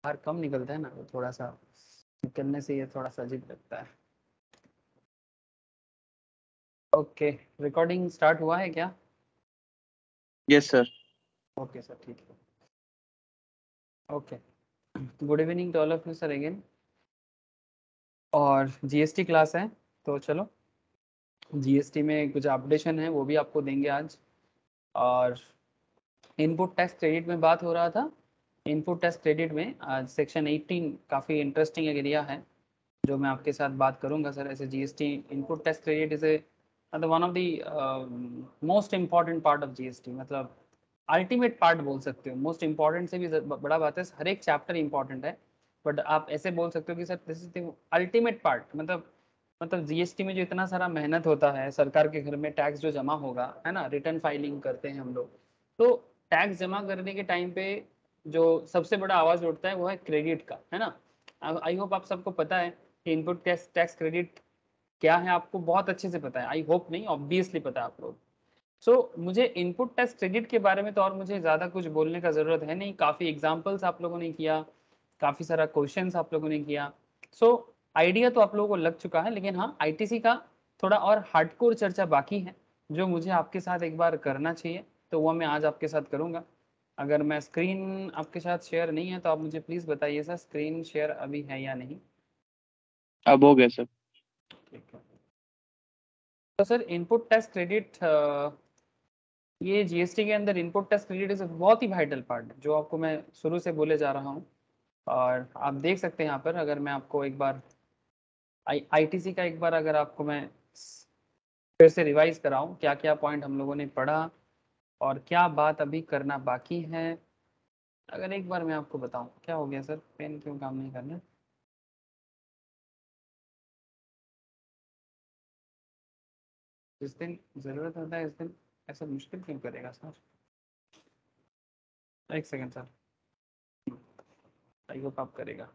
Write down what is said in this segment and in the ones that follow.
बाहर कम निकलता है ना, तो थोड़ा सा निकलने से ये थोड़ा सा अजीब लगता है। ओके, रिकॉर्डिंग स्टार्ट हुआ है क्या? Yes sir. ओके सर, ठीक है। Okay, good evening to all of you sir again. और जीएसटी क्लास है, तो चलो जीएसटी में कुछ अपडेशन है वो भी आपको देंगे आज। और इनपुट टैक्स क्रेडिट में बात हो रहा था। इनपुट टैक्स क्रेडिट में आज सेक्शन 18 काफ़ी इंटरेस्टिंग एरिया है जो मैं आपके साथ बात करूंगा सर। ऐसे GST input tax credit is a मतलब one of the most important part of GST, मतलब अल्टीमेट पार्ट बोल सकते हो। मोस्ट इम्पॉर्टेंट से भी बड़ा बात है, हर एक चैप्टर इंपॉर्टेंट है, बट आप ऐसे बोल सकते हो कि sir this is the ultimate part. मतलब जीएसटी में जो इतना सारा मेहनत होता है, सरकार के घर में टैक्स जो जमा होगा है ना, रिटर्न फाइलिंग करते हैं हम लोग, तो टैक्स जमा करने के टाइम पे जो सबसे बड़ा आवाज उठता है वो है क्रेडिट का, है ना। आई होप आप सबको पता है कि इनपुट टैक्स क्रेडिट क्या है, आपको बहुत अच्छे से पता है। आई होप नहीं, ऑब्वियसली पता है आप लोग। सो मुझे इनपुट टैक्स क्रेडिट के बारे में तो और मुझे ज़्यादा कुछ बोलने का ज़रूरत है नहीं, काफ़ी एग्जाम्पल्स आप लोगों ने किया, काफ़ी सारा क्वेश्चंस आप लोगों ने किया। सो आइडिया तो आप लोगों को लग चुका है, लेकिन हाँ आईटीसी का थोड़ा और हार्डकोर चर्चा बाकी है जो मुझे आपके साथ एक बार करना चाहिए, तो वो मैं आज आपके साथ करूँगा। अगर मैं स्क्रीन आपके साथ शेयर नहीं है तो आप मुझे प्लीज़ बताइए सर, स्क्रीन शेयर अभी है या नहीं? अब हो गया सर। ठीक है। तो सर इनपुट टैक्स क्रेडिट, ये जीएसटी के अंदर इनपुट टैक्स क्रेडिट इज बहुत ही वाइटल पार्ट जो आपको मैं शुरू से बोले जा रहा हूँ। और आप देख सकते हैं यहाँ पर, अगर मैं आपको एक बार आईटीसी का एक बार अगर आपको मैं फिर से रिवाइज कराऊँ क्या क्या पॉइंट हम लोगों ने पढ़ा और क्या बात अभी करना बाकी है। अगर एक बार मैं आपको बताऊँ, क्या हो गया सर, पेन क्यों काम नहीं कर रहा? जिस दिन ज़रूरत होता है इस दिन ऐसा मुश्किल क्यों करेगा सर? एक सेकेंड सर, आई होप आप करेगा।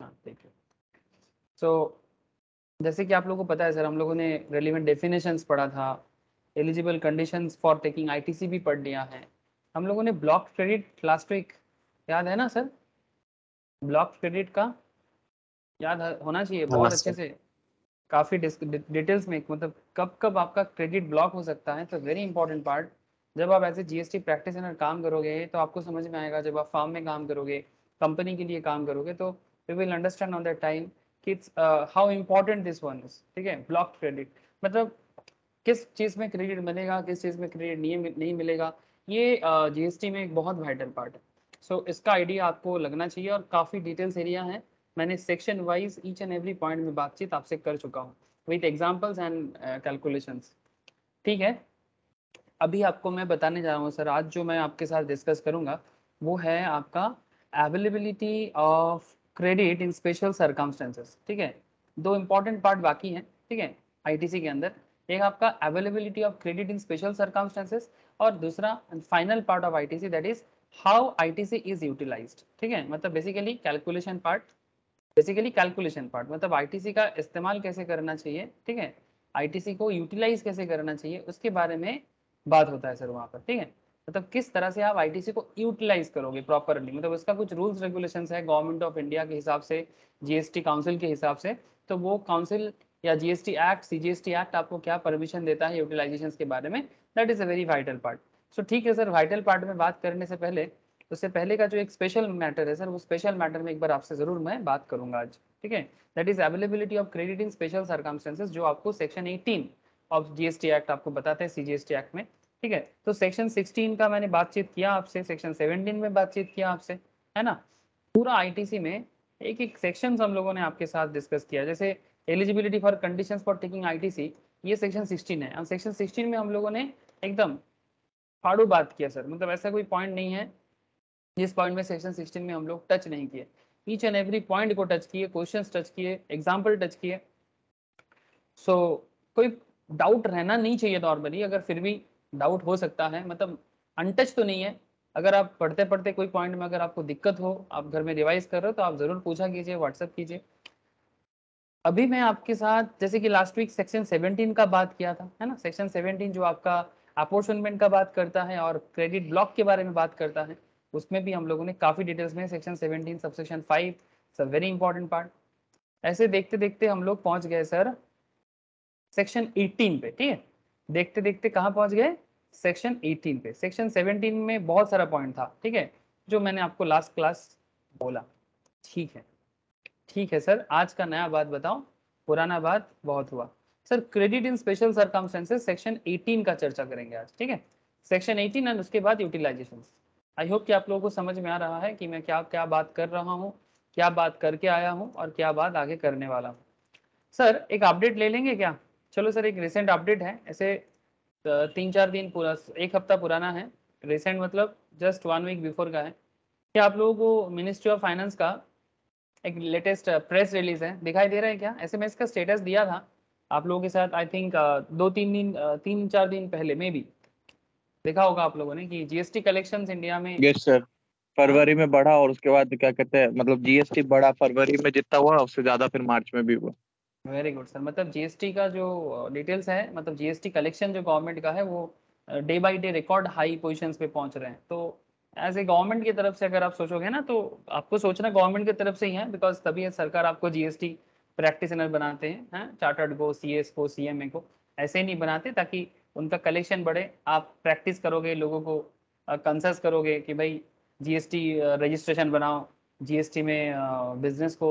हाँ ठीक है। सो जैसे कि आप लोगों को पता है सर, हम लोगों ने रेलिवेंट डेफिनेशंस पढ़ा था, eligible conditions for taking ITC भी पढ़ लिया है हम लोगों ने। ब्लॉक क्रेडिट लास्ट वीक याद है ना सर? ब्लॉक क्रेडिट का याद होना चाहिए बहुत अच्छे से, काफ़ी डिटेल्स में, मतलब कब कब आपका क्रेडिट ब्लॉक हो सकता है। तो वेरी इंपॉर्टेंट पार्ट, जब आप एज ए जीएसटी प्रैक्टिशनर काम करोगे तो आपको समझ में आएगा। जब आप फार्म में काम करोगे, कंपनी के लिए काम करोगे, तो you will understand on that time कि how important this one is. ठीक है, ब्लॉक क्रेडिट मतलब किस चीज़ में क्रेडिट मिलेगा, किस चीज़ में क्रेडिट नहीं मिलेगा, ये जीएसटी में एक बहुत वाइटल पार्ट है। सो इसका आइडिया आपको लगना चाहिए, और काफ़ी डिटेल्स एरिया है। मैंने section wise each and every point में बातचीत आपसे कर चुका हूँ विथ एग्जाम्पल्स एंड कैलकुलेशंस। ठीक है, अभी आपको मैं बताने जा रहा हूँ सर, आज जो मैं आपके साथ डिस्कस करूँगा वो है आपका availability of credit in special circumstances. ठीक है, दो इंपॉर्टेंट पार्ट बाकी हैं, ठीक है, आईटीसी के अंदर। एक आपका availability of credit in special circumstances, और दूसरा final part of ITC that is how ITC is utilised. ठीक है, मतलब बेसिकली कैलकुलेशन पार्ट, मतलब आईटीसी का इस्तेमाल कैसे करना चाहिए, ठीक है, आईटीसी को यूटिलाइज कैसे करना चाहिए, उसके बारे में बात होता है सर वहाँ पर। ठीक है, मतलब किस तरह से आप आईटीसी को यूटिलाइज करोगे प्रॉपरली, मतलब उसका कुछ रूल्स रेगुलेशंस है गवर्नमेंट ऑफ इंडिया के हिसाब से, जीएसटी काउंसिल के हिसाब से। तो वो काउंसिल या जीएसटी एक्ट, सीजीएसटी एक्ट आपको क्या परमिशन देता है यूटिलाइजेशन के बारे में, that is a very vital part. So ठीक है सर, वाइटल पार्ट में बात करने से पहले, उससे पहले का जो एक स्पेशल मैटर है सर, वो स्पेशल मैटर में एक बार आपसे जरूर मैं बात करूंगा आज। ठीक है, that is availability of credit in special circumstances, जो आपको सेक्शन 18 ऑफ जीएसटी एक्ट आपको बताते हैं, सीजीएसटी एक्ट में। ठीक है, तो सेक्शन 16 का मैंने बातचीत किया आपसे, सेक्शन 17 में बातचीत किया आपसे, है ना। पूरा आईटीसी में एक एक सेक्शन हम लोगों ने आपके साथ डिस्कस किया। जैसे eligibility for conditions for taking ITC, ये सेक्शन 16 है। अब सेक्शन 16 में हम लोगों ने एकदम फाड़ू बात किया सर, मतलब ऐसा कोई पॉइंट नहीं है जिस पॉइंट में सेक्शन 16 में हम लोग टच नहीं किए। ईच एंड एवरी पॉइंट को टच किए, क्वेश्चंस टच किए, एग्जाम्पल टच किए। सो कोई डाउट रहना नहीं चाहिए नॉर्मली, अगर फिर भी डाउट हो सकता है, मतलब अनटच तो नहीं है। अगर आप पढ़ते पढ़ते कोई पॉइंट में अगर आपको दिक्कत हो, आप घर में रिवाइज कर रहे हो, तो आप जरूर पूछा कीजिए, व्हाट्सएप कीजिए। अभी मैं आपके साथ, जैसे कि लास्ट वीक सेक्शन 17 का बात किया था, है ना, सेक्शन 17 जो आपका अपॉर्चुनमेंट का बात करता है और क्रेडिट ब्लॉक के बारे में बात करता है। उसमें भी हम लोगों ने काफी डिटेल्स में सेक्शन 17 सबसेक्शन 5 सब वेरी इंपॉर्टेंट पार्ट। ऐसे देखते देखते हम लोग पहुंच गए सर सेक्शन 18 पे, ठीक है। देखते देखते कहाँ पहुंच गए, सेक्शन 18 पे। सेक्शन 17 में बहुत सारा पॉइंट था, ठीक है, जो मैंने आपको लास्ट क्लास बोला। ठीक है, ठीक है सर, आज का नया बात बताओ, पुराना बात बहुत हुआ। Sir credit in special circumstances section 18 का चर्चा करेंगे आज, ठीक है। सेक्शन 18 एंड उसके बाद यूटिलाइजेशन। आई होप कि आप लोगों को समझ में आ रहा है कि मैं क्या क्या बात कर रहा हूँ, क्या बात करके आया हूँ और क्या बात आगे करने वाला हूँ। सर एक अपडेट ले लेंगे क्या? चलो सर, एक रिसेंट अपडेट है, ऐसे 3-4 दिन पूरा, एक हफ्ता पुराना है। रिसेंट मतलब जस्ट 1 वीक बिफोर का है। क्या आप लोगों को मिनिस्ट्री ऑफ फाइनेंस का एक लेटेस्ट प्रेस रिलीज है, दिखाई दे रहा है क्या? ऐसे मैं इसका स्टेटस दिया था आप लोगों के साथ, आई थिंक 2-3 दिन 3-4 दिन पहले में भी देखा होगा आप लोगों ने कि जीएसटी कलेक्शंस इंडिया में। Yes sir. हाँ, फरवरी में बढ़ा और उसके बाद क्या कहते हैं, मतलब जीएसटी बढ़ा फरवरी में जितना हुआ उससे ज्यादा फिर मार्च में भी हुआ। Very good sir. मतलब जीएसटी का जो डिटेल्स है, मतलब जीएसटी कलेक्शन जो गवर्नमेंट का है वो day by day record high positions पे पहुंच रहे हैं। तो एज ए गवर्नमेंट की तरफ से अगर आप सोचोगे ना, तो आपको सोचना गवर्नमेंट की तरफ से ही है, बिकॉज तभी ये सरकार आपको जीएसटी प्रैक्टिशनर बनाते हैं, चार्टर्ड को, सीएस को, सीएमए को। ऐसे ही नहीं बनाते ताकि उनका कलेक्शन बढ़े। आप प्रैक्टिस करोगे, लोगों को कंसल्ट करोगे कि भाई जीएसटी रजिस्ट्रेशन बनाओ, जीएसटी में बिजनेस को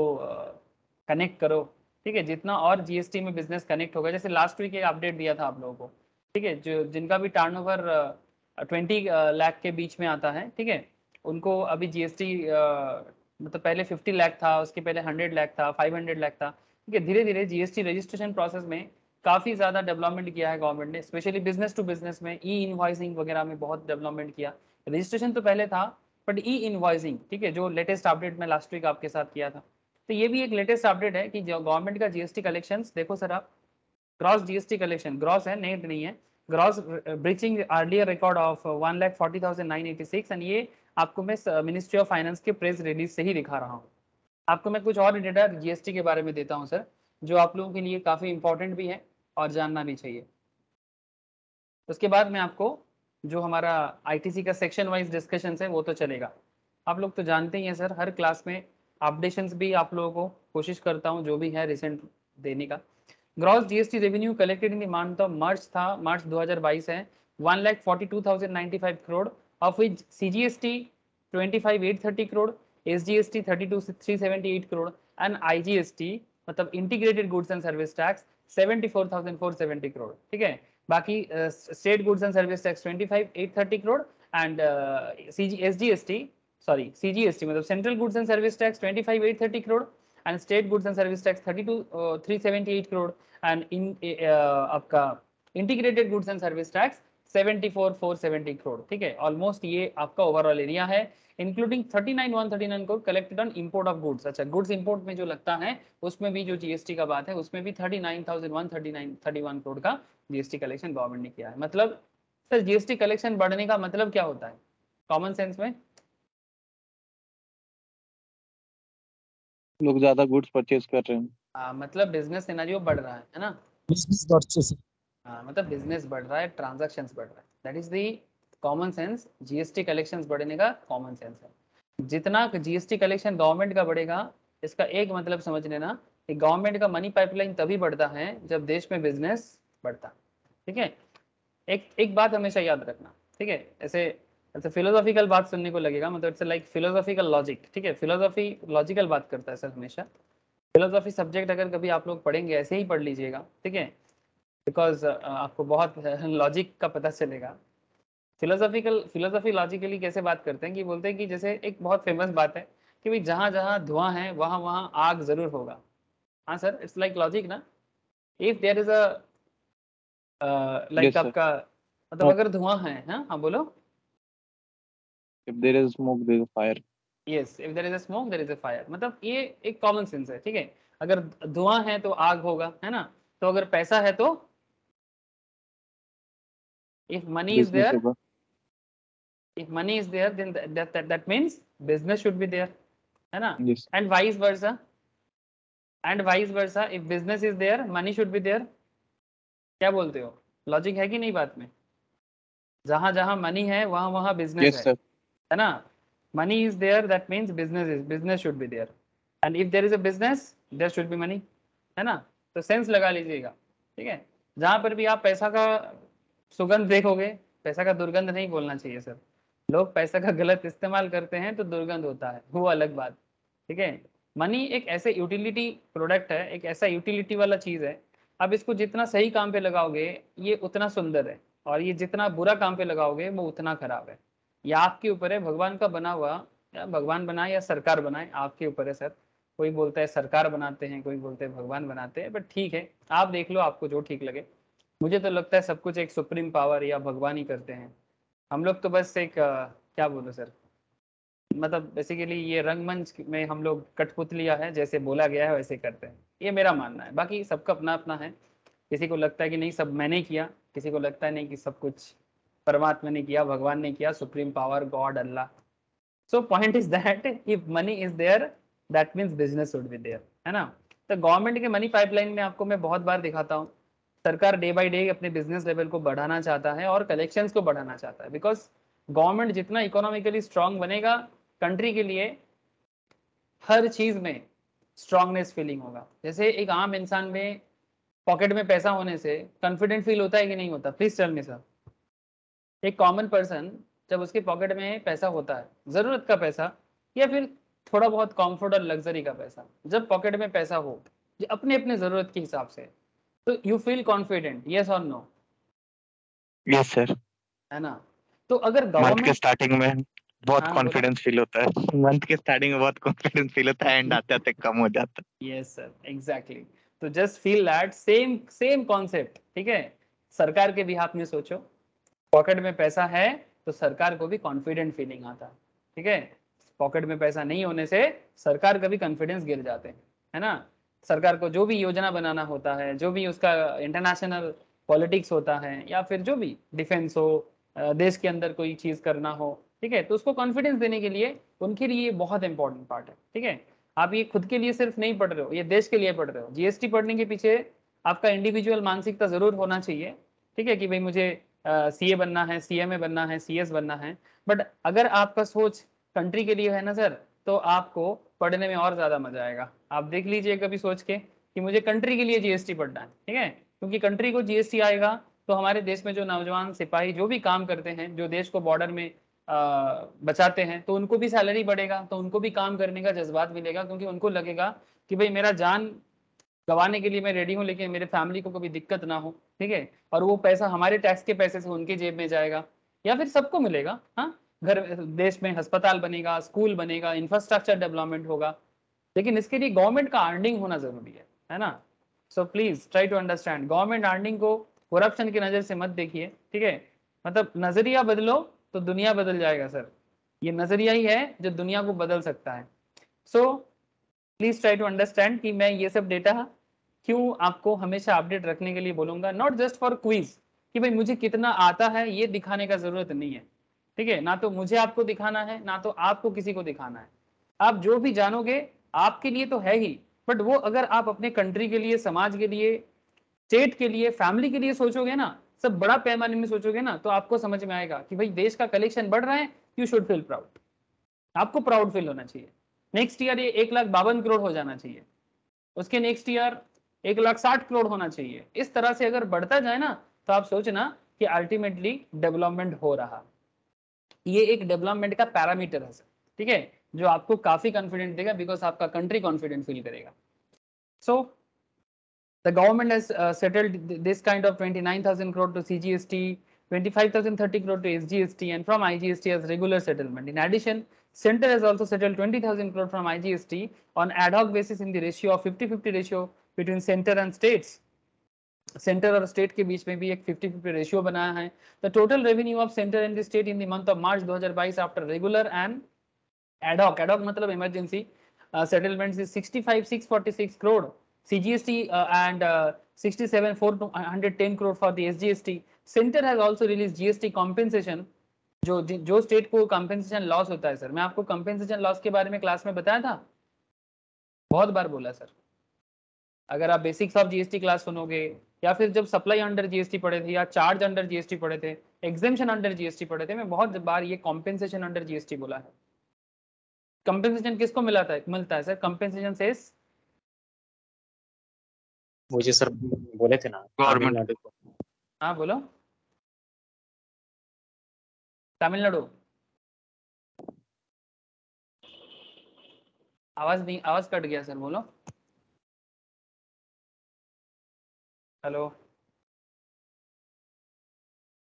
कनेक्ट करो, ठीक है। जितना और जीएसटी में बिजनेस कनेक्ट होगा, जैसे लास्ट वीक एक अपडेट दिया था आप लोगों को, ठीक है, जो जिनका भी टर्नओवर 20 लाख के बीच में आता है, ठीक है, उनको अभी जीएसटी मतलब पहले 50 लाख था, उसके पहले 100 लाख था, 500 लाख था, ठीक है। धीरे धीरे जीएसटी रजिस्ट्रेशन प्रोसेस में काफी ज्यादा डेवलपमेंट किया है गवर्नमेंट ने, स्पेशली बिजनेस टू बिजनेस में ई इनवॉइसिंग वगैरह में बहुत डेवलपमेंट किया। रजिस्ट्रेशन तो पहले था, बट ई इनवॉइसिंग, ठीक है, जो लेटेस्ट अपडेट मैं लास्ट वीक आपके साथ किया था। तो ये भी एक लेटेस्ट अपडेट है कि जो गवर्नमेंट का जीएसटी कलेक्शन देखो सर आप, ग्रॉस जीएसटी कलेक्शन, ग्रॉस है, नेट नहीं है, gross breaching earlier record of 1,40,986। And ये आपको मैं मिनिस्ट्री ऑफ फाइनेंस के प्रेस रिलीज से ही दिखा रहा हूँ। आपको मैं कुछ और डेटा जीएसटी के बारे में देता हूँ सर, जो आप लोगों के लिए काफी इंपॉर्टेंट भी है और जानना भी चाहिए। उसके बाद में आपको जो हमारा आईटीसी का सेक्शन वाइज डिस्कशन है वो तो चलेगा। आप लोग तो जानते ही हैं सर, हर क्लास में अपडेशंस भी आप लोगों को कोशिश करता हूँ जो भी है रिसेंट देने का। Gross GST revenue collected in the month of March था, मार्च 2022 है 1,42,095 crore, of which CGST 25,830 crore, SGST 32,378 crore and IGST मतलब integrated goods and service tax 74,470 crore, ठीक है। बाकी state goods and service tax 25,830 crore and SGST, sorry CGST मतलब central goods and service tax 25,830 crore and state goods and service tax 32,378 crore and in आपका integrated goods and service tax 74,470 crore, ठीक है। Almost ये आपका overall area है, including 39,139 crore collected on import of goods. अच्छा, goods import में जो लगता है उसमें भी जो जीएसटी का बात है उसमें भी 39,131 करोड़ का जीएसटी कलेक्शन गवर्नमेंट ने किया है। मतलब सर जीएसटी कलेक्शन बढ़ने का मतलब क्या होता है कॉमन सेंस में? लोग ज्यादा गुड्स परचेज कर रहे हैं। मतलब बिजनेस सिनेरियो बढ़ रहा है ना। बिजनेस वर्सेस हाँ, मतलब बिजनेस बढ़ रहा है, ट्रांजैक्शंस बढ़ रहा है, that is the common sense. GST collections बढ़ने का कॉमन सेंस है। जितना जीएसटी कलेक्शन गवर्नमेंट का बढ़ेगा, इसका एक मतलब समझ लेना कि गवर्नमेंट का मनी पाइपलाइन तभी बढ़ता है जब देश में बिजनेस बढ़ता है, ठीक है। एक एक बात हमेशा याद रखना, ठीक है। ऐसे ऐसे फिलोसॉफिकल बात सुनने को लगेगा, मतलब इट्स लाइक फिलोसॉफिकल लॉजिक, ठीक है। फिलोसॉफी लॉजिकल बात करता है सर हमेशा। फिलोसॉफी सब्जेक्ट अगर कभी आप लोग पढ़ेंगे ऐसे ही पढ़ लीजिएगा, ठीक है, बिकॉज आपको बहुत लॉजिक का पता चलेगा। फिलोसॉफी लॉजिकली कैसे बात करते हैं कि बोलते हैं कि जैसे एक बहुत फेमस बात है कि भाई जहां जहां धुआं है वहां वहां आग जरूर होगा। हाँ सर, इट्स लाइक लॉजिक ना। If there is a like yes sir. आपका मतलब अगर धुआं है, हाँ हाँ बोलो। If there is smoke there is fire. Yes, if there is a smoke there is a fire, मतलब ये एक कॉमन सेंस है, ठीक है। अगर धुआं है तो आग होगा, है ना। तो अगर पैसा है तो, if money is business there, होगा। if money is there then that means business should be there, है ना। Yes. and vice versa, and vice versa, if business is there money should be there। क्या बोलते हो, logic है कि नहीं बात में? जहां जहां मनी है वहां वहां बिजनेस यस सर। है ना। money is there, that means business should be there, and if there is a business there should be money, है ना? तो सेंस लगा लीजिएगा, ठीक है? जहां पर भी आप पैसा का सुगंध देखोगे, पैसा का दुर्गंध नहीं बोलना चाहिए सर, लोग पैसा का गलत इस्तेमाल करते हैं तो दुर्गंध होता है, वो अलग बात, ठीक है? मनी एक ऐसे यूटिलिटी प्रोडक्ट है, एक ऐसा यूटिलिटी वाला चीज है, अब इसको जितना सही काम पे लगाओगे ये उतना सुंदर है, और ये जितना बुरा काम पे लगाओगे वो उतना खराब है। ये आपके ऊपर है, भगवान का बना हुआ, या भगवान बनाए या सरकार बनाए, आपके ऊपर है सर। कोई बोलता है सरकार बनाते हैं, कोई बोलते हैं भगवान बनाते हैं, बट ठीक है, आप देख लो आपको जो ठीक लगे। मुझे तो लगता है सब कुछ एक सुप्रीम पावर या भगवान ही करते हैं, हम लोग तो बस एक क्या बोलो सर, मतलब बेसिकली ये रंगमंच में हम लोग कठपुतलियां है, जैसे बोला गया है वैसे करते हैं, ये मेरा मानना है। बाकी सबका अपना अपना है, किसी को लगता है कि नहीं सब मैंने किया, किसी को लगता है नहीं कि सब कुछ परमात्मा ने किया, भगवान ने किया, supreme power God Allah. So point is that if money is there that means business should be there, है ना? तो गवर्नमेंट के मनी पाइपलाइन में आपको मैं बहुत बार दिखाता हूँ, सरकार डे बाय डे अपने बिजनेस लेवल को बढ़ाना चाहता है और कलेक्शंस को बढ़ाना चाहता है, बिकॉज गवर्नमेंट जितना इकोनॉमिकली स्ट्रांग बनेगा, कंट्री के लिए हर चीज में स्ट्रांगनेस फीलिंग होगा। जैसे एक आम इंसान में पॉकेट में पैसा होने से कॉन्फिडेंट फील होता है कि नहीं होता? Please tell me sir. एक कॉमन पर्सन जब उसके पॉकेट में पैसा होता है, जरूरत का पैसा या फिर थोड़ा बहुत कंफर्ट और लग्जरी का पैसा, जब पॉकेट में पैसा हो अपने अपने जरूरत के हिसाब से, तो यू फील कॉन्फिडेंट, यस और नो? Yes sir. है ना? तो अगर मंथ के गवर्नमेंट, स्टार्टिंग में बहुत हाँ बोलो। कॉन्फिडेंस फील होता है, मंथ के स्टार्टिंग में बहुत कॉन्फिडेंस फील होता है, एंड आते आते कम हो जाता है। Yes sir, exactly. तो just feel that same same concept, ठीक है? सरकार के भी हाथ में सोचो, पॉकेट में पैसा है तो सरकार को भी कॉन्फिडेंट फीलिंग आता है, ठीक है? पॉकेट में पैसा नहीं होने से सरकार का भी कॉन्फिडेंस गिर जाते हैं, है ना? सरकार को जो भी योजना बनाना होता है, जो भी उसका इंटरनेशनल पॉलिटिक्स होता है, या फिर जो भी डिफेंस हो, देश के अंदर कोई चीज करना हो, ठीक है, तो उसको कॉन्फिडेंस देने के लिए उनके लिए ये बहुत इंपॉर्टेंट पार्ट है, ठीक है? आप ये खुद के लिए सिर्फ नहीं पढ़ रहे हो, ये देश के लिए पढ़ रहे हो। जीएसटी पढ़ने के पीछे आपका इंडिविजुअल मानसिकता जरूर होना चाहिए, ठीक है, कि भाई मुझे सीए बनना है, सीएमए बनना है, सीएस बनना है, बट अगर आपका सोच कंट्री के लिए है ना सर, तो आपको पढ़ने में और ज्यादा मजा आएगा। आप देख लीजिए कभी सोच के कि मुझे कंट्री के लिए जीएसटी पढ़ना है, ठीक है? क्योंकि कंट्री को जीएसटी आएगा तो हमारे देश में जो नौजवान सिपाही जो भी काम करते हैं, जो देश को बॉर्डर में बचाते हैं, तो उनको भी सैलरी बढ़ेगा, तो उनको भी काम करने का जज्बात मिलेगा, क्योंकि उनको लगेगा कि भाई मेरा जान गंवाने के लिए मैं रेडी हूँ, लेकिन मेरे फैमिली को कभी दिक्कत ना हो, ठीक है? और वो पैसा हमारे टैक्स के पैसे से उनके जेब में जाएगा, या फिर सबको मिलेगा। हाँ, घर देश में अस्पताल बनेगा, स्कूल बनेगा, इंफ्रास्ट्रक्चर डेवलपमेंट होगा, लेकिन इसके लिए गवर्नमेंट का अर्निंग होना जरूरी है ना? So please try to understand, government earning को करप्शन की नजर से मत देखिए, ठीक है? मतलब नजरिया बदलो तो दुनिया बदल जाएगा सर, ये नजरिया ही है जो दुनिया को बदल सकता है। So please try to understand कि मैं ये सब डेटा क्यों आपको हमेशा अपडेट रखने के लिए बोलूंगा, नॉट जस्ट फॉर क्विज कि भाई मुझे कितना आता है ये दिखाने का जरूरत नहीं है, ठीक है? ना तो मुझे आपको दिखाना है, ना तो आपको किसी को दिखाना है। आप जो भी जानोगे आपके लिए तो है ही, बट वो अगर आप अपने कंट्री के लिए, समाज के लिए, स्टेट के लिए, फैमिली के लिए सोचोगे ना, सब बड़ा पैमाने में सोचोगे ना, तो आपको समझ में आएगा कि भाई देश का कलेक्शन बढ़ रहा है, यू शुड फील प्राउड, आपको प्राउड फील होना चाहिए। नेक्स्ट ईयर ये 1,52 करोड़ हो जाना चाहिए, उसके नेक्स्ट ईयर 1,60 करोड़ होना चाहिए। इस तरह से अगर बढ़ता जाए ना, तो आप सोचना कि अल्टीमेटली डेवलपमेंट हो रहा। ये एक डेवलपमेंट का पैरामीटर है सर, ठीक है, जो आपको काफी कॉन्फिडेंट देगा, बिकॉज आपका कंट्री कॉन्फिडेंट फील करेगा। सो the government has settled this kind of 29,000 crore to CGST, 25,030 crore to SGST, and from IGST as regular settlement. In addition, center has also settled 20,000 crore from IGST on ad hoc basis in the ratio of 50-50 ratio between center and states. Centre और state के बीच में भी एक 50-50 ratio बनाया है। The total revenue of centre and the state in the month of March 2022 after regular and ad hoc मतलब emergency settlements is 65,646 crore CGST and 67,410 crore for the SGST. Center has also released GST compensation, जो state को compensation loss होता है sir, मैं आपको compensation loss के बारे में क्लास में बताया था, बहुत बार बोला सर। अगर आप बेसिक्स ऑफ जीएसटी क्लास सुनोगे, या फिर जब सप्लाई अंडर जीएसटी पढ़े थे, या चार्ज अंडर जीएसटी पढ़े थे, एग्जेम्पशन अंडर जीएसटी पढ़े थे, मैं बहुत बार ये कॉम्पेंसेशन अंडर जीएसटी बोला है। कंपेंसेशन किसको मिलता है सर? कंपेंसेशन सेस वो जो सर बोले थे ना Government. तमिलनाडु को। हाँ बोलो। तमिलनाडु। आवाज कट गया सर, बोलो। हेलो,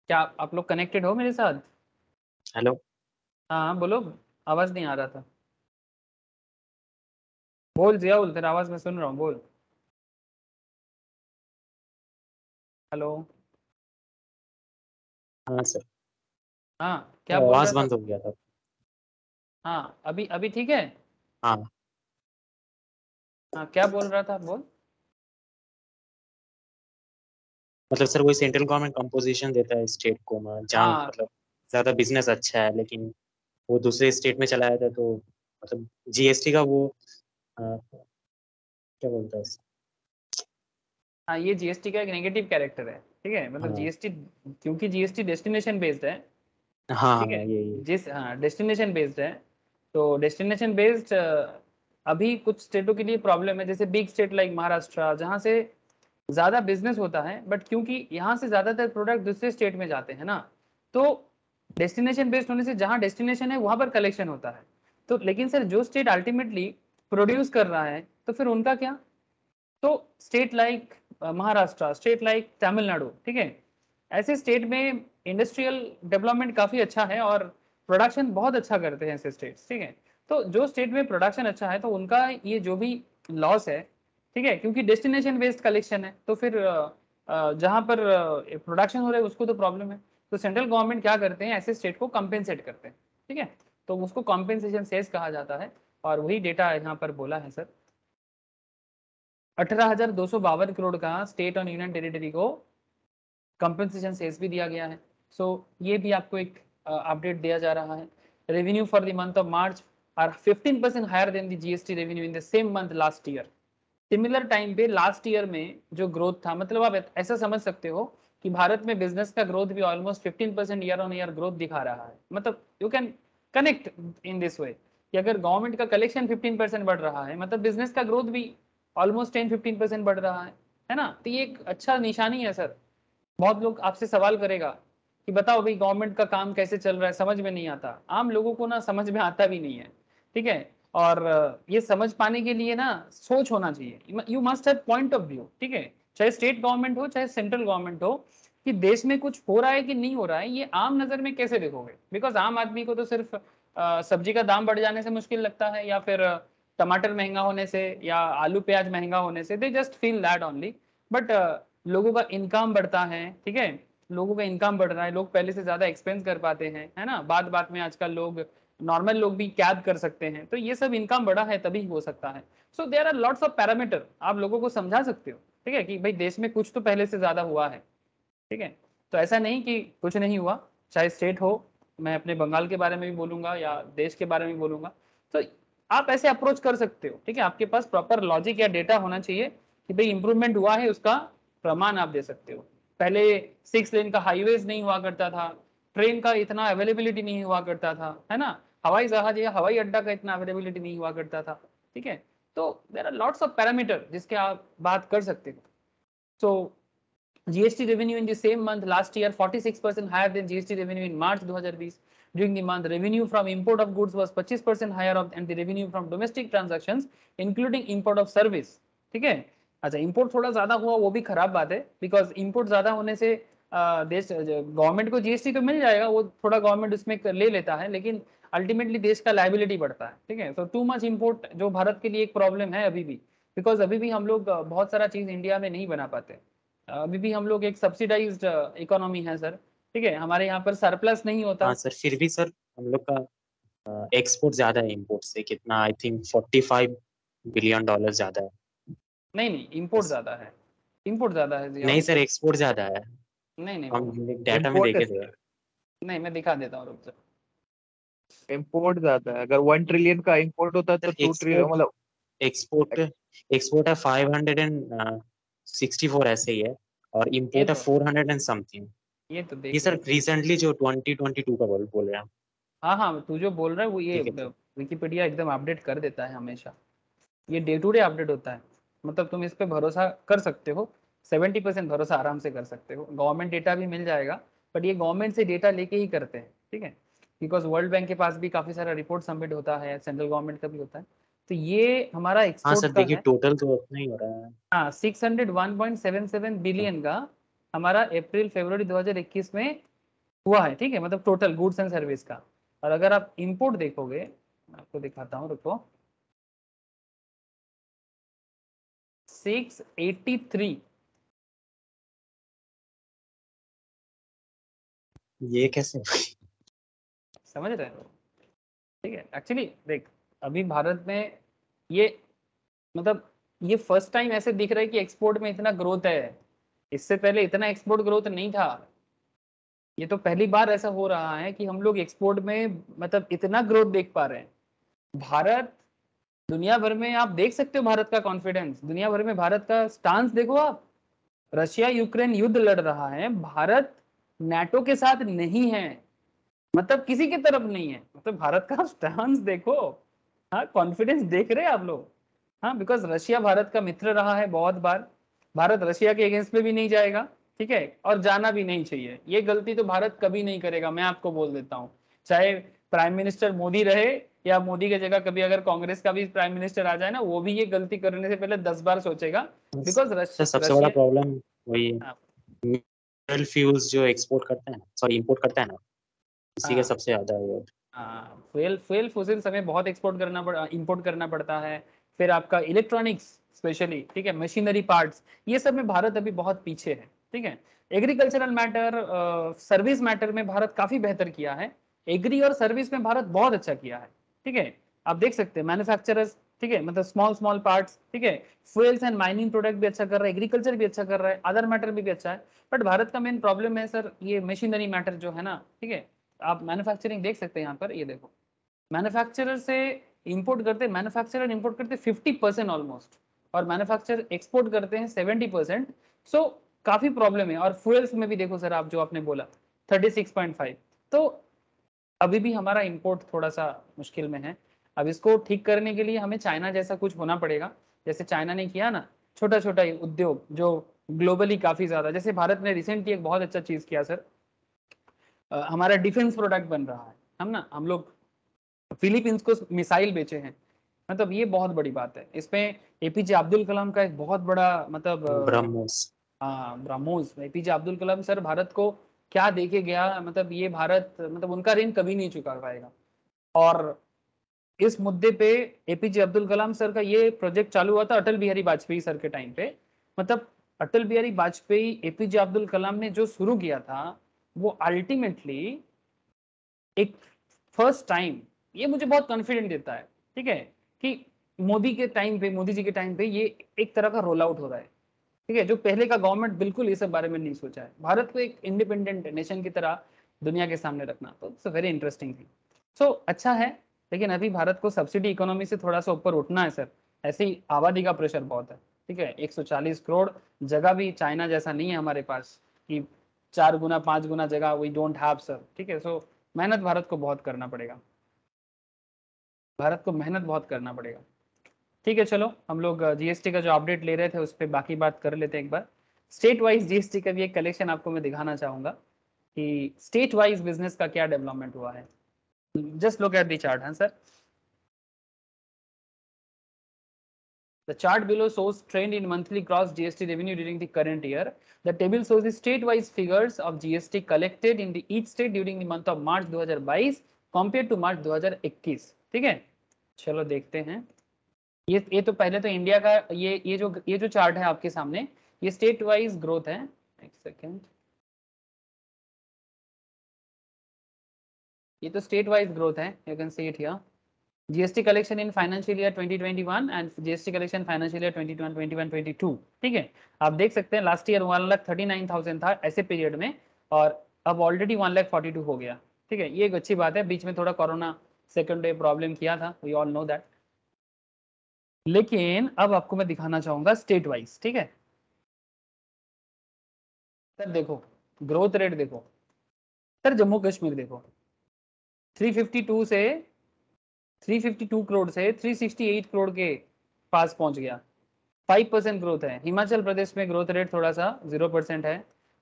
क्या आप लोग कनेक्टेड हो मेरे साथ? हेलो, हाँ बोलो, आवाज नहीं आ रहा था। बोल जियाउल, तेरा आवाज मैं सुन रहा हूँ, बोल। हेलो। हाँ सर, हाँ क्या बोल आवाज रहा बंद था? हो गया था। हाँ अभी अभी ठीक है। हाँ हाँ क्या बोल रहा था, बोल। मतलब सर वही सेंट्रल गवर्नमेंट कंपोजिशन देता है स्टेट को, जहाँ हाँ मतलब ज्यादा बिजनेस अच्छा है, लेकिन वो दूसरे स्टेट में चला जाता है, तो मतलब जीएसटी का वो क्या बोलता है हाँ, ये जीएसटी का एक नेगेटिव कैरेक्टर है, ठीक है। मतलब हाँ जीएसटी, क्योंकि जीएसटी डेस्टिनेशन बेस्ड है, हाँ ठीक हाँ, है। ये जिस हाँ डेस्टिनेशन बेस्ड है, तो डेस्टिनेशन बेस्ड अभी कुछ स्टेटों के लिए प्रॉब्लम है, जैसे बिग स्टेट लाइक महाराष्ट्र, जहाँ से ज़्यादा बिजनेस होता है, बट क्योंकि यहाँ से ज़्यादातर प्रोडक्ट दूसरे स्टेट में जाते हैं ना, तो डेस्टिनेशन बेस्ड होने से जहाँ डेस्टिनेशन है वहाँ पर कलेक्शन होता है। तो लेकिन सर जो स्टेट अल्टीमेटली प्रोड्यूस कर रहा है, तो फिर उनका क्या? तो state like Maharashtra, state like Tamil Nadu, ठीक है, ऐसे स्टेट में इंडस्ट्रियल डेवलपमेंट काफी अच्छा है और प्रोडक्शन बहुत अच्छा करते हैं ऐसे स्टेट्स, ठीक है। तो जो स्टेट में प्रोडक्शन अच्छा है, तो उनका ये जो भी लॉस है, ठीक है, क्योंकि डेस्टिनेशन बेस्ड कलेक्शन है, तो फिर जहाँ पर प्रोडक्शन हो रहा है उसको तो प्रॉब्लम है। तो सेंट्रल गवर्नमेंट क्या करते हैं, ऐसे स्टेट को कंपेंसेट करते हैं, ठीक है। तो उसको कॉम्पेंसेशन सेस कहा जाता है, और वही डेटा यहाँ पर बोला है सर। 18,252 करोड़ का स्टेट और यूनियन टेरिटरी को कंपनसेशन सेस भी दिया गया है। सो ये भी आपको एक अपडेट दिया जा रहा है। Revenue for the month of March are 15% higher than the GST revenue in the same month last year. Similar time पे लास्ट ईयर में जो ग्रोथ था, मतलब आप ऐसा समझ सकते हो कि भारत में बिजनेस का ग्रोथ भी almost 15% year on year growth दिखा रहा है। मतलब you can connect in this way कि अगर गवर्नमेंट का कलेक्शन 15% बढ़ रहा है, मतलब बिजनेस का ग्रोथ भी ऑलमोस्ट 10-15% बढ़ रहा है ना। तो ये एक अच्छा निशानी है सर। बहुत लोग आपसे सवाल करेगा कि बताओ भाई गवर्नमेंट का काम कैसे चल रहा है, समझ में नहीं आता। आम लोगों को ना समझ में आता भी नहीं है, ठीक है। और ये समझ पाने के लिए ना सोच होना चाहिए, you must have point of view, ठीक है। चाहे स्टेट गवर्नमेंट हो चाहे सेंट्रल गवर्नमेंट हो, कि देश में कुछ हो रहा है कि नहीं हो रहा है, ये आम नजर में कैसे देखोगे? बिकॉज आम आदमी को तो सिर्फ सब्जी का दाम बढ़ जाने से मुश्किल लगता है, या फिर टमाटर महंगा होने से, या आलू प्याज महंगा होने से, they just feel that only. But लोगों का इनकम बढ़ता है, ठीक है, लोगों का इनकम बढ़ रहा है, लोग पहले से ज्यादा एक्सपेंस कर पाते हैं, है ना। बात बात में आजकल लोग, नॉर्मल लोग भी कैब कर सकते हैं, तो ये सब इनकम बढ़ा है तभी हो सकता है। So there are lots of parameter, आप लोगों को समझा सकते हो, ठीक है, कि भाई देश में कुछ तो पहले से ज्यादा हुआ है, ठीक है। तो ऐसा नहीं कि कुछ नहीं हुआ, चाहे स्टेट हो, मैं अपने बंगाल के बारे में भी बोलूंगा या देश के बारे में भी बोलूंगा। तो आप ऐसे अप्रोच कर सकते हो, ठीक है। आपके पास प्रॉपर लॉजिक या डेटा होना चाहिए कि भाई इंप्रूवमेंट हुआ है, उसका प्रमाण आप दे सकते हो। पहले 6 लेन का हाईवेज नहीं हुआ करता था, ट्रेन का इतना अवेलेबिलिटी नहीं हुआ करता था, है ना। हवाई जहाज या हवाई अड्डा का इतना अवेलेबिलिटी नहीं हुआ करता था, ठीक है। तो there are lots of parameter जिसके आप बात कर सकते हो। सो GST revenue in the same month last year 46% higher than GST revenue in March 2020. During the month, revenue from import of goods was 25% higher and the revenue from domestic transactions, including import of service. ठीक है। अच्छा, import थोड़ा ज्यादा हुआ, वो भी खराब बात है, बिकॉज इंपोर्ट ज्यादा होने से देश, गवर्नमेंट को जीएसटी तो मिल जाएगा, वो थोड़ा गवर्नमेंट उसमें ले लेता है, लेकिन अल्टीमेटली देश का लाइबिलिटी बढ़ता है, ठीक है। तो टू मच इंपोर्ट जो भारत के लिए एक प्रॉब्लम है अभी भी, बिकॉज अभी भी हम लोग बहुत सारा चीज इंडिया में नहीं बना पाते। अभी भी हम लोग एक सब्सिडाइज्ड इकोनॉमी है सर, ठीक है, हमारे यहाँ पर सरप्लस नहीं होता। हाँ सर, फिर भी सर हम लोग का एक्सपोर्ट ज्यादा है इम्पोर्ट से, कितना आई थिंक $45 बिलियन ज्यादा है। नहीं नहीं, इंपोर्ट ज्यादा है, इंपोर्ट ज्यादा है नहीं जियाउल। सर, एक्सपोर्ट ज्यादा है, नहीं नहीं हम बाबा, डाटा में इम्पोर्ट है देखे थे। सर, नहीं, मैं दिखा देता हूँ, रुक जाओ। इम्पोर्ट ज्यादा है। अगर 1 ट्रिलियन का इम्पोर्ट होता तो सर 2 ट्रिलियन मतलब एक्सपोर्ट एक्सपोर्ट है 564 ऐसे ही है, और ये इम्पोर्ट है तो 400 एंड समथिंग। ये तो ये देख सर लो। रिसेंटली जो 2022 का बोल रहे हैं हम। हाँ हाँ, तू जो बोल रहा है वो ये ठीक है, ठीक। विकिपीडिया एकदम अपडेट कर देता है हमेशा, ये डे टू डे अपडेट होता है, मतलब तुम इस पे भरोसा कर सकते हो, 70% भरोसा आराम से कर सकते हो। गवर्नमेंट डेटा भी मिल जाएगा, बट ये गवर्नमेंट से डेटा लेके ही करते हैं, ठीक है, बिकॉज वर्ल्ड बैंक के पास भी काफी सारा रिपोर्ट सबमिट होता है, सेंट्रल गवर्नमेंट का भी होता है। तो ये हमारा हाँ एक्सपोर्ट सर, का देखिए है। टोटल तो उतना ही हो रहा है। हाँ 601.77 बिलियन का हमारा अप्रैल फरवरी 2021 में हुआ है, ठीक है, मतलब टोटल गुड्स एंड सर्विस का। और अगर आप इंपोर्ट देखोगे, मैं आपको दिखाता हूँ, रुको, 683। ये कैसे? समझ रहे हो, ठीक है। एक्चुअली देख, अभी भारत में ये, मतलब ये फर्स्ट टाइम ऐसे दिख रहा है कि एक्सपोर्ट में इतना ग्रोथ है, इससे पहले इतना एक्सपोर्ट ग्रोथ नहीं था। ये तो पहली बार ऐसा हो रहा है कि हम लोग एक्सपोर्ट में मतलब इतना ग्रोथ देख पा रहे हैं। भारत दुनिया भर में, आप देख सकते हो भारत का कॉन्फिडेंस, दुनिया भर में भारत का स्टांस देखो आप। रशिया यूक्रेन युद्ध लड़ रहा है, भारत नाटो के साथ नहीं है, मतलब किसी की तरफ नहीं है, मतलब भारत का स्टांस देखो। हाँ, कॉन्फिडेंस देख रहे हैं आप लोग। हाँ, बिकॉज रशिया भारत का मित्र रहा है बहुत बार, भारत रशिया के अगेंस्ट में भी नहीं जाएगा, ठीक है, और जाना भी नहीं चाहिए। ये गलती तो भारत कभी नहीं करेगा, मैं आपको बोल देता हूँ। चाहे प्राइम मिनिस्टर मोदी रहे, या मोदी की जगह कभी अगर कांग्रेस का भी प्राइम मिनिस्टर आ जाए ना, वो भी ये गलती करने से पहले 10 बार सोचेगा, बिकॉज सर सबसे बड़ा रशिया। प्रॉब्लम वही है, हाँ, मिनरल फ्यूल्स जो एक्सपोर्ट करते हैं, सॉरी इंपोर्ट करते हैं ना, इसी का हाँ, सबसे ज्यादा है ये। फ्यूल फ्यूल फॉसिल्स हमें बहुत एक्सपोर्ट करना इंपोर्ट करना पड़ता है। फिर आपका इलेक्ट्रॉनिक्स स्पेशली, ठीक है, मशीनरी पार्ट्स, ये सब में भारत अभी बहुत पीछे है, ठीक है। एग्रीकल्चरल मैटर, सर्विस मैटर में भारत काफी बेहतर किया है, एग्री और सर्विस में भारत बहुत अच्छा किया है, ठीक है। आप देख सकते हैं मैन्युफैक्चरर्स, ठीक है, मतलब स्मॉल स्मॉल पार्ट्स, ठीक है, फ्यूल्स एंड माइनिंग प्रोडक्ट भी अच्छा कर रहा है, एग्रीकल्चर भी अच्छा कर रहा है, अदर मैटर भी अच्छा है। बट भारत का मेन प्रॉब्लम है सर ये मशीनरी मैटर जो है ना, ठीक है। आप मैन्युफैक्चरिंग देख सकते हैं यहाँ पर, ये देखो, मैन्युफैक्चरर से मैन्युफैक्चरर इंपोर्ट करते 50% ऑलमोस्ट, और मैन्युफैक्चरर एक्सपोर्ट करते हैं 70%। सो काफी प्रॉब्लम है। और फ्यूल्स में भी देखो सर, आप जो आपने बोला 36.5, तो अभी भी हमारा इंपोर्ट थोड़ा सा मुश्किल में है। अब इसको ठीक करने के लिए हमें चाइना जैसा कुछ होना पड़ेगा, जैसे चाइना ने किया ना, छोटा छोटा उद्योग जो ग्लोबली काफी ज्यादा, जैसे भारत ने रिसेंटली एक बहुत अच्छा चीज किया सर, हमारा डिफेंस प्रोडक्ट बन रहा है, हम लोग फिलीपींस को मिसाइल बेचे हैं, मतलब ये बहुत बड़ी बात है। इसमें एपीजे अब्दुल कलाम का एक बहुत बड़ा मतलब ब्रह्मोस। हाँ, ब्रह्मोस, एपीजे अब्दुल कलाम सर भारत को क्या देके गया, मतलब ये भारत, मतलब उनका ऋण कभी नहीं चुका पाएगा। और इस मुद्दे पे एपीजे अब्दुल कलाम सर का ये प्रोजेक्ट चालू हुआ था अटल बिहारी वाजपेयी सर के टाइम पे, मतलब अटल बिहारी वाजपेयी एपीजे अब्दुल कलाम ने जो शुरू किया था, वो अल्टीमेटली एक फर्स्ट टाइम, ये मुझे बहुत कॉन्फिडेंट देता है, ठीक है, कि मोदी के टाइम पे, मोदी जी के टाइम पे ये एक तरह का रोल आउट हो रहा है, ठीक है, जो पहले का गवर्नमेंट बिल्कुल इस बारे में नहीं सोचा है, भारत को एक इंडिपेंडेंट नेशन की तरह दुनिया के सामने रखना। तो इट्स वेरी इंटरेस्टिंग थिंग। सो अच्छा है, लेकिन अभी भारत को सब्सिडी इकोनॉमी से थोड़ा सा ऊपर उठना है सर, ऐसे ही आबादी का प्रेशर बहुत है, ठीक है, 140 करोड़, जगह भी चाइना जैसा नहीं है हमारे पास कि 4 गुना 5 गुना जगह वी डोंट हैव सर, ठीक है। सो मेहनत भारत को बहुत करना पड़ेगा, भारत को मेहनत बहुत करना पड़ेगा, ठीक है। चलो हम लोग जीएसटी का जो अपडेट ले रहे थे उस पर बाकी बात कर लेते हैं एक बार। स्टेट वाइज जीएसटी का भी एक कलेक्शन आपको मैं दिखाना चाहूंगा कि स्टेट वाइज बिजनेस का क्या डेवलपमेंट हुआ है। Just look at the chart, हाँ sir. The chart below shows trend in monthly gross GST revenue during the current year. The table shows the state-wise figures of GST collected in the each state during the month of March 2022 compared to March 2021, ठीक है। चलो देखते हैं। ये तो पहले तो India का ये जो चार्ट है आपके सामने, ये स्टेट वाइज ग्रोथ है। एक सेकेंड, ये तो स्टेट वाइज ग्रोथ है, you can see it here. GST collection in financial year 2021 and GST collection financial year 2021-22, ठीक है। आप देख सकते हैं लास्ट ईयर 1,39,000 था ऐसे पीरियड में, और अब ऑलरेडी 1,42,000 हो गया, ठीक है। ये एक अच्छी बात है, बीच में थोड़ा कोरोना सेकंड वेव प्रॉब्लम किया था, वी ऑल नो दैट। लेकिन अब आपको मैं दिखाना चाहूंगा स्टेट वाइज, ठीक है सर। देखो ग्रोथ रेट देखो सर, जम्मू कश्मीर देखो 352 से 352 करोड़ से 368 करोड़ के पास पहुंच गया। 5% ग्रोथ है। हिमाचल प्रदेश में ग्रोथ रेट थोड़ा सा 0% है।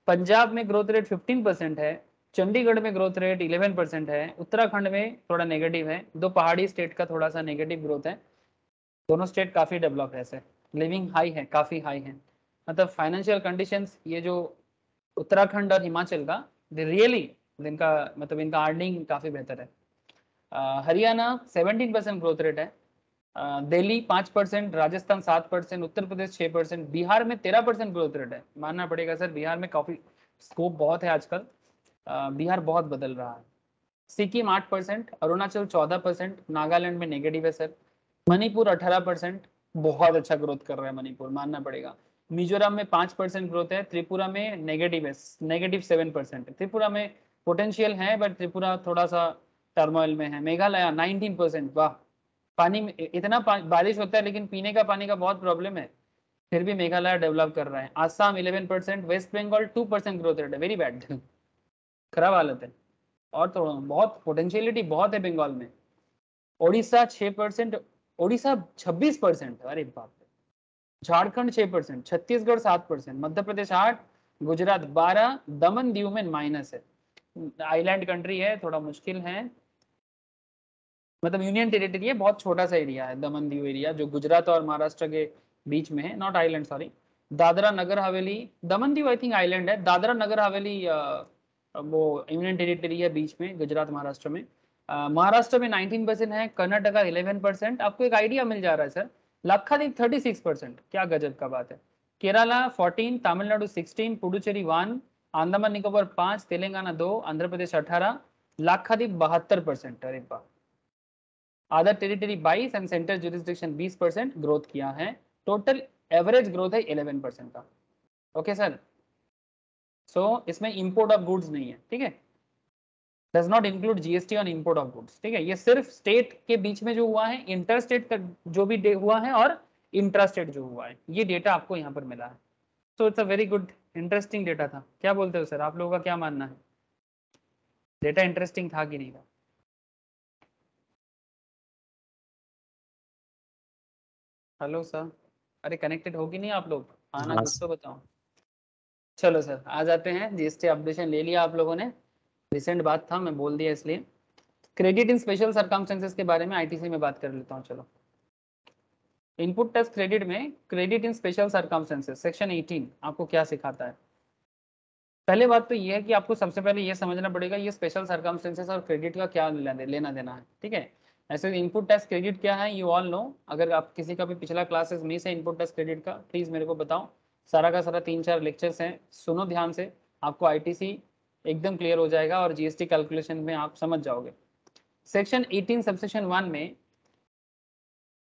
पंजाब में ग्रोथ रेट 15% है। चंडीगढ़ में ग्रोथ रेट 11% है। उत्तराखंड में थोड़ा नेगेटिव है। दो पहाड़ी स्टेट का थोड़ा सा नेगेटिव ग्रोथ है। दोनों स्टेट काफी डेवलप है, ऐसे लिविंग हाई है, काफी हाई है। मतलब फाइनेंशियल कंडीशंस ये जो उत्तराखंड और हिमाचल का रियली इनका मतलब इनका अर्निंग काफी बेहतर है। हरियाणा 17% ग्रोथ रेट है। दिल्ली 5%, राजस्थान 7%, उत्तर प्रदेश 6%, बिहार में 13% ग्रोथ रेट है। मानना पड़ेगा सर, बिहार में काफी स्कोप बहुत है आजकल। बिहार बहुत बदल रहा है। सिक्किम 8%, अरुणाचल 14%, नागालैंड में नेगेटिव है सर। मणिपुर 18%, बहुत अच्छा ग्रोथ कर रहा है मणिपुर, मानना पड़ेगा। मिजोरम में 5% ग्रोथ है। त्रिपुरा में नेगेटिव है, -7% है। त्रिपुरा में पोटेंशियल है बट त्रिपुरा थोड़ा सा टर्मोइल में है। मेघालय 19%, वाह। पानी में इतना बारिश होता है लेकिन पीने का पानी का बहुत प्रॉब्लम है, फिर भी मेघालय डेवलप कर रहा है। आसाम 11%, वेस्ट बंगाल 2% ग्रोथ रेट है, वेरी बैड खराब हालत है। और तो बहुत पोटेंशियलिटी बहुत है बंगाल में। ओडिशा 6%, ओडिशा 26%, अरे बाप रे। झारखंड 6%, छत्तीसगढ़ 7%, मध्य प्रदेश 8, गुजरात 12, दमन दीव में माइनस है। आइलैंड कंट्री है, थोड़ा मुश्किल है। मतलब यूनियन टेरिटरी है, बहुत छोटा सा एरिया है दमन दीव एरिया, जो गुजरात और महाराष्ट्र के बीच में है। Not island, sorry. Dadra Nagar Haveli, Daman Diu I think island है। दादरा नगर हवेली वो यूनियन टेरिटरी है बीच में, गुजरात महाराष्ट्र में। महाराष्ट्र में 19% है। कर्नाटका 11%। आपको एक आइडिया मिल जा रहा है सर। लक्षद्वीप 36%, क्या गजब का बात है। केरला 14, तमिलनाडु 16, पुडुचेरी 1, अंडमान निकोबार 5, तेलंगाना 2, आंध्र प्रदेश 18, लक्षद्वीप 72%, अरे वाह। Other territory 22 and central jurisdiction 20% growth किया है। टोटल एवरेज ग्रोथ है 11% का। ओके सर, सो इसमें इंपोर्ट ऑफ गुड्स नहीं है, ठीक है। Does not include GST on import of goods, ठीक है। ये सिर्फ स्टेट के बीच में जो हुआ है, इंटर स्टेट का जो भी हुआ है और इंट्रा स्टेट जो हुआ है, ये डेटा आपको यहाँ पर मिला है। So it's a very good interesting data था। क्या बोलते हो सर, आप लोगों का क्या मानना है? डेटा इंटरेस्टिंग था कि नहीं था? हेलो सर, अरे कनेक्टेड हो कि नहीं आप लोग? आना हाँ कुछ तो बताओ। चलो सर, आ जाते हैं। जीएसटी अपडेशन ले लिया आप लोगों ने, रिसेंट बात था, मैं बोल दिया इसलिए। क्रेडिट इन स्पेशल सर्कमस्टेंसेस के बारे में आईटीसी में बात कर लेता हूँ। चलो, इनपुट टैक्स क्रेडिट में credit in special circumstances section 18 आपको क्या सिखाता है? पहले बात तो ये है कि आपको सबसे पहले ये समझना पड़ेगा ये स्पेशल सर्कमस्टेंसेस और क्रेडिट का क्या लेना देना है, ठीक है। ऐसे इनपुट टैक्स क्रेडिट क्या है, यू ऑल नो। अगर आप किसी का भी पिछला क्लासेस मिस है इनपुट टैक्स क्रेडिट का, प्लीज मेरे को बताओ। सारा का सारा 3-4 लेक्चर्स हैं, सुनो ध्यान से, आपको आईटीसी एकदम क्लियर हो जाएगा और जीएसटी कैलकुलेशन में आप समझ जाओगे। सेक्शन 18 सबसेक्शन 1 में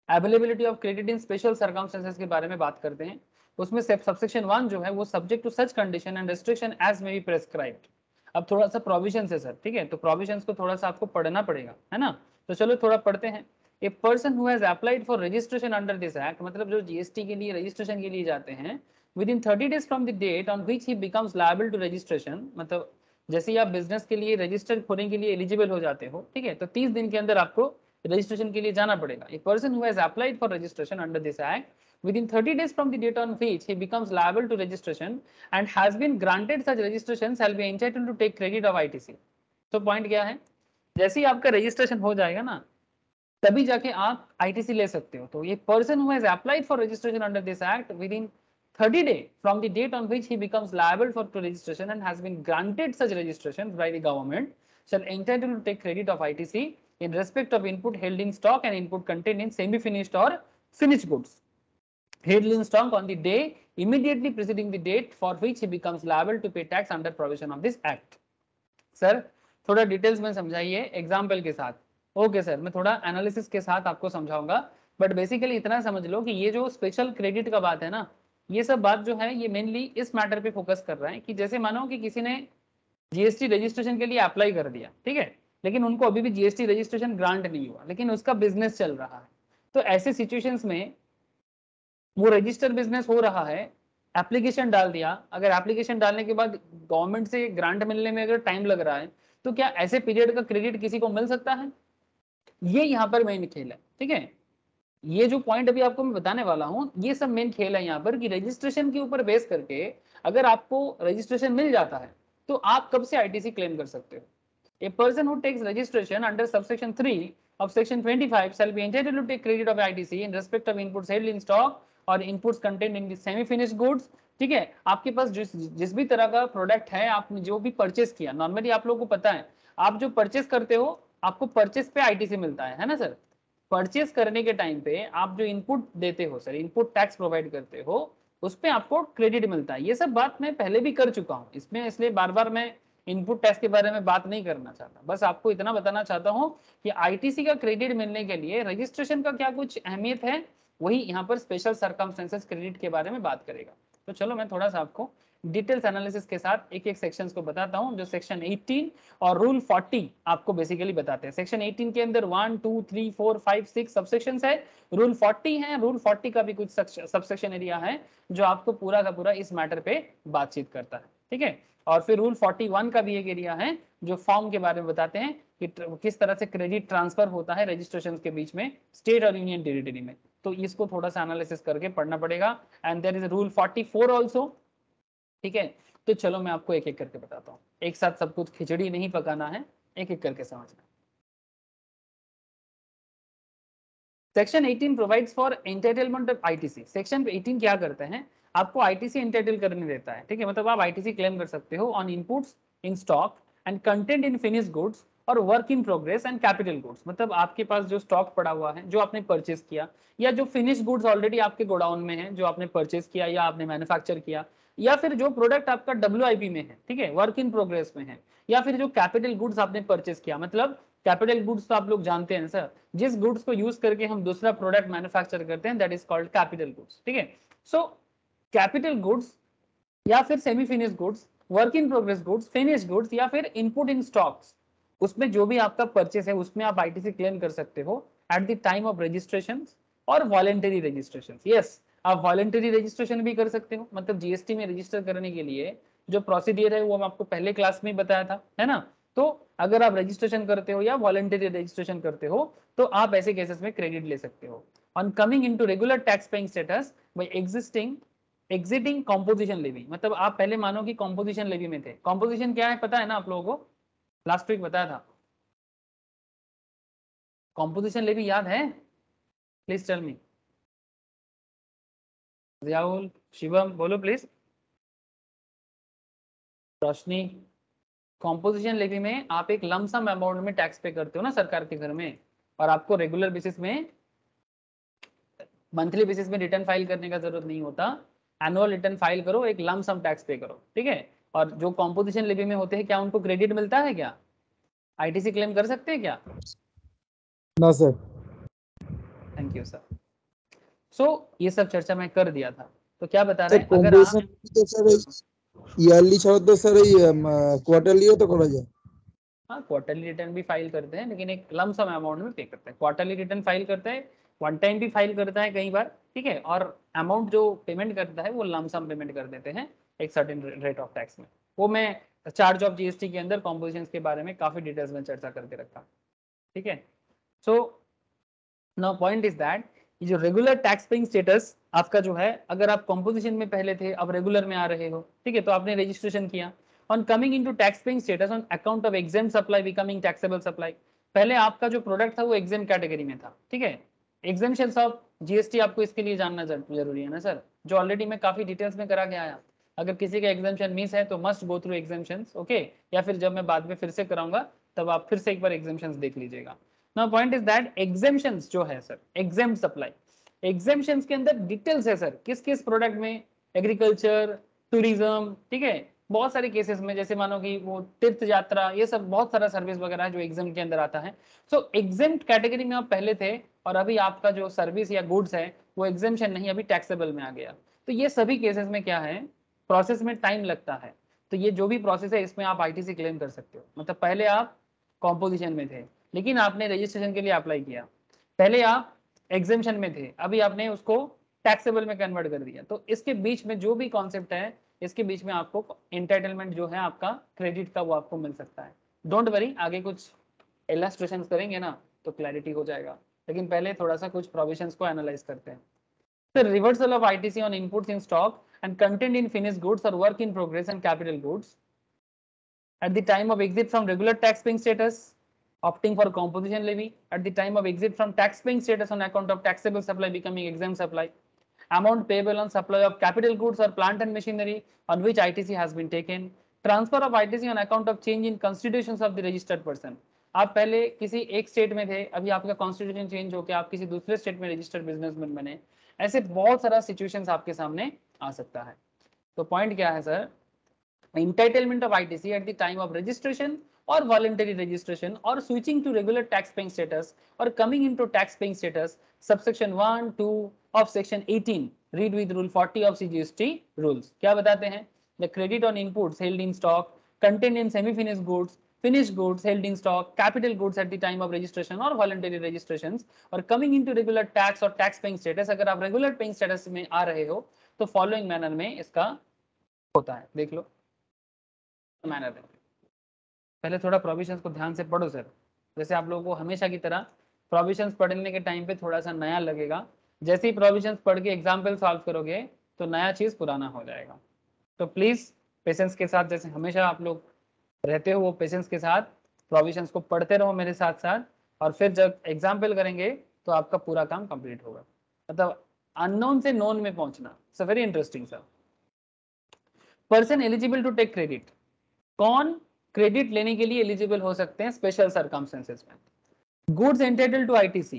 availability of credit in special circumstances के बारे में बात करते हैं। उसमें सबसेक्शन 1 जो है वो subject to such condition and restriction as may be prescribed. अब थोड़ा सा प्रोविजन है सर, ठीक है, तो प्रोविजंस को थोड़ा सा आपको पढ़ना पड़ेगा, है ना। तो चलो थोड़ा पढ़ते हैं। A person who has applied for registration under this act, मतलब जो जीएसटी के लिए रजिस्ट्रेशन के लिए जाते हैं, within 30 days from the date on which he becomes liable to registration, मतलब जैसे ही आप बिजनेस के लिए रजिस्टर होने के लिए एलिजिबल हो जाते हो, ठीक है, तो 30 दिन के अंदर आपको रजिस्ट्रेशन के लिए जाना पड़ेगा। A person who has applied for registration under this act within 30 days from the date on which he becomes liable to registration and has been granted such registration shall be entitled to take credit of ITC। तो point क्या है, जैसे ही आपका registration हो जाएगा ना, तभी जाके आप आईटीसी ले सकते हो। तो ये person who has applied for registration under this act with in 30 days from the date on which he becomes liable for to registration and has been granted such registration by the government shall entitled to take credit of ITC in respect of input held in stock and input contained in semi finished or finished goods held in stock on the day immediately preceding the date for which he becomes liable to pay tax under provision of this act। Sir थोड़ा details में समझाइए example के साथ। Okay sir, मैं थोड़ा analysis के साथ आपको समझाऊंगा, बट बेसिकली इतना समझ लो कि ये जो स्पेशल क्रेडिट का बात है ना, ये सब बात जो है ये मेनली इस मैटर पे फोकस कर रहा है कि जैसे मानो कि किसी ने जीएसटी रजिस्ट्रेशन के लिए अप्लाई कर दिया, ठीक है, लेकिन उनको अभी भी जीएसटी रजिस्ट्रेशन ग्रांट नहीं हुआ, लेकिन उसका बिजनेस चल रहा है। तो ऐसे सिचुएशंस में वो रजिस्टर बिजनेस हो रहा है, एप्लीकेशन डाल दिया, अगर एप्लीकेशन डालने के बाद गवर्नमेंट से ग्रांट मिलने में अगर टाइम लग रहा है, तो क्या ऐसे पीरियड का क्रेडिट किसी को मिल सकता है? ये यहाँ पर मेन खेल है, ठीक है। ये जो पॉइंट अभी आपको मैं बताने वाला हूँ, ये सब मेन खेल है यहाँ पर कि रजिस्ट्रेशन के ऊपर बेस करके अगर आपको रजिस्ट्रेशन मिल जाता है तो आप कब से आईटीसी क्लेम कर सकते हो। A person who takes registration under subsection 3 of section 25 shall be entitled to take credit of ITC in respect of inputs held in stock or inputs contained in the semi finished goods। ठीक है, आपके पास जिस भी तरह का product है, आपने जो भी परचेस किया, नॉर्मली आप लोगों को पता है आप जो परचेस करते हो आपको परचेस पे आईटीसी मिलता है ना सर। परचेस करने के टाइम पे आप जो इनपुट देते हो सर, इनपुट टैक्स प्रोवाइड करते हो, उस पे आपको क्रेडिट मिलता है। ये सब बात मैं पहले भी कर चुका हूँ इसमें, इसलिए बार बार मैं इनपुट टैक्स के बारे में बात नहीं करना चाहता। बस आपको इतना बताना चाहता हूँ कि आईटीसी का क्रेडिट मिलने के लिए रजिस्ट्रेशन का क्या कुछ अहमियत है, वही यहाँ पर स्पेशल सर्कमस्टेंसेस क्रेडिट के बारे में बात करेगा। तो चलो मैं थोड़ा सा आपको डिटेल्स एनालिसिस के साथ एक एक सेक्शंस को बताता हूँ। जो सेक्शन 18 और रूल 40 आपको बेसिकली बताते हैं। सेक्शन 18 के अंदर 1 2 3 4 5 6 सबसेक्शंस है, रूल 40 है, रूल 40 का भी कुछ सबसेक्शन एरिया है जो आपको पूरा का पूरा इस मैटर पे बातचीत करता है, ठीक है। और फिर रूल 41 का भी एक एरिया है जो फॉर्म के बारे में बताते हैं कि किस तरह से क्रेडिट ट्रांसफर होता है रजिस्ट्रेशन के बीच में स्टेट और यूनियन टेरिटरी में। तो इसको थोड़ा सा एनालिसिस करके पढ़ना पड़ेगा। And there is rule 44 also, ठीक है। तो चलो मैं आपको एक एक करके बताता हूँ, एक साथ सब कुछ खिचड़ी नहीं पकाना है, एक एक करके समझना। Section 18 provides for entitlement of ITC. Section 18 क्या करते हैं, आपको आईटीसी एंटाइटल करने देता है, ठीक है। मतलब आप आईटीसी क्लेम कर सकते हो on inputs in stock and content in finish goods और work in progress and capital goods. मतलब आपके पास जो स्टॉक पड़ा हुआ है, जो आपने परचेस किया, या जो फिनिश गुड्स ऑलरेडी आपके गोडाउन में है, जो आपने परचेस किया या आपने मैन्युफैक्चर किया, या फिर जो प्रोडक्ट आपका डब्ल्यूआईपी में है, ठीक है, वर्क इन प्रोग्रेस में है, या फिर जो कैपिटल गुड्स आपने परचेस किया। मतलब कैपिटल गुड्स तो आप लोग जानते हैं सर, जिस गुड्स को यूज करके हम दूसरा प्रोडक्ट मैन्युफैक्चर करते हैं, that is called capital goods, ठीक है। सो कैपिटल गुड्स या फिर semi finish goods, work in progress goods, finish goods या फिर इनपुट इन स्टॉक्स, उसमें जो भी आपका परचेस है उसमें आप आईटीसी क्लेम कर सकते हो at the time of registration और वॉलेंटरी रजिस्ट्रेशन। यस, आप वॉलेंटरी रजिस्ट्रेशन भी कर सकते हो। मतलब जीएसटी में रजिस्टर करने के लिए जो प्रोसीडियर है वो हम आपको पहले क्लास में बताया था, है ना। तो अगर आप रजिस्ट्रेशन करते हो या वॉलेंटरी रजिस्ट्रेशन करते हो तो आप ऐसे केसेस में क्रेडिट ले सकते हो। On coming into regular tax paying status by exiting composition levy. मतलब आप पहले मानो कि कॉम्पोजिशन लेवी में थे। कॉम्पोजिशन क्या है पता है ना आप लोगों को, लास्ट वीक बताया था। कॉम्पोजिशन लेवी याद है? Please tell me. Ziaul, Shivam, बोलो प्लीज। रोशनी, कॉम्पोजिशन लेवी में आप एक लमसम अमाउंट में टैक्स पे करते हो ना सरकार के घर में, और आपको रेगुलर बेसिस में, मंथली बेसिस में रिटर्न फाइल करने का जरूरत नहीं होता। एनुअल रिटर्न फाइल करो, एक लमसम टैक्स पे करो, ठीक है। और जो कॉम्पोजिशन लेवी में होते हैं, क्या उनको क्रेडिट मिलता है? क्या आईटीसी क्लेम कर सकते हैं क्या? ना sir. Thank you sir. So ये सब चर्चा मैं कर दिया था। तो क्या बता रहे सर हैं, अगर आप कॉम्पोजिशन तो सर ইয়ারলি ছাড়া তো স্যার এই কোয়ার্টারলিও তো করা যায়। हाँ क्वार्टरली रिटर्न भी फाइल करते हैं, लेकिन एक लमसम अमाउंट में पे करते हैं। क्वार्टरली रिटर्न फाइल करते हैं, वन टाइम भी फाइल करता है कई बार, ठीक है। और अमाउंट जो पेमेंट करता है वो लमसम पेमेंट कर देते हैं एक सर्टेन रेट ऑफ टैक्स में। वो मैं चार्ज ऑफ जीएसटी के अंदर कॉम्पोजिशन के बारे में काफी डिटेल्स में चर्चा करके रखा, ठीक है। So now point is that ये जो रेगुलर टैक्स पेइंग स्टेटस आपका जो है, अगर आप कॉम्पोजिशन में पहले थे अब रेगुलर में आ रहे हो, ठीक है, तो आपने रजिस्ट्रेशन किया। On coming into tax paying status on account of exempt supply becoming taxable supply. पहले आपका जो प्रोडक्ट था वो एग्जेम्प्ट कैटेगरी में था, ठीक है। एग्जेम्पशंस ऑफ जीएसटी आपको इसके लिए जानना जरूरी है ना सर, जो ऑलरेडी मैं काफी डिटेल्स में करा के आया। अगर किसी का एग्जेम्पशन मिस है तो must go through exemptions, okay. या फिर जब मैं बाद में फिर से कराऊंगा तब आप फिर से एक बार एग्जेम्पशंस देख लीजिएगा। Now point is that exemptions जो है सर, एग्जेम्प्ट सप्लाई, एग्जेम्पशंस के अंदर डिटेल्स है सर, किस किस प्रोडक्ट में, एग्रीकल्चर, टूरिज्म, ठीक है, बहुत सारे केसेस में, जैसे मानो कि वो तीर्थ यात्रा, ये सब बहुत सारा सर्विस वगैरह है जो एग्जाम के अंदर आता है। सो एग्जेम्प्ट कैटेगरी में आप पहले थे और अभी आपका जो सर्विस या गुड्स है वो एग्जेम्पशन नहीं, अभी टैक्सेबल में आ गया। तो ये सभी केसेस में क्या है, प्रोसेस में टाइम लगता है। तो ये जो भी प्रोसेस है इसमें आप आईटीसी क्लेम कर सकते हो। मतलब पहले आप कॉम्पोजिशन में थे लेकिन आपने रजिस्ट्रेशन के लिए अप्लाई किया, पहले आप एग्जेम्पशन में थे अभी आपने उसको टैक्सेबल में कन्वर्ट कर दिया। तो इसके बीच में जो भी कॉन्सेप्ट है, इसके बीच में आपको एंटाइटलमेंट जो है आपका क्रेडिट का वो आपको मिल सकता है। डोंट वरी, आगे कुछ इलस्ट्रेशन करेंगे ना तो क्लैरिटी हो जाएगा। लेकिन पहले थोड़ा सा कुछ प्रोविजंस को एनालाइज करते हैं। The reversal of ITC on inputs in stock and content in finished goods or work in progress and capital goods at the time of exit from regular tax paying status, opting for composition levy at the time of exit from tax paying status on account of taxable supply becoming exempt supply, amount payable on supply of capital goods or plant and machinery on which ITC has been taken, transfer of ITC on account of change in constitutions of the registered person. आप पहले किसी एक state में थे, अभी आपका constitution change होकर आप किसी दूसरे स्टेट में रजिस्टर्ड बिजनेसमैन बने, ऐसे बहुत सारा सिचुएशंस आपके सामने आ सकता है। तो पॉइंट क्या है sir, entitlement of ITC at the time of registration or voluntary registration or switching to regular tax paying status or coming into tax paying status, subsection 1, 2 of section 18 read with rule 40 of CGST rules क्या बताते हैं, the credit on inputs held in stock, contained in semi finished goods, finished goods held in stock, capital goods at the time of registration or voluntary registrations or coming into regular tax or tax paying status, अगर आप regular paying status में आ रहे हो तो following manner में इसका होता है, देख लो मैनर में। पहले थोड़ा प्रोविजंस को ध्यान से पढ़ो सर, जैसे आप लोगों को हमेशा की तरह प्रोविजंस पढ़ने के टाइम पे थोड़ा सा नया लगेगा, जैसे ही प्रोविजंस पढ़ के एग्जाम्पल सॉल्व करोगे तो नया चीज पुराना हो जाएगा। तो प्लीज पेशेंस के साथ, जैसे हमेशा आप लोग रहते हो वो पेशेंस के साथ प्रोविजंस को पढ़ते रहो मेरे साथ साथ, और फिर जब एग्जाम्पल करेंगे तो आपका पूरा काम कंप्लीट होगा। मतलब अननोन से नोन में पहुंचना, it's very interesting sir. Person eligible to take credit, कौन क्रेडिट लेने के लिए एलिजिबल हो सकते हैं स्पेशल सर्कमस्टेंसेस में। गुड्स एंटाइटल टू आईटीसी,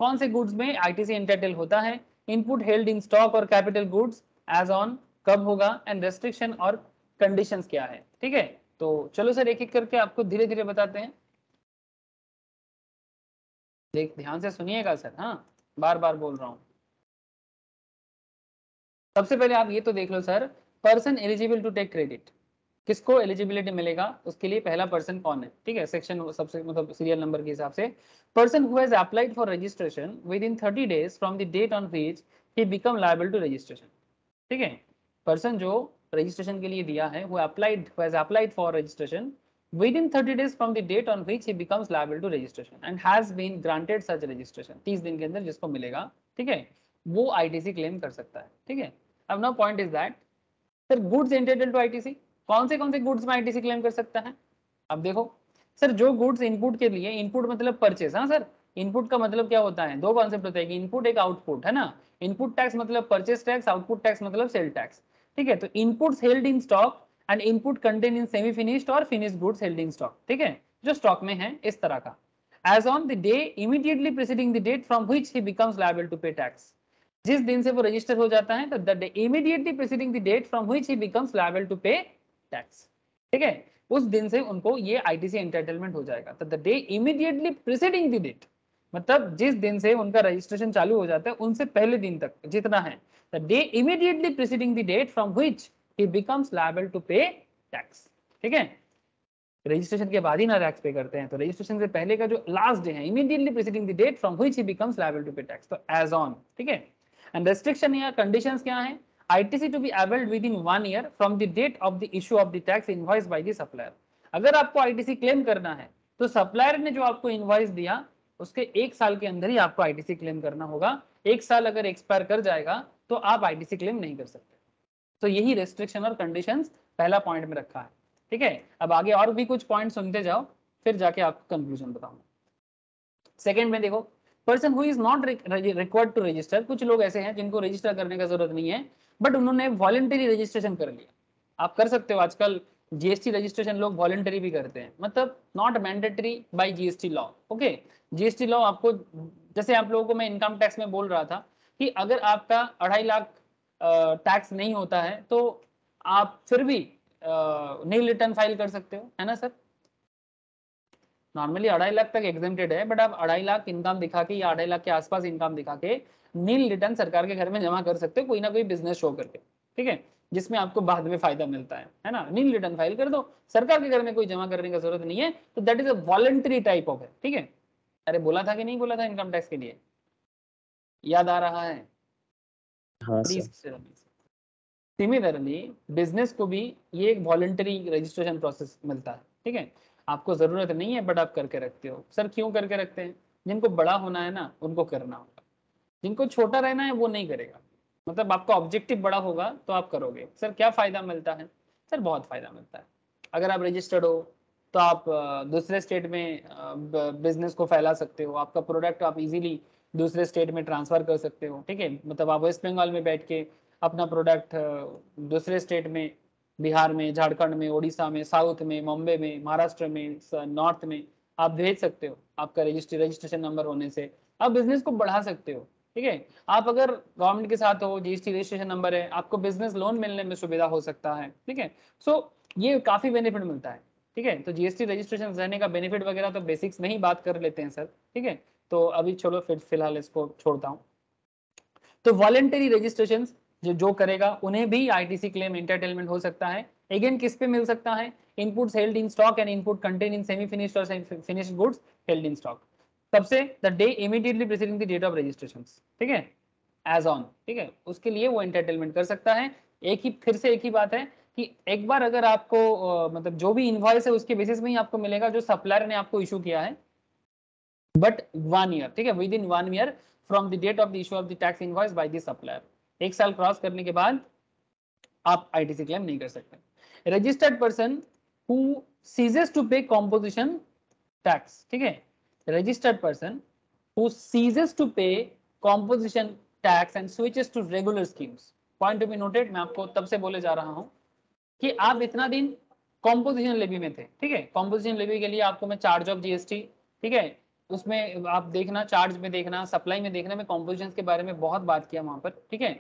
कौन से गुड्स में आईटीसी एंटाइटल होता है, इनपुट हेल्ड इन स्टॉक और कैपिटल गुड्स एज ऑन कब होगा, एंड रेस्ट्रिक्शन और कंडीशंस क्या है। ठीक है, तो चलो सर एक एक करके आपको धीरे धीरे बताते हैं, देख ध्यान से सुनिएगा सर, हाँ बार बार बोल रहा हूं। सबसे पहले आप ये तो देख लो sir, person eligible to take credit, किसको एलिजिबिलिटी मिलेगा, उसके लिए पहला पर्सन कौन है। ठीक है, सेक्शन सबसे मतलब सीरियल नंबर के हिसाब से, person who has applied for registration within 30 days from the date on which he become liable to registration. ठीक है, पर्सन जो रजिस्ट्रेशन के लिए दिया है, who has applied for registration within 30 days from the date on which he becomes liable to registration and has been granted such registration, 30 दिन के अंदर जिसको मिलेगा, ठीक है, वो आईटीसी क्लेम कर सकता है। ठीक है, अब now point is that sir goods entitled to ITC, कौन से गुड्स में आईटीसी क्लेम कर सकता है। अब देखो सर, जो गुड्स इनपुट के लिए, इनपुट मतलब परचेस, हाँ सर, इनपुट का मतलब क्या होता है, दो कॉन्सेप्ट होता है कि इनपुट एक आउटपुट है ना, इनपुट टैक्स मतलब परचेस टैक्स, आउटपुट टैक्स मतलब सेल टैक्स। ठीक है, तो inputs held in stock and input contain in semi finished और finished goods held in stock, ठीक है, जो स्टॉक में है इस तरह का, as on the day immediately preceding the date from which he becomes liable to pay tax, जिस दिन से वो रजिस्टर हो जाता है, तो the day immediately preceding the date from which he becomes liable to pay tax. ठीक है, उस दिन से उनको ये आईटीसी एंटाइटलमेंट हो जाएगा। तो the day immediately preceding the date मतलब जिस दिन से उनका रजिस्ट्रेशन चालू हो जाता है उनसे पहले दिन तक जितना है, the day immediately preceding the date from which he becomes liable to pay tax। ठीक है, रजिस्ट्रेशन के बाद ही ना टैक्स पे करते हैं, तो रजिस्ट्रेशन से पहले का जो लास्ट डे है, immediately preceding the date from which he becomes liable to pay tax, तो एज ऑन। ठीक है, एंड रेस्ट्रिक्शन या कंडीशंस क्या है, ITC to be availed within 1 year from the date of the issue of the tax invoice by the supplier. अगर आपको ITC claim करना है तो सप्लायर ने जो आपको इनवॉइस दिया उसके 1 साल के अंदर ही आपको आईटीसी क्लेम करना होगा। 1 साल अगर एक्सपायर कर जाएगा तो आप आईटीसी क्लेम नहीं कर सकते। तो यही रेस्ट्रिक्शन और कंडीशंस पहला पॉइंट में रखा है। ठीक है, अब आगे और भी कुछ पॉइंट सुनते जाओ, फिर जाके आपको कंक्लूजन बताऊंगा। सेकंड में देखो, person who is not required to register, कुछ लोग ऐसे हैं जिनको रजिस्टर करने का जरूरत नहीं है बट उन्होंने वॉलंटरी रजिस्ट्रेशन कर लिया। आप कर सकते हो, आजकल जीएसटी रजिस्ट्रेशन लोग वॉलंटरी भी करते हैं, मतलब not mandatory by GST law. Okay, GST law आपको, जैसे आप लोगों को मैं इनकम टैक्स में बोल रहा था कि अगर आपका 2.5 लाख टैक्स नहीं होता है तो आप फिर भी नील रिटर्न फाइल कर सकते हो, है ना सर। नॉर्मली 2.5 लाख तक एग्जेम्प्टेड है, बट आप 2.5 लाख इनकम दिखा के या 2.5 लाख के आसपास इनकम दिखा के नील रिटर्न सरकार के घर में जमा कर सकते हो, कोई ना कोई बिजनेस शो करके। ठीक है, जिसमें आपको बाद में फायदा मिलता है ना, नील रिटर्न फाइल कर दो, सरकार के घर में कोई जमा करने का जरूरत नहीं है, तो that is a voluntary type of है। ठीक है, अरे बोला था कि नहीं बोला था इनकम टैक्स के लिए, याद आ रहा है? हाँ सर। सिमिलरली बिजनेस को भी ये एक वॉलंटरी रजिस्ट्रेशन प्रोसेस मिलता है। ठीक है, आपको जरूरत नहीं है बट आप करके रखते हो। सर क्यों करके रखते हैं? जिनको बड़ा होना है ना उनको करना होगा, जिनको छोटा रहना है वो नहीं करेगा। मतलब आपका ऑब्जेक्टिव बड़ा होगा तो आप करोगे। सर क्या फायदा मिलता है? सर बहुत फायदा मिलता है। अगर आप रजिस्टर्ड हो तो आप दूसरे स्टेट में बिजनेस को फैला सकते हो, आपका प्रोडक्ट आप इजीली दूसरे स्टेट में ट्रांसफर कर सकते हो, ठीक है। मतलब आप वेस्ट बंगाल में बैठ के अपना प्रोडक्ट दूसरे स्टेट में, बिहार में, झारखंड में, उड़ीसा में, साउथ में, मुंबई में, महाराष्ट्र में, नॉर्थ में आप भेज सकते हो। आपका रजिस्ट्रेशन नंबर होने से आप बिजनेस को बढ़ा सकते हो, ठीक है। आप अगर गवर्नमेंट के साथ हो, जीएसटी रजिस्ट्रेशन नंबर है, आपको बिजनेस लोन मिलने में सुविधा हो सकता है, ठीक है। सो ये काफी बेनिफिट मिलता है, ठीक है। तो जीएसटी रजिस्ट्रेशन रहने का बेनिफिट वगैरह तो बेसिक्स में ही बात कर लेते हैं सर, ठीक है। तो अभी छोड़ो, फिर फिलहाल इसको छोड़ता हूँ। तो वॉलेंटरी रजिस्ट्रेशन जो करेगा उन्हें भी आईटीसी क्लेम एंटरटेनमेंट हो सकता है। अगेन किस पे मिल सकता है? Inputs held in stock and input contain in semi finished और finished goods held in stock. कब से? The day immediately preceding the date of registration, ठीक है, एज ऑन, ठीक है। उसके लिए वो एंटरटेनमेंट कर सकता है। फिर से एक ही बात है कि एक बार अगर आपको मतलब जो भी इनवॉइस है उसके बेसिस में ही आपको मिलेगा जो सप्लायर ने आपको इशू किया है, बट 1 ईयर, ठीक है, within 1 year from the date of the issue of the tax invoice by the supplier. 1 साल क्रॉस करने के बाद आप आईटीसी क्लेम नहीं कर सकते। Registered person who ceases to pay composition tax, ठीक है, registered person who ceases to pay composition tax and switches to regular schemes. Point to be noted, मैं आपको तब से बोले जा रहा हूं कि आप इतना दिन कॉम्पोजिशन लेवी में थे, ठीक है। कॉम्पोजिशन लेवी के लिए आपको मैं चार्ज ऑफ जीएसटी, ठीक है, उसमें आप देखना, चार्ज में देखना, सप्लाई में देखना, मैं कॉम्पोजिशन के बारे में बहुत बात किया वहां पर, ठीक है।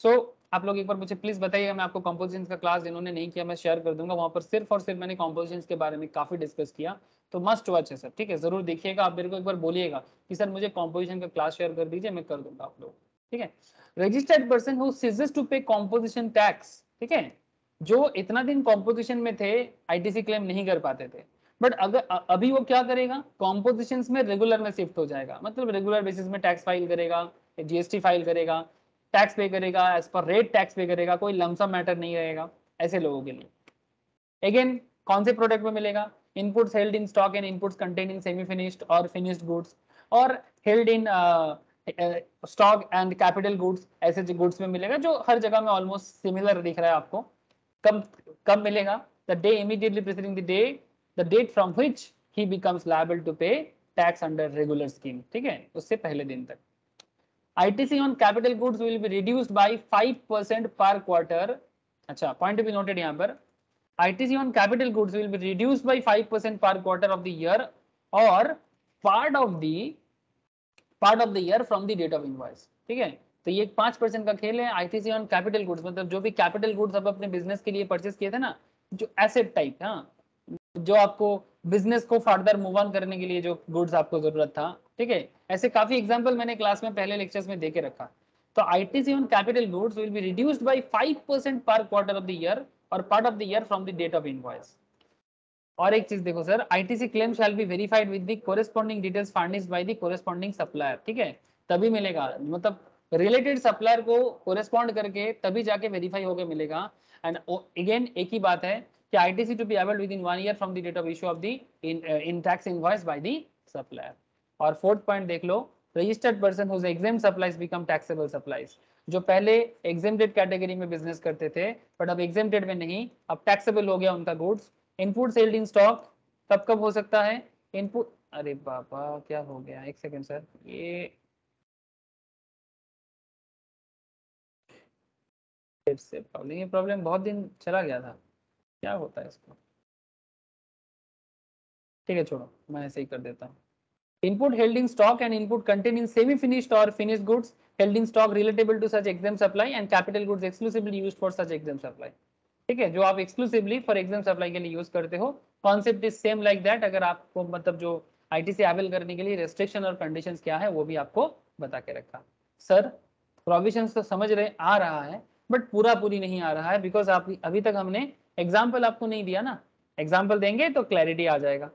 सो आप लोग एक बार मुझे प्लीज बताइएगा, मैं आपको कॉम्पोजिशन का क्लास जिन्होंने नहीं किया मैं शेयर कर दूंगा, वहां पर सिर्फ और सिर्फ मैंने कॉम्पोजिशन के बारे में काफी डिस्कस किया। तो मस्ट वॉच है सर, ठीक है, जरूर देखिएगा। आप मेरे को एक बार बोलिएगा कि सर मुझे कॉम्पोजिशन का क्लास शेयर कर दीजिए, मैं कर दूंगा आप लोग, ठीक है। Registered person who ceases to pay composition tax, ठीक है, जो इतना दिन कॉम्पोजिशन में थे आईटीसी क्लेम नहीं कर पाते थे, बट अगर अभी वो क्या करेगा, कॉम्पोजिशन में रेगुलर में शिफ्ट हो जाएगा। मतलब रेगुलर बेसिस में टैक्स फाइल करेगा, जीएसटी फाइल करेगा, टैक्स पे करेगा, एज पर रेट टैक्स पे करेगा, कोई लमसम मैटर नहीं रहेगा ऐसे लोगों के लिए। अगेन कौन से प्रोडक्ट में मिलेगा? Inputs held in stock and inputs contain in semi finished और फिनिश्ड गुड्स, और held in stock and capital goods, ऐसे गुड्स में मिलेगा जो हर जगह में ऑलमोस्ट सिमिलर दिख रहा है आपको। कब कब मिलेगा? The day immediately preceding the date from which he becomes liable to pay tax under regular scheme, ठीक है, उससे पहले दिन तक। ITC on capital goods will be reduced by 5% per quarter. अच्छा, point to be noted यहाँ पर, ITC on capital goods will be reduced by 5% per quarter of the year or part of the year from the date of invoice, ठीक है। तो ये 5% का खेल है। ITC on capital goods मतलब जो भी कैपिटल गुड्स आप अपने बिजनेस के लिए परचेस किए थे ना, जो एसेट टाइप, हाँ, जो आपको बिजनेस को फर्दर मूव ऑन करने के लिए जो गुड्स आपको जरूरत था, ठीक है। ऐसे काफी एग्जांपल मैंने क्लास में पहले लेक्चर्स में देके रखा। तो ITC on capital goods will be reduced by 5% per quarter of the year और part of the year from the date of invoice. और एक चीज देखो sir, ITC claim shall be verified with the corresponding details furnished by the corresponding supplier, ठीक है, तभी मिलेगा। मतलब रिलेटेड सप्लायर को कोरेस्पॉन्ड करके तभी जाके वेरीफाई होके मिलेगा। एंड अगेन एक ही बात है कि ITC to be availed within 1 year from the date of issue of the in tax invoice by the supplier। और फोर्थ पॉइंट देख लो, रजिस्टर्ड पर्सन whose exempt supplies become taxable supplies। जो पहले exempted कैटेगरी में बिजनेस करते थे but अब exempted में नहीं, अब टैक्सेबल हो गया उनका गुड्स। इनपुट सेल्ड इन स्टॉक कब कब हो सकता है? इनपुट, अरे बाबा क्या हो गया, एक सेकेंड सर, ये प्रॉब्लम बहुत दिन चला गया था, क्या होता है इसको? ठीक है छोड़ो, मैं ऐसे ही कर देता हूँ। Input held in stock and input contain in semi finished और finished goods held in stock relatable to such exempt supply and capital goods exclusively used for such exempt supply, ठीक है, जो आप एक्सक्लूसिवली फॉर एग्जाम सप्लाई के लिए use करते हो। Concept is same like that. अगर आपको मतलब जो आईटीसी अवेल करने के लिए रेस्ट्रिक्शन और कंडीशंस क्या है वो भी आपको बता के रखा। सर प्रोविजंस तो समझ रहे आ रहा है बट पूरी नहीं आ रहा है, बिकॉज आप अभी तक हमने एग्जाम्पल आपको नहीं दिया ना, एग्जाम्पल देंगे तो क्लैरिटी आ जाएगा।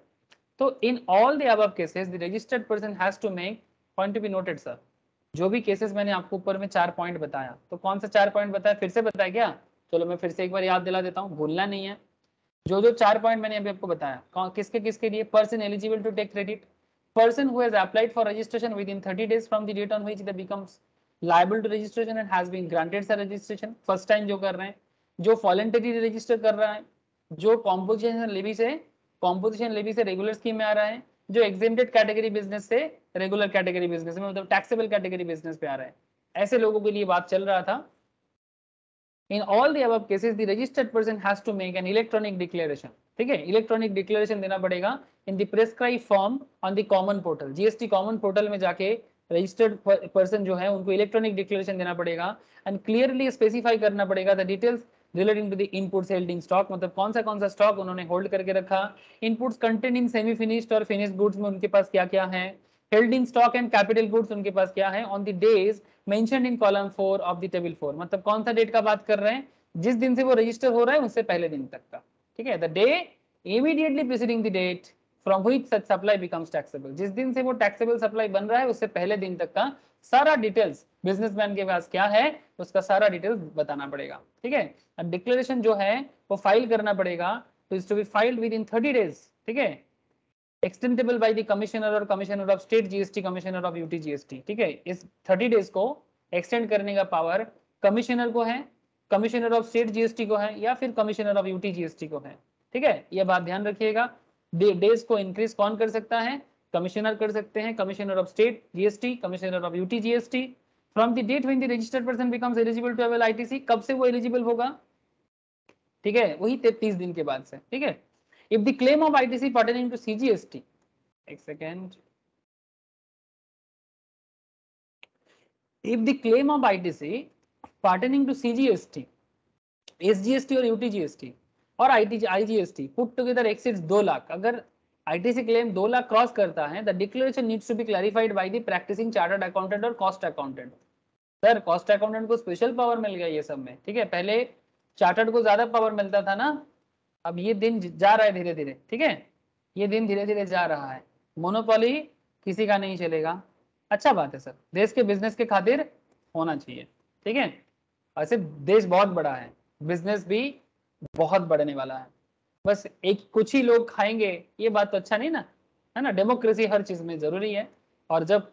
तो in all the above cases the registered person has to make, point to be noted sir, जो भी केसेस मैंने आपको ऊपर में 4 पॉइंट बताया, तो कौन सा 4 पॉइंट बताया, फिर से बताया क्या? चलो मैं फिर से एक बार याद दिला देता हूँ, भूलना नहीं है। जो 4 पॉइंट मैंने अभी आपको बताया, किसके किसके लिए? Person eligible to take credit, person who has applied for registration within 30 days from the date on which they becomes liable to registration and has been granted sa registration, first time जो कर रहे हैं, जो voluntarily register कर रहा है, जो composition levy से regular scheme में आ रहा है, जो exempted category business से regular category business में मतलब taxable category business पे आ रहा है, ऐसे लोगों के लिए बात चल रहा था. In all the above cases, the registered person has to make an electronic declaration. ठीक है, इलेक्ट्रॉनिक डिक्लेरेशन देना पड़ेगा in the prescribe form on the common portal. GST common portal में जाके रजिस्टर्ड पर्सन जो है उनको इलेक्ट्रॉनिक डिक्लेरेशन देना पड़ेगा एंड क्लियरली स्पेसिफाई करना पड़ेगा the details relating to the inputs held in stock, मतलब कौन सा स्टॉक उन्होंने होल्ड करके रखा, inputs content in semi finished और फिनिश्ड गुड्स में उनके पास क्या क्या है, held in stock and capital goods उनके पास क्या है on the days mentioned in column 4 of the table 4. मतलब कौन सा डेट का बात कर रहे हैं, जिस दिन से वो रजिस्टर हो रहा है उससे पहले दिन तक का. ठीक है, the day immediately preceding the date from which such supply becomes taxable. जिस दिन से वो taxable supply बन रहा है उससे पहले दिन तक का सारा डिटेल्स बिजनेसमैन के पास क्या है उसका सारा डिटेल्स बताना पड़ेगा. ठीक है, डिक्लेरेशन जो है वो फाइल करना पड़ेगा, तो is to be filed within 30 days. ठीक है, एक्सटेंडेबल बाय द कमिश्नर और commissioner of state GST, commissioner of UT GST. ठीक है, इस 30 डेज को एक्सटेंड करने का पावर कमिश्नर को है, कमिश्नर ऑफ स्टेट जीएसटी को है या फिर कमिश्नर ऑफ यूटी जीएसटी को है. ठीक है, ये बात ध्यान रखिएगा. डेज को इंक्रीज कौन कर सकता है, कमिश्नर कर सकते हैं, commissioner of state GST, commissioner of UT GST. From the date when the registered person becomes eligible to avail ITC, कब से वो एलिजिबल होगा, ठीक है, वही 33 दिन के बाद से. ठीक है, if the claim of ITC pertaining to CGST, एक second, if the claim of ITC pertaining to CGST, SGST और UTGST और IGST put together exceeds 2 lakh, अगर ITC claim 2 लाख क्रॉस करता है, the declaration needs to be clarified by the practicing chartered accountant और cost accountant. Sir cost accountant को special power मिल गया ये सब में. ठीक है, पहले चार्टर्ड को ज्यादा पावर मिलता था ना, अब ये दिन जा रहा है धीरे धीरे. ठीक है, ये दिन धीरे धीरे जा रहा है, मोनोपोली किसी का नहीं चलेगा. अच्छा बात है सर, देश के बिजनेस के खातिर होना चाहिए. ठीक है, ऐसे देश बहुत बड़ा है, बिजनेस भी बहुत बढ़ने वाला है, बस एक कुछ ही लोग खाएंगे ये बात तो अच्छा नहीं ना, है ना. डेमोक्रेसी हर चीज में जरूरी है, और जब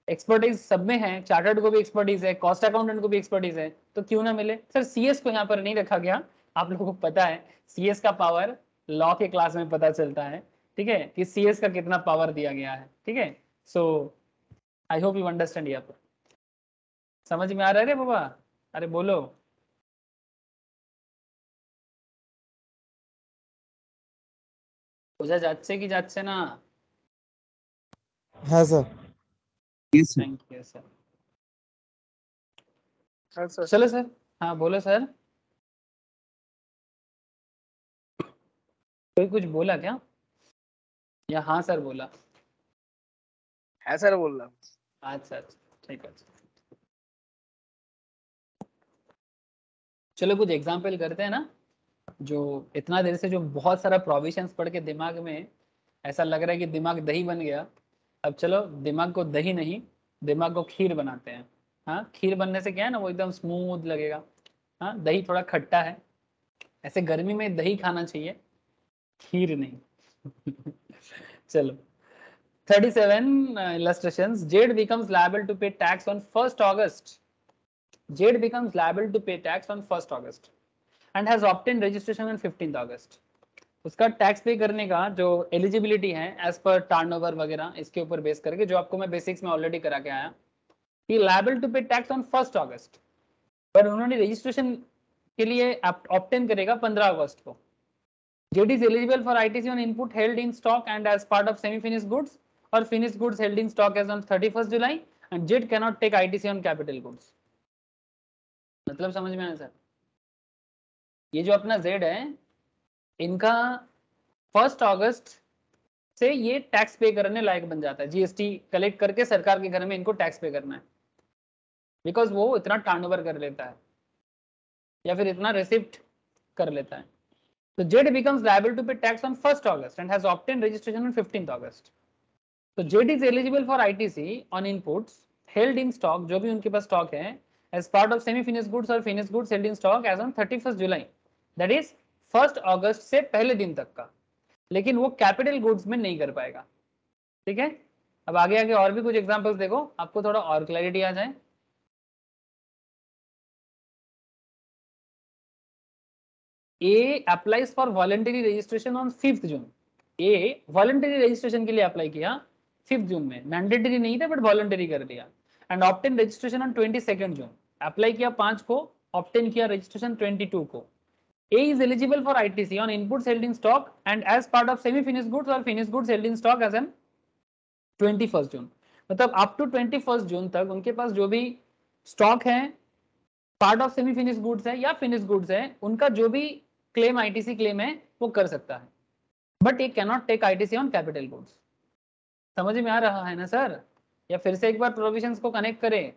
एक्सपर्टीज सब में है, चार्टर्ड को भी एक्सपर्टीज है, कॉस्ट अकाउंटेंट को भी एक्सपर्टीज है, तो क्यों ना मिले. सर सीएस को यहाँ पर नहीं रखा गया, आप लोगों को पता है सीएस का पावर लॉ के क्लास में पता चलता है. ठीक है, कि सीएस का कितना पावर दिया गया है. ठीक है, सो आई होप यू अंडरस्टैंड. यहाँ पर समझ में आ रहा है रे बाबा, अरे बोलो. বোঝা যাচ্ছে কি যাচ্ছে না? হ্যাঁ স্যার. Thank you sir. चलो सर, हाँ बोलो सर. कोई कुछ बोला क्या, या हाँ सर बोला? हाँ सर बोल रहा. अच्छा अच्छा, ठीक है. चलो कुछ एग्जाम्पल करते हैं ना, जो इतना देर से जो बहुत सारा प्रोविजंस पढ़ के दिमाग में ऐसा लग रहा है कि दिमाग दही बन गया. अब चलो दिमाग को दही नहीं, दिमाग को खीर बनाते हैं. हाँ, खीर बनने से क्या है ना, वो एकदम स्मूथ लगेगा. हाँ, दही थोड़ा खट्टा है, ऐसे गर्मी में दही खाना चाहिए, खीर नहीं. चलो 37 illustrations. Jade becomes liable to pay tax on 1st August. Jade becomes liable to pay tax on 1st August and has obtained registration on 15th August. उसका टैक्स पे करने का जो एलिजिबिलिटी है एज पर टर्नओवर वगैरह इसके ऊपर base करके, जो आपको मैं बेसिक्स में ऑलरेडी करा के आया, कि liable to pay tax on 1st अगस्त, पर उन्होंने रजिस्ट्रेशन के लिए ऑब्टेन करेगा 15 अगस्त को. Z is eligible for ITC on input held in stock and as part of semi finished goods और finished goods held in stock as on 31st July and Z can not take ITC on capital goods. मतलब समझ में आया sir? ये जो अपना Z है, इनका 1st अगस्त से ये टैक्स पे करने लायक बन जाता है. जीएसटी कलेक्ट करके सरकार के घर में इनको टैक्स पे करना है, बिकॉज वो इतना टर्नओवर कर लेता है या फिर इतना रिसिप्ट कर लेता है. तो Z becomes liable to pay tax on 1st August and has obtain registration on 15th August. तो Z is eligible for ITC on inputs held in stock, जो भी उनके पास स्टॉक है, as part of semi finished goods और finished goods held in stock as on 31st July, that is 1st अगस्त से पहले दिन तक का. लेकिन वो कैपिटल गुड्स में नहीं कर पाएगा. ठीक है, अब आगे आगे और भी कुछ एग्जांपल्स देखो, आपको थोड़ा और क्लैरिटी आ जाए। A applies for voluntary registration on 5th June. A voluntary registration के लिए अप्लाई किया 5th जून में, मैंडेटरी नहीं था बट वॉलंटरी कर दिया, and obtain registration on 22nd June. Apply किया 5 को, ऑब्टेन किया रजिस्ट्रेशन 22 को। A is eligible for ITC on inputs held in stock and as part of semi-finished goods or finished goods held in stock as in 21st जून। मतलब up to 21st जून तक उनके पास जो भी stock है, part of semi finish goods है या finish goods है, उनका जो भी क्लेम आईटीसी क्लेम है वो कर सकता है, बट ये can not take ITC on capital goods. समझ में आ रहा है ना सर? या फिर से एक बार प्रोविजंस को कनेक्ट करें,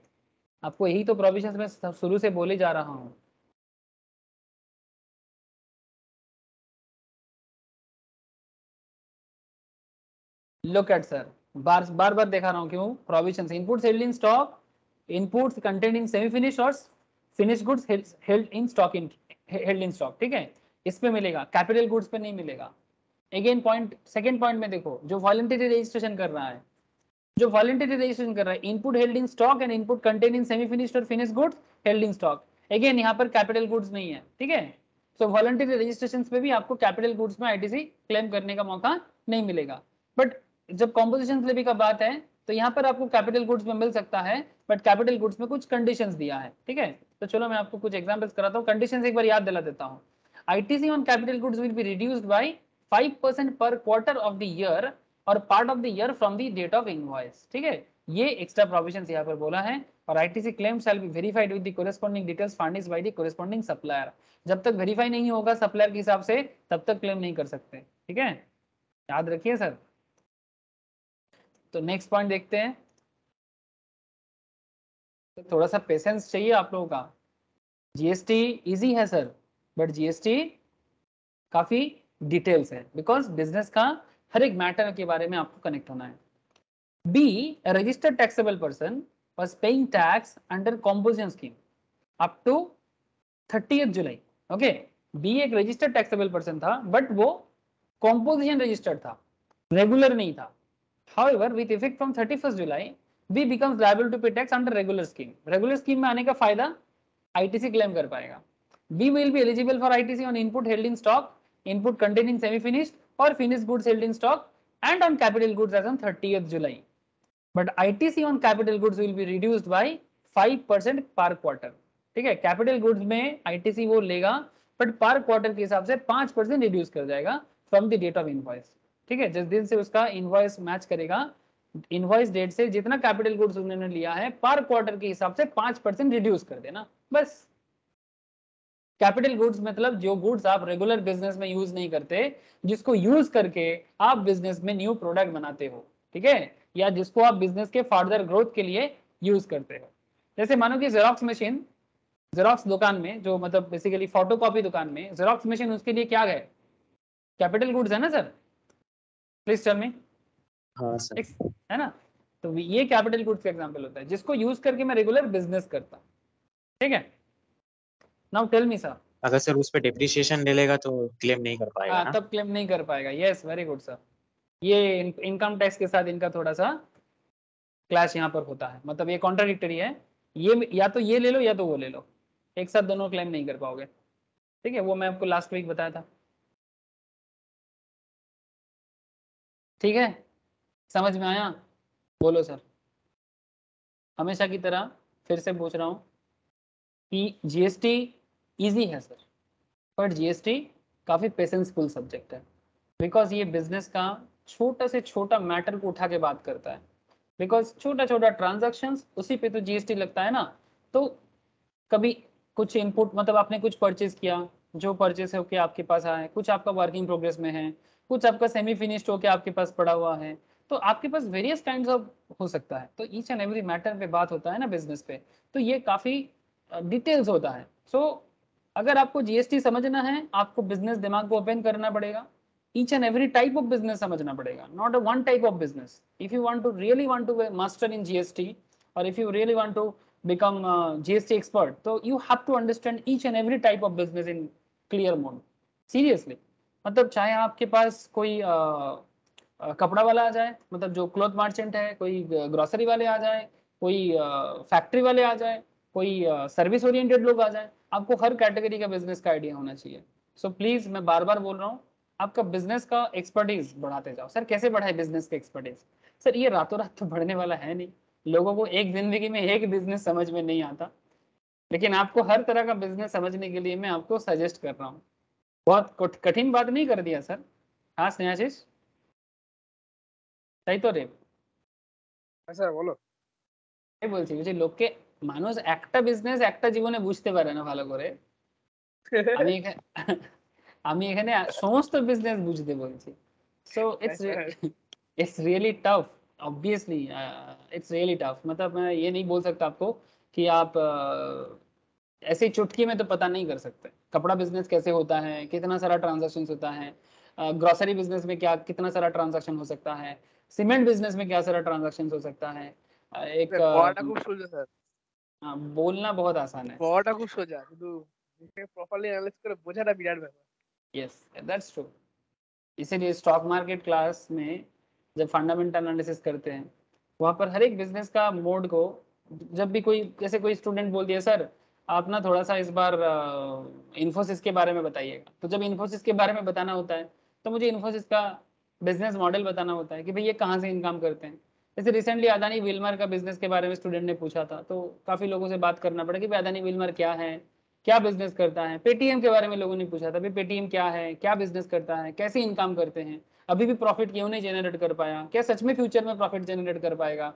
आपको यही तो प्रोविजंस में शुरू से बोले जा रहा हूं। लुक एट सर, बार बार दिखा रहा हूं क्यों। Provisions, inputs held in stock, inputs content in semi finish और finish goods held in stock, held in stock, ठीक है, इस पे मिलेगा, कैपिटल गुड्स पे नहीं मिलेगा। अगेन पॉइंट, सेकंड पॉइंट में देखो, जो वॉलंटरी रजिस्ट्रेशन कर रहा है, जो वॉलंटरी रजिस्ट्रेशन कर रहा है, input held in stock and input contain in semi finished और finish goods held in stock. Again यहाँ पर कैपिटल गुड्स नहीं है, ठीक है। सो वॉलंटरी रजिस्ट्रेशन पे भी आपको कैपिटल गुड्स में आईटीसी क्लेम करने का मौका नहीं मिलेगा, बट जब कॉम्पोजिशन स्लिप का बात है तो यहाँ पर आपको कैपिटल गुड्स में मिल सकता है, बट कैपिटल गुड्स में कुछ कंडीशंस दिया है, ठीक है। तो चलो मैं आपको कुछ एग्जांपल्स कराता हूँ, कंडीशंस एक बार याद दिला देता हूँ। ITC on capital goods will be reduced by 5% per quarter of the year और part of the year from the date of invoice, ठीक है। ये एक्स्ट्रा प्रोविजंस यहाँ पर बोला है। और ITC claim shall be verified with the corresponding details furnished by the corresponding supplier. जब तक वेरीफाई नहीं होगा सप्लायर के हिसाब से, तब तक क्लेम नहीं कर सकते, ठीक है, याद रखिए सर। तो नेक्स्ट पॉइंट देखते हैं। तो थोड़ा सा पेशेंस चाहिए आप लोगों का। जीएसटी इजी है सर, बट जीएसटी काफी डिटेल्स है, बिकॉज बिजनेस का हर एक मैटर के बारे में आपको कनेक्ट होना है। B, registered taxable person was paying tax under composition scheme up to 30th July. Okay, B एक रजिस्टर्ड टैक्सेबल पर्सन था, बट वो कॉम्पोजिशन रजिस्टर्ड था, रेगुलर नहीं था। However, with effect from 31st July, B becomes liable to pay tax under regular scheme. Regular scheme में आने का फायदा ITC क्लेम कर पाएगा। B will be eligible for ITC on input held in stock, input containing semi-finished or finished goods held in stock, and on capital goods as on 30th July. But ITC on capital goods will be reduced by 5% per quarter. ठीक है, capital goods में ITC वो लेगा, but पर quarter के हिसाब से 5% reduce कर जाएगा from the date of invoice, ठीक है। जिस दिन से उसका इनवॉइस मैच करेगा, इनवॉइस डेट से जितना कैपिटल गुड्स उन्होंने लिया है पर क्वार्टर के हिसाब से 5% रिड्यूस कर देना, बस। कैपिटल गुड्स मतलब जो गुड्स आप रेगुलर बिजनेस में यूज नहीं करते, जिसको यूज करके आप बिजनेस में न्यू प्रोडक्ट बनाते हो, ठीक है, या जिसको आप बिजनेस के फर्दर ग्रोथ के लिए यूज करते हो। जैसे मानो कि जेरोक्स मशीन, जेरोक्स दुकान में, जो मतलब बेसिकली फोटोकॉपी दुकान में जेरोक्स मशीन, उसके लिए क्या है, कैपिटल गुड्स है ना सर, प्लीज टेल मी। हाँ सर, है ना, तो ये कैपिटल गुड्स का एग्जांपल होता है, जिसको यूज करके मैं रेगुलर बिजनेस करता हूं, ठीक है। नाउ टेल मी सर, अगर सर उस पे डेप्रिसिएशन ले लेगा तो क्लेम नहीं कर पाएगा ना? तब क्लेम नहीं कर पाएगा। Yes, very good sir. ये इनकम टैक्स के साथ इनका थोड़ा सा क्लैश यहाँ पर होता है, मतलब ये कॉन्ट्राडिक्टरी है। ये या तो ये ले लो या तो वो ले लो, एक साथ दोनों क्लेम नहीं कर पाओगे, ठीक है। वो मैं आपको लास्ट वीक बताया था, ठीक है, समझ में आया? बोलो सर। हमेशा की तरह फिर से पूछ रहा हूँ कि जीएसटी इजी है सर, बट जीएसटी काफी पेशेंसफुल सब्जेक्ट है, बिकॉज ये बिजनेस का छोटा से छोटा मैटर को उठा के बात करता है। बिकॉज छोटा छोटा ट्रांजैक्शंस, उसी पे तो जीएसटी लगता है ना। तो कभी कुछ इनपुट, मतलब आपने कुछ परचेज किया, जो परचेज होके आपके पास आया है, कुछ आपका वर्किंग प्रोग्रेस में है, कुछ आपका सेमी फिनिश्ड होके आपके पास पड़ा हुआ है, तो आपके पास वेरियस काइंड्स ऑफ हो सकता है। तो ईच एंड एवरी मैटर पे बात होता है ना बिजनेस पे, तो ये काफी डिटेल्स होता है। सो अगर आपको जीएसटी समझना है, आपको बिजनेस दिमाग को ओपन करना पड़ेगा, each and every type of business समझना पड़ेगा, not a one type of business. If you want to really want to master in GST, or if you really want to become a GST expert, so you have to understand each and every type of business in clear mode. Seriously, मतलब चाहे आपके पास कोई कपड़ा वाला आ जाए, मतलब जो cloth merchant है, कोई ग्रोसरी वाले आ जाए, कोई फैक्ट्री वाले आ जाए, कोई सर्विस ओरिएंटेड लोग आ जाए, आपको हर कैटेगरी का बिजनेस का आइडिया होना चाहिए। सो प्लीज मैं बार बार बोल रहा हूँ, आपका बिजनेस का एक्सपर्टीज बढ़ाते जाओ। सर कैसे बढ़ाए बिजनेस का एक्सपर्टीज? सर ये रातों रात तो बढ़ने वाला है नहीं, लोगों को एक जिंदगी में एक बिजनेस समझ में नहीं आता, लेकिन आपको हर तरह का बिजनेस समझने के लिए मैं आपको सजेस्ट कर रहा हूँ। बहुत कठिन बात नहीं कर दिया सर। हाँ स्नेहाशीष, তাই তো রে, হ্যাঁ স্যার বলো। তাই বলছি যে লোককে, মানুষ একটা বিজনেস একটা জীবনে বুঝতে পারে না ভালো করে। আমি এখানে আমি এখানে সমস্ত বিজনেস বুঝতে বলছি। So it's really tough, obviously it's really tough. मतलब मैं ये नहीं बोल सकता आपको कि आप ऐसे ही चुटकी में तो पता नहीं कर सकते। कपड़ा बिजनेस कैसे होता है, कितना सारा ट्रांजैक्शन होता है, ग्रोसरी बिजनेस में क्या कितना सारा ट्रांजैक्शन हो सकता है, सीमेंट बिजनेस में क्या सारा ट्रांजैक्शन हो सकता है। एक স্যার পড়াটা খুব সোজা স্যার, बोलना बहुत आसान है। পড়াটা খুব সোজা, কিন্তু প্রপারলি অ্যানালাইজ করে বোঝাটা বিরাট ব্যাপার। Yes that's true. इसीलिए स्टॉक मार्केट क्लास में जब फंडामेंटल एनालिसिस करते हैं, वहाँ पर हर एक बिजनेस का मोड को, जब भी कोई, जैसे कोई स्टूडेंट बोल दिया सर आप ना थोड़ा सा इस बार इन्फोसिस के बारे में बताइएगा, तो जब इन्फोसिस के बारे में बताना होता है तो मुझे इन्फोसिस का बिजनेस मॉडल बताना होता है कि भाई ये कहाँ से इनकम करते हैं। जैसे रिसेंटली अदानी विल्मर का बिजनेस के बारे में स्टूडेंट ने पूछा था, तो काफ़ी लोगों से बात करना पड़ा कि भाई अदानी विल्मर क्या है, क्या बिजनेस करता है। पेटीएम के बारे में लोगों ने पूछा था, भाई पेटीएम क्या है, क्या बिजनेस करता है, कैसे इनकम करते हैं, अभी भी प्रॉफिट क्यों नहीं जनरेट कर पाया, क्या सच में फ्यूचर में प्रॉफिट जनरेट कर पाएगा,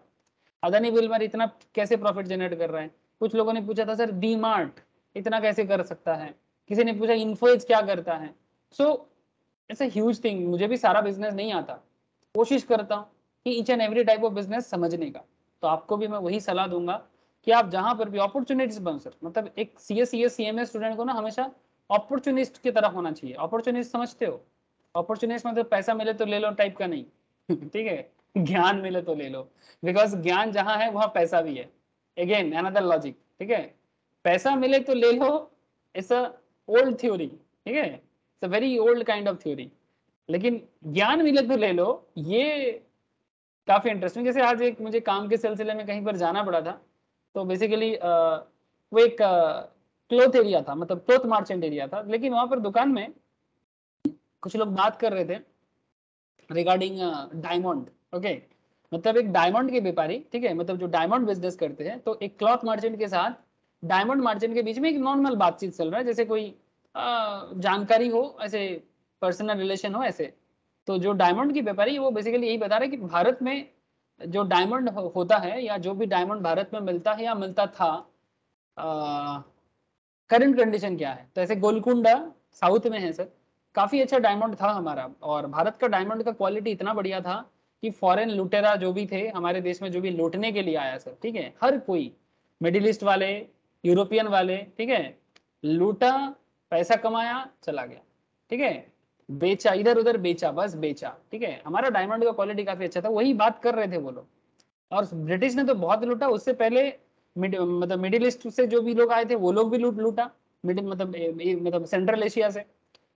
अदानी विल्मर इतना कैसे प्रॉफिट जनरेट कर रहा है। कुछ लोगों ने पूछा था सर डी मार्ट इतना कैसे कर सकता है, किसी ने पूछा इन्फोएज क्या करता है। So it's a huge thing. मुझे भी सारा बिजनेस नहीं आता, कोशिश करता हूँ कि each and every type of business समझने का। तो आपको भी मैं वही सलाह दूंगा कि आप जहां पर भी अपॉर्चुनिटीज बन सर, मतलब एक सीएस सीएमएस स्टूडेंट को ना हमेशा अपॉर्चुनिस्ट की तरह होना चाहिए। अपॉर्चुनिस्ट समझते हो? अपॉर्चुनिस्ट मतलब पैसा मिले तो ले लो टाइप का नहीं ठीक है, ज्ञान मिले तो ले लो, बिकॉज ज्ञान जहां है वहां पैसा भी है। अगेन अनदर लॉजिक, ठीक है, पैसा मिले तो ले लो, इट्स अ ओल्ड थ्योरी, ठीक है, it's a very old kind of theory. लेकिन ज्ञान मिले तो ले लो, ये काफी इंटरेस्टिंग। जैसे आज एक मुझे काम के सिलसिले में कहीं पर जाना पड़ा था, तो बेसिकली वो एक क्लोथ एरिया था, मतलब क्लोथ मार्चेंट एरिया था, लेकिन वहां पर दुकान में कुछ लोग बात कर रहे थे रिगार्डिंग डायमंड। ओके, मतलब एक डायमंड के व्यापारी, ठीक है, मतलब जो डायमंड बिजनेस करते हैं, तो एक क्लॉथ मार्चेंट के साथ डायमंड मार्चेंट के बीच में एक नॉर्मल बातचीत चल रहा है, जैसे कोई जानकारी हो, ऐसे पर्सनल रिलेशन हो ऐसे। तो जो डायमंड की व्यापारी वो बेसिकली यही बता रहे हैं कि भारत में जो डायमंड होता है, या जो भी डायमंड भारत में मिलता है या मिलता था, करंट कंडीशन क्या है। तो ऐसे गोलकुंडा साउथ में है सर, काफी अच्छा डायमंड था हमारा, और भारत का डायमंड का क्वालिटी इतना बढ़िया था कि फॉरेन लुटेरा जो भी थे हमारे देश में, जो भी लूटने के लिए आया सर, ठीक है, हर कोई, मिडिल ईस्ट वाले, यूरोपियन वाले, ठीक है, लूटा, पैसा कमाया, चला गया, ठीक है, बेचा, इधर उधर बेचा, बस बेचा, ठीक है। हमारा डायमंड का क्वालिटी काफी अच्छा था, वही बात कर रहे थे वो लोग। और ब्रिटिश ने तो बहुत लूटा, उससे पहले मतलब मिडिल ईस्ट से जो भी लोग आए थे वो लोग भी लूटा, मतलब सेंट्रल एशिया से।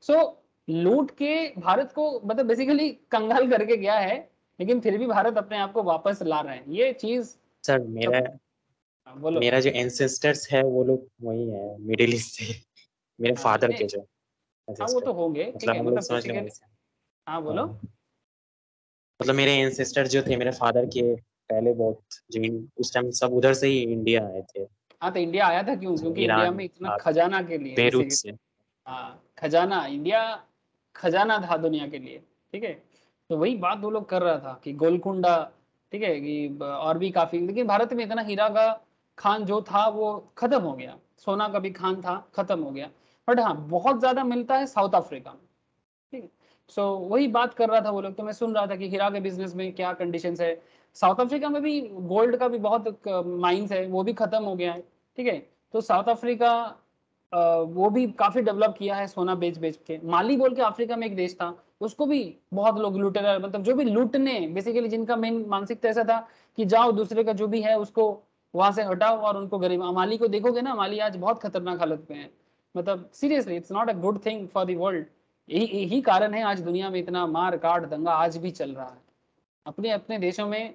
सो लूट के भारत को मतलब बेसिकली कंगाल करके गया है, लेकिन फिर भी भारत अपने आप को वापस ला रहे हैं, ये चीज। सर बोलो। मेरा जो एंसेस्टर्स है वो लोग वही है मिडिल ईस्ट से, मेरे फादर के जो हाँ वो तो होंगे, ठीक मतलब है, हम लोग मतलब समझ रहे बेसिकली। हैं। हाँ बोलो। मतलब मेरे एंसेस्टर जो थे मेरे फादर के पहले बहुत जो उस टाइम सब उधर से ही इंडिया आए थे, हाँ तो इंडिया आया था क्यों? क्योंकि इंडिया ईरान, में इतना खजाना के लिए, बेरूत जैसे से। हाँ खजाना, इंडिया खजाना था दुनिया के लिए, ठीक है। तो वही बात वो लोग कर रहा था कि गोलकुंडा, ठीक है, कि और भी काफी, लेकिन भारत में इतना हीरा का खान जो था वो खत्म हो गया, सोना का भी खान था, खत्म हो गया। बट हाँ बहुत ज्यादा मिलता है साउथ अफ्रीका में, ठीक है। सो वही बात कर रहा था वो लोग, तो मैं सुन रहा था कि हीरा के बिजनेस में क्या कंडीशंस है। साउथ अफ्रीका में भी गोल्ड का भी बहुत माइंस है, वो भी खत्म हो गया है, ठीक है। तो साउथ अफ्रीका वो भी काफी डेवलप किया है सोना बेच बेच के। माली बोल के अफ्रीका में एक देश था, उसको भी बहुत लोग लुटेरा, मतलब जो भी लूटने, बेसिकली जिनका मेन मानसिकता ऐसा था कि जाओ दूसरे का जो भी है उसको वहां से हटाओ और उनको गरीब। माली को देखोगे ना, माली आज बहुत खतरनाक हालत में है, मतलब seriously it's not a good thing for the world यही कारण है आज दुनिया में इतना मार काट दंगा आज भी चल रहा है। अपने अपने देशों में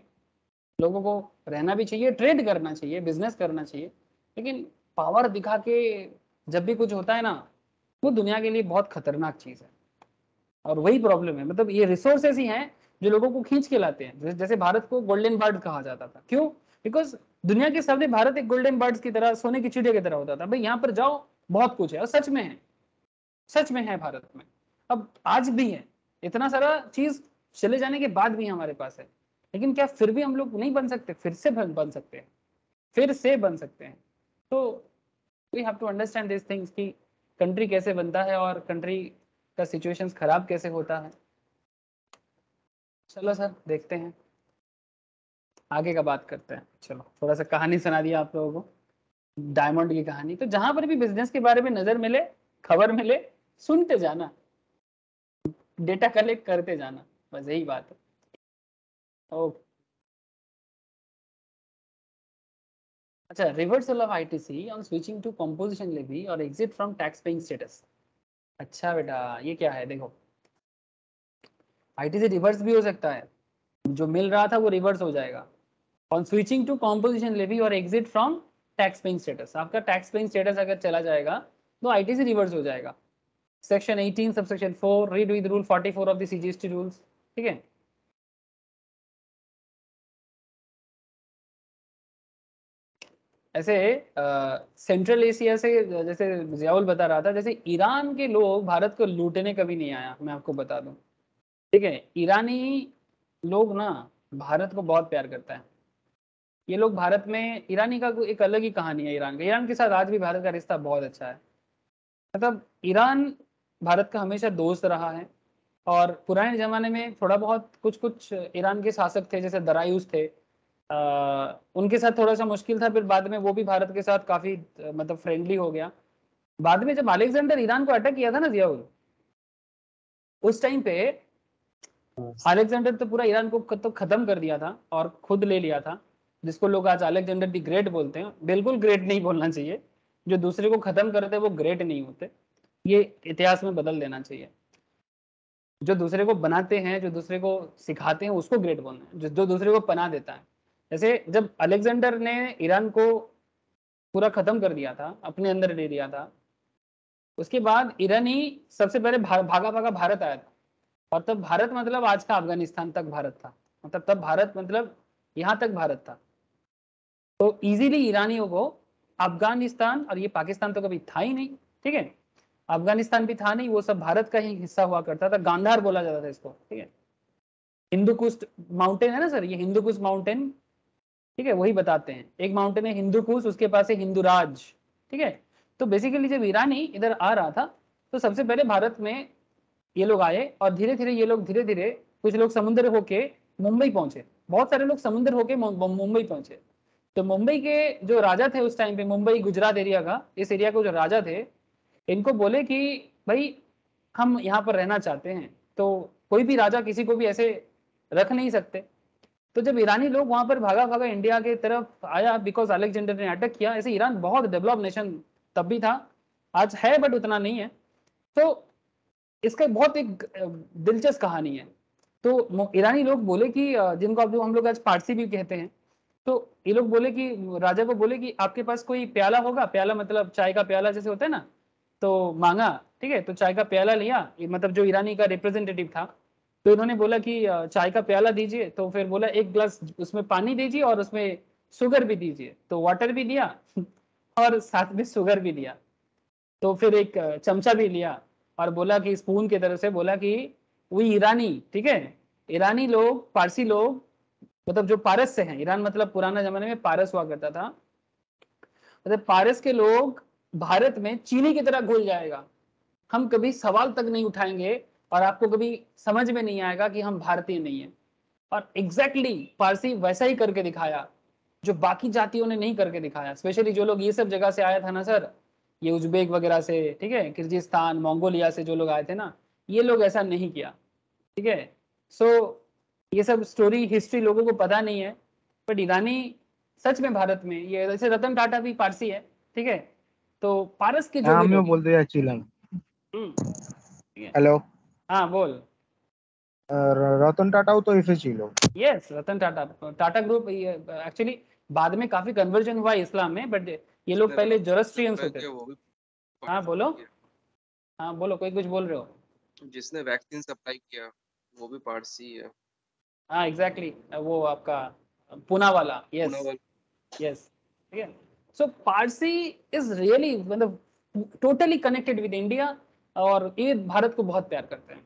लोगों को रहना भी चाहिए, ट्रेड करना चाहिए, बिजनेस करना चाहिए, लेकिन पावर दिखा के जब भी कुछ होता है ना, वो दुनिया के लिए बहुत खतरनाक चीज है। और वही प्रॉब्लम है, मतलब ये रिसोर्सेस ही हैं जो लोगों को खींच के लाते हैं। जैसे भारत को गोल्डन बर्ड कहा जाता था, क्यों? बिकॉज दुनिया के सामने भारत एक गोल्डन बर्ड्स की तरह, सोने की चिड़िया की तरह होता था, भाई यहाँ पर जाओ बहुत कुछ है, और सच में है, सच में है भारत में। अब आज भी है, इतना सारा चीज चले जाने के बाद भी हमारे पास है, लेकिन क्या फिर भी हम लोग नहीं बन सकते? फिर से बन सकते हैं, फिर से बन सकते हैं। तो we have to understand this things कि कंट्री कैसे बनता है और कंट्री का सिचुएशंस खराब कैसे होता है। चलो सर, देखते हैं आगे का बात करते हैं। चलो, थोड़ा सा कहानी सुना दिया आप लोगों को, डायमंड की कहानी। तो जहां पर भी बिजनेस के बारे में नजर मिले, खबर मिले, सुनते जाना, डेटा कलेक्ट करते जाना, बस यही बात है। ओके, अच्छा, reversal of ITC on switching to composition levy और exit from tax paying status. अच्छा बेटा, ये क्या है? देखो, आईटीसी रिवर्स भी हो सकता है, जो मिल रहा था वो रिवर्स हो जाएगा on switching to composition levy और exit from tax paying status. आपका टैक्स पेइंग स्टेटस अगर चला जाएगा तो आईटीसी रिवर्स हो जाएगा। Section 18 subsection 4 read with rule 44 of the CGST rules, ठीक है। ऐसे सेंट्रल एशिया से, जैसे जियाउल बता रहा था, जैसे ईरान के लोग भारत को लूटने कभी नहीं आया, मैं आपको बता दूं, ठीक है। ईरानी लोग ना भारत को बहुत प्यार करता है। ये लोग भारत में, ईरानी का एक अलग ही कहानी है ईरान का, ईरान के साथ आज भी भारत का रिश्ता बहुत अच्छा है। मतलब ईरान भारत का हमेशा दोस्त रहा है, और पुराने जमाने में थोड़ा बहुत कुछ कुछ ईरान के शासक थे, जैसे दरायूस थे, उनके साथ थोड़ा सा मुश्किल था, फिर बाद में वो भी भारत के साथ काफी मतलब फ्रेंडली हो गया। बाद में जब अलेक्जेंडर ईरान को अटैक किया था ना जियाउल, उस टाइम पे अलेक्जेंडर तो पूरा ईरान को तो खत्म कर दिया था और खुद ले लिया था, जिसको लोग आज अलेक्जेंडर दी ग्रेट बोलते हैं। बिल्कुल ग्रेट नहीं बोलना चाहिए, जो दूसरे को खत्म करते हैं वो ग्रेट नहीं होते, ये इतिहास में बदल देना चाहिए। जो दूसरे को बनाते हैं, जो दूसरे को सिखाते हैं, उसको ग्रेट बोलना है, जो दूसरे को पना देता है। जैसे जब अलेक्जेंडर ने ईरान को पूरा खत्म कर दिया था, अपने अंदर ले लिया था, उसके बाद ईरान ही सबसे पहले भागा भागा भारत आया था। और तब भारत मतलब आज का अफगानिस्तान तक भारत था, मतलब तब भारत मतलब यहाँ तक भारत था। तो इजीली ईरानियों को अफगानिस्तान, और ये पाकिस्तान तो कभी था ही नहीं, ठीक है, अफगानिस्तान भी था नहीं, वो सब भारत का ही हिस्सा हुआ करता था। गांधार बोला जाता था इसको, ठीक है। हिंदू कुश माउंटेन है ना सर, ये हिंदू कुश माउंटेन, ठीक है, वही बताते हैं। एक माउंटेन है हिंदू कुश, उसके पास है हिंदू राज, ठीक है। तो बेसिकली जब ईरानी इधर आ रहा था, तो सबसे पहले भारत में ये लोग आए, और धीरे धीरे ये लोग, धीरे धीरे कुछ लोग समुद्र होके मुंबई पहुंचे, बहुत सारे लोग समुद्र होके मुंबई पहुंचे। तो मुंबई के जो राजा थे उस टाइम पे, मुंबई गुजरात एरिया का, इस एरिया के जो राजा थे, इनको बोले कि भाई हम यहाँ पर रहना चाहते हैं। तो कोई भी राजा किसी को भी ऐसे रख नहीं सकते। तो जब ईरानी लोग वहां पर भागा भागा इंडिया के तरफ आया, बिकॉज अलेक्जेंडर ने अटैक किया। ऐसे ईरान बहुत डेवलप नेशन तब भी था, आज है बट उतना नहीं है। तो इसका बहुत एक दिलचस्प कहानी है। तो ईरानी लोग बोले कि जिनको आप, जो हम लोग आज पारसी भी कहते हैं, तो ये लोग बोले कि राजा को बोले कि आपके पास कोई प्याला होगा, प्याला मतलब चाय का प्याला जैसे होता है ना, तो मांगा, ठीक है। तो चाय का प्याला लिया, मतलब जो ईरानी का रिप्रेजेंटेटिव था, तो इन्होंने बोला कि चाय का प्याला दीजिए। तो फिर बोला एक ग्लास उसमें पानी दीजिए और उसमें शुगर भी दीजिए। तो वाटर भी दिया और साथ में शुगर भी दिया। तो फिर एक चमचा भी लिया और बोला कि स्पून की तरफ से बोला कि वो ईरानी, ठीक है, ईरानी लोग, पारसी लोग, मतलब जो पारस से हैं, ईरान मतलब पुराना जमाने में पारस हुआ करता था, मतलब पारस के लोग भारत में चीनी की तरह घुल जाएगा। हम कभी सवाल तक नहीं उठाएंगे और आपको कभी समझ में नहीं आएगा कि हम भारतीय नहीं है। और एग्जैक्टली पारसी वैसा ही करके दिखाया जो बाकी जातियों ने नहीं करके दिखाया। स्पेशली जो लोग ये सब जगह से आया था ना सर, ये उज्बेक वगैरह से, ठीक है, किर्गिस्तान, मंगोलिया से जो लोग आए थे ना, ये लोग ऐसा नहीं किया, ठीक है। सो ये सब स्टोरी हिस्ट्री लोगों को पता नहीं है, बट ईरानी सच में भारत में, ये जैसे रतन टाटा भी पारसी है, ठीक है। तो पारस के जो भी আমিও लोग বলতে যাচ্ছিলাম। ठीक है। हेलो, हाँ बोल। रतन टाटाও तो ऐसे ছিল। Yes, Ratan Tata, Tata group actually बाद में काफी कन्वर्जन हुआ इस्लाम में, बट ये लोग पहले जोरोस्ट्रियंस होते थे। हाँ बोलो, हाँ बोलो, कोई कुछ बोल रहे हो। जिसने वैक्सीन सप्लाई किया वो भी पारसी है। हाँ एग्जैक्टली, वो आपका पूना वाला, यस पूना वाला। यस, ठीक है। सो पारसी इज रियली मतलब टोटली कनेक्टेड विद इंडिया, और ये भारत को बहुत प्यार करते हैं,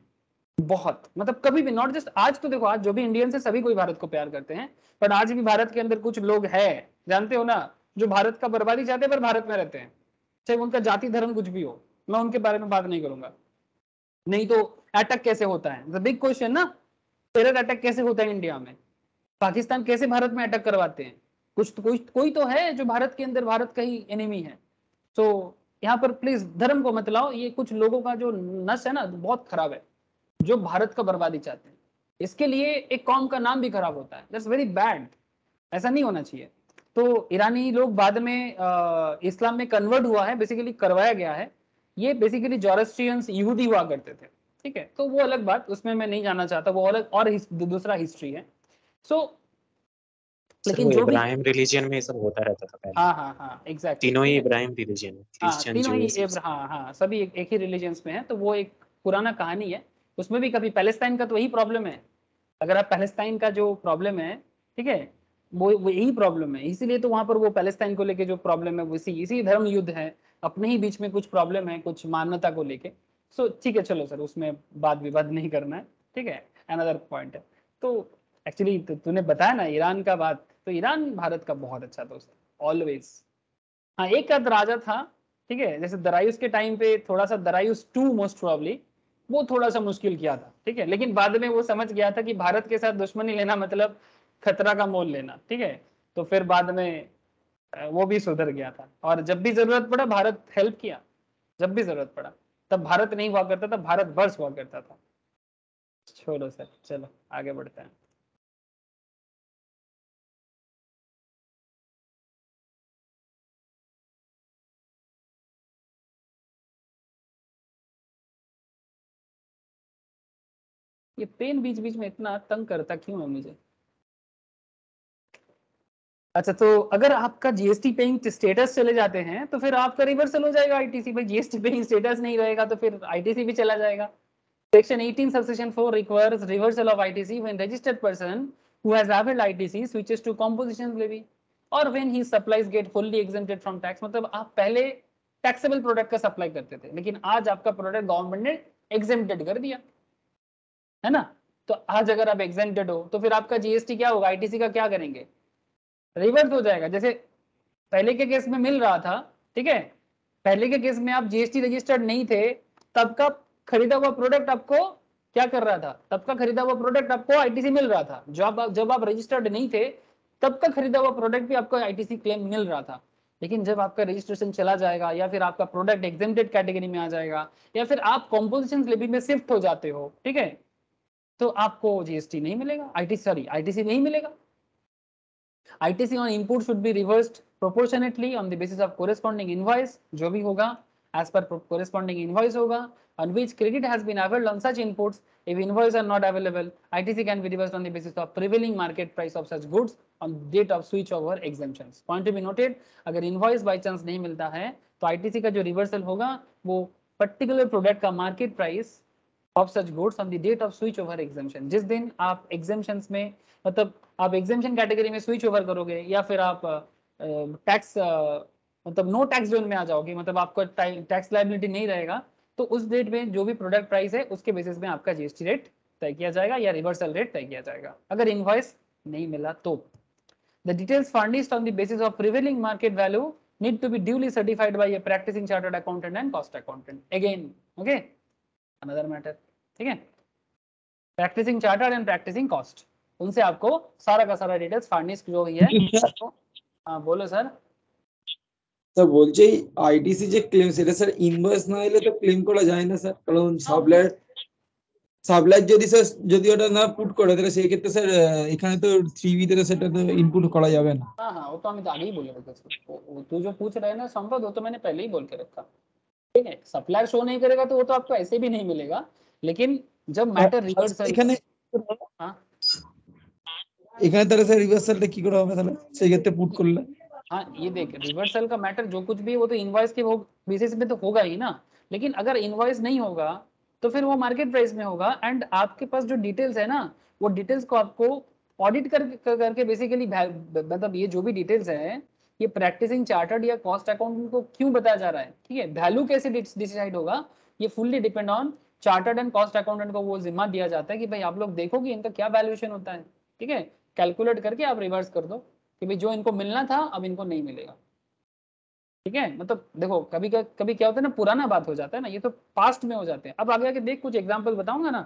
बहुत, मतलब कभी भी, नॉट जस्ट आज, तो देखो आज जो भी इंडियंस है सभी कोई भारत को प्यार करते हैं, बट आज भी भारत के अंदर कुछ लोग हैं, जानते हो ना, जो भारत का बर्बादी चाहते हैं पर भारत में रहते हैं, चाहे उनका जाति धर्म कुछ भी हो, मैं उनके बारे में बात नहीं करूंगा। नहीं तो अटैक कैसे होता है, द बिग क्वेश्चन ना, टेरर अटैक कैसे होता है इंडिया में, पाकिस्तान कैसे भारत में अटैक करवाते हैं, कुछ तो कोई तो है जो भारत के अंदर भारत का ही एनिमी है। तो यहाँ पर प्लीज धर्म को मत लाओ, ये कुछ लोगों का जो नस है ना बहुत खराब है, जो भारत का बर्बादी चाहते हैं, इसके लिए एक कौम का नाम भी खराब होता है, दैट्स वेरी बैड, ऐसा नहीं होना चाहिए। तो ईरानी लोग बाद में इस्लाम में कन्वर्ट हुआ है, बेसिकली करवाया गया है, ये बेसिकली जोरोस्ट्रियंस यहूदी हुआ करते थे, ठीक है, तो वो अलग बात, उसमें मैं नहीं जाना चाहता, वो अलग और दूसरा हिस्ट्री है। सो लेकिन जो भी इब्राहिम रिलीजन में ये सब होता रहता था पहले। हाँ हाँ हाँ एग्जैक्टली, तीनों ही इब्राहिम रिलीजन है, हाँ क्रिश्चियन, तीनों ही ज्यूज। हाँ हाँ सभी एक ही रिलीजन्स में है, तो वो एक पुराना कहानी है, उसमें भी कभी पैलेस्टाइन का तो वही प्रॉब्लम है, अगर आप पैलेस्टाइन का जो प्रॉब्लम है, ठीक है, वो यही प्रॉब्लम है, इसीलिए तो वहां पर वो पैलेस्टाइन को लेके जो प्रॉब्लम है वो इसी धर्म युद्ध है, अपने ही बीच में कुछ प्रॉब्लम है, कुछ मान्यता को लेके। सो ठीक है, चलो सर उसमें वाद विवाद नहीं करना है, ठीक है, अनदर पॉइंट है। तो एक्चुअली तूने बताया ना ईरान का बात, तो ईरान भारत का बहुत अच्छा दोस्त है ऑलवेज। हाँ एक आध राजा था, ठीक है, जैसे दरायुस के टाइम पे थोड़ा सा, दरायुस टू मोस्ट प्रोबेबली, वो थोड़ा सा मुश्किल किया था, ठीक है, लेकिन बाद में वो समझ गया था कि भारत के साथ दुश्मनी लेना मतलब खतरा का मोल लेना, ठीक है, तो फिर बाद में वो भी सुधर गया था, और जब भी जरूरत पड़ा भारत हेल्प किया, जब भी जरूरत पड़ा, तब भारत नहीं हुआ करता था, भारत वर्ष हुआ करता था। छोड़ो सर, चलो आगे बढ़ते हैं। ये पेन बीच बीच में इतना तंग करता क्यों है मुझे। अच्छा, तो अगर आपका जीएसटी पेइंग स्टेटस चले जाते हैं तो फिर आपका रिवर्सल हो जाएगा आईटीसी, भाई जीएसटी पेइंग स्टेटस नहीं रहेगा तो फिर आईटीसी भी चला जाएगा। Section 18 subsection 4 requires reversal of ITC when registered person who has availed ITC switches to composition levy or when his supplies get fully exempted from tax। मतलब आप पहले टैक्सेबल प्रोडक्ट का सप्लाई करते थे, लेकिन आज आपका प्रोडक्ट गवर्नमेंट ने एग्जेम्प्टेड कर दिया है ना, तो आज अगर आप एग्जेम्प्टेड हो तो फिर आपका जीएसटी क्या होगा, आईटीसी का क्या करेंगे, रिवर्स हो जाएगा। जैसे पहले के केस में मिल रहा था, ठीक है, पहले के केस में आप जीएसटी रजिस्टर्ड नहीं थे, तब का खरीदा हुआ प्रोडक्ट आपको क्या कर रहा था, तब का खरीदा हुआ प्रोडक्ट आपको आईटीसी मिल रहा था, जब आप रजिस्टर्ड नहीं थे तब का खरीदा हुआ प्रोडक्ट भी आपको आईटीसी क्लेम मिल रहा था। लेकिन जब आपका रजिस्ट्रेशन चला जाएगा, या फिर आपका प्रोडक्ट एग्जेम्प्टेड कैटेगरी में आ जाएगा, या फिर आप कॉम्पोजिशन लेवी में शिफ्ट हो जाते हो, ठीक है, तो आपको जीएसटी नहीं मिलेगा, आईटीसी नहीं मिलेगा। ITC on input should be reversed proportionately on the basis of corresponding invoice, जो भी होगा as per corresponding invoice होगा, on which credit has been availed on such inputs. If invoices are not available, ITC can be reversed on the basis of prevailing market price of such goods on date of switch over exemptions. Point to be noted, अगर invoice by chance नहीं मिलता है तो ITC का जो reversal होगा वो particular product का market price of such goods on the date of switch over exemption, जिस दिन आप exemptions में, मतलब आप एग्जेम्पशन कैटेगरी में स्विच ओवर करोगे, या फिर आप टैक्स मतलब नो टैक्स जोन में आ जाओगे, मतलब आपको टैक्स लायबिलिटी नहीं रहेगा, तो उस डेट में जो भी प्रोडक्ट प्राइस है उसके बेसिस में आपका जीएसटी रेट तय किया जाएगा या रिवर्सल रेट तय किया जाएगा, अगर इनवॉइस नहीं मिला तो। The details furnished on the basis of prevailing market value need to be duly certified by a practicing chartered accountant and cost accountant. Again, okay, another matter, ठीक है, practicing chartered and practicing cost, उनसे आपको सारा का सारा details फार्निश जो हुई है। हाँ बोलो सर। স্যার বলছি আইটিসি যে ক্লেম সেটা স্যার ইনভয়েস না এলে তো ক্লেম করা যায় না স্যার, কারণ সাপ্লায়ার যদি স্যার যদি ওটা না পুট করে তাহলে সেই ক্ষেত্রে স্যার এখানে তো 3B তে সেটা তো ইনপুট করা যাবে না। हाँ हाँ वो तो हमें आगे ही बोले रखा, तू जो पूछ रहे हैं ना संपद, वो तो मैंने पहले ही बोल के रखा, ठीक है। सप्लायर शो नहीं करेगा तो वो तो आपको ऐसे भी नहीं मिलेगा, लेकिन जब मैटर रिवर्सल, এখানে हाँ এখানে তাহলে স্যার রিভার্সালটা কি করে হবে তাহলে সেই ক্ষেত্রে পুট করলে? हाँ, ये देख रिवर्सल का मैटर जो कुछ भी वो तो इनवॉइस के बेसिस पे तो होगा ही ना, लेकिन अगर इनवॉइस नहीं होगा तो फिर वो मार्केट प्राइस में होगा, एंड आपके पास जो डिटेल्स है ना, वो डिटेल्स को आपको ऑडिट करके बेसिकली, मतलब ये जो भी डिटेल्स है ये प्रैक्टिसिंग चार्टर्ड या कॉस्ट अकाउंटेंट को क्यों बताया जा रहा है, ठीक है। वैल्यू कैसे डिसाइड होगा, ये fully depend on chartered and cost accountant को वो जिम्मा दिया जाता है कि भाई आप लोग देखो कि इनका क्या वैल्यूएशन होता है, ठीक है। कैलकुलेट करके आप रिवर्स कर दो कि भाई जो इनको मिलना था अब इनको नहीं मिलेगा, ठीक है। मतलब देखो कभी कभी क्या होता है ना, पुराना बात हो जाता है ना, ये तो पास्ट में हो जाते हैं। अब आगे आके देख कुछ एग्जांपल बताऊंगा ना,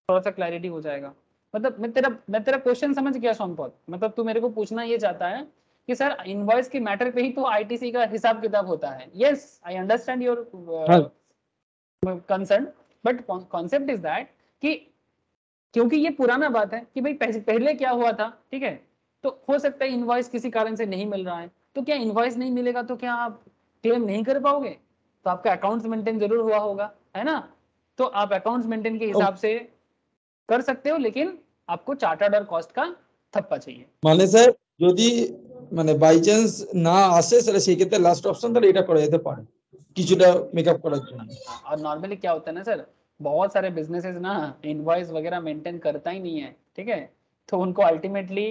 थोड़ा सा क्लैरिटी हो जाएगा। मतलब मैं तेरा क्वेश्चन समझ गया सोनपत, मतलब तू मेरे को पूछना ये चाहता है कि सर इनवॉइस के मैटर पे ही तो आईटीसी का हिसाब किताब होता है। Yes, I understand your concern, but concept is that कि क्योंकि ये पुराना बात है कि भाई पहले क्या हुआ था, ठीक है। तो हो सकता है इनवॉइस किसी कारण से नहीं मिल रहा है, तो क्या इनवॉइस नहीं मिलेगा तो क्या आप क्लेम नहीं कर पाओगे? तो आपका अकाउंट्स मेंटेन जरूर हुआ होगा, है ना। तो आप अकाउंट्स मेंटेन के हिसाब से कर सकते हो, लेकिन आपको चार्टर्ड और कॉस्ट का थप्पा चाहिए। মানে স্যার যদি মানে বাই চান্স না আসে তাহলে সেই ক্ষেত্রে লাস্ট অপশন তাহলে এটা করা যেতে পারে কিছুটা মেকআপ করার জন্য। और नॉर्मली क्या होता है ना सर, बहुत सारे बिजनेसेस ना इनवॉइस वगैरह मेंटेन करता ही नहीं है, ठीक है। तो उनको अल्टीमेटली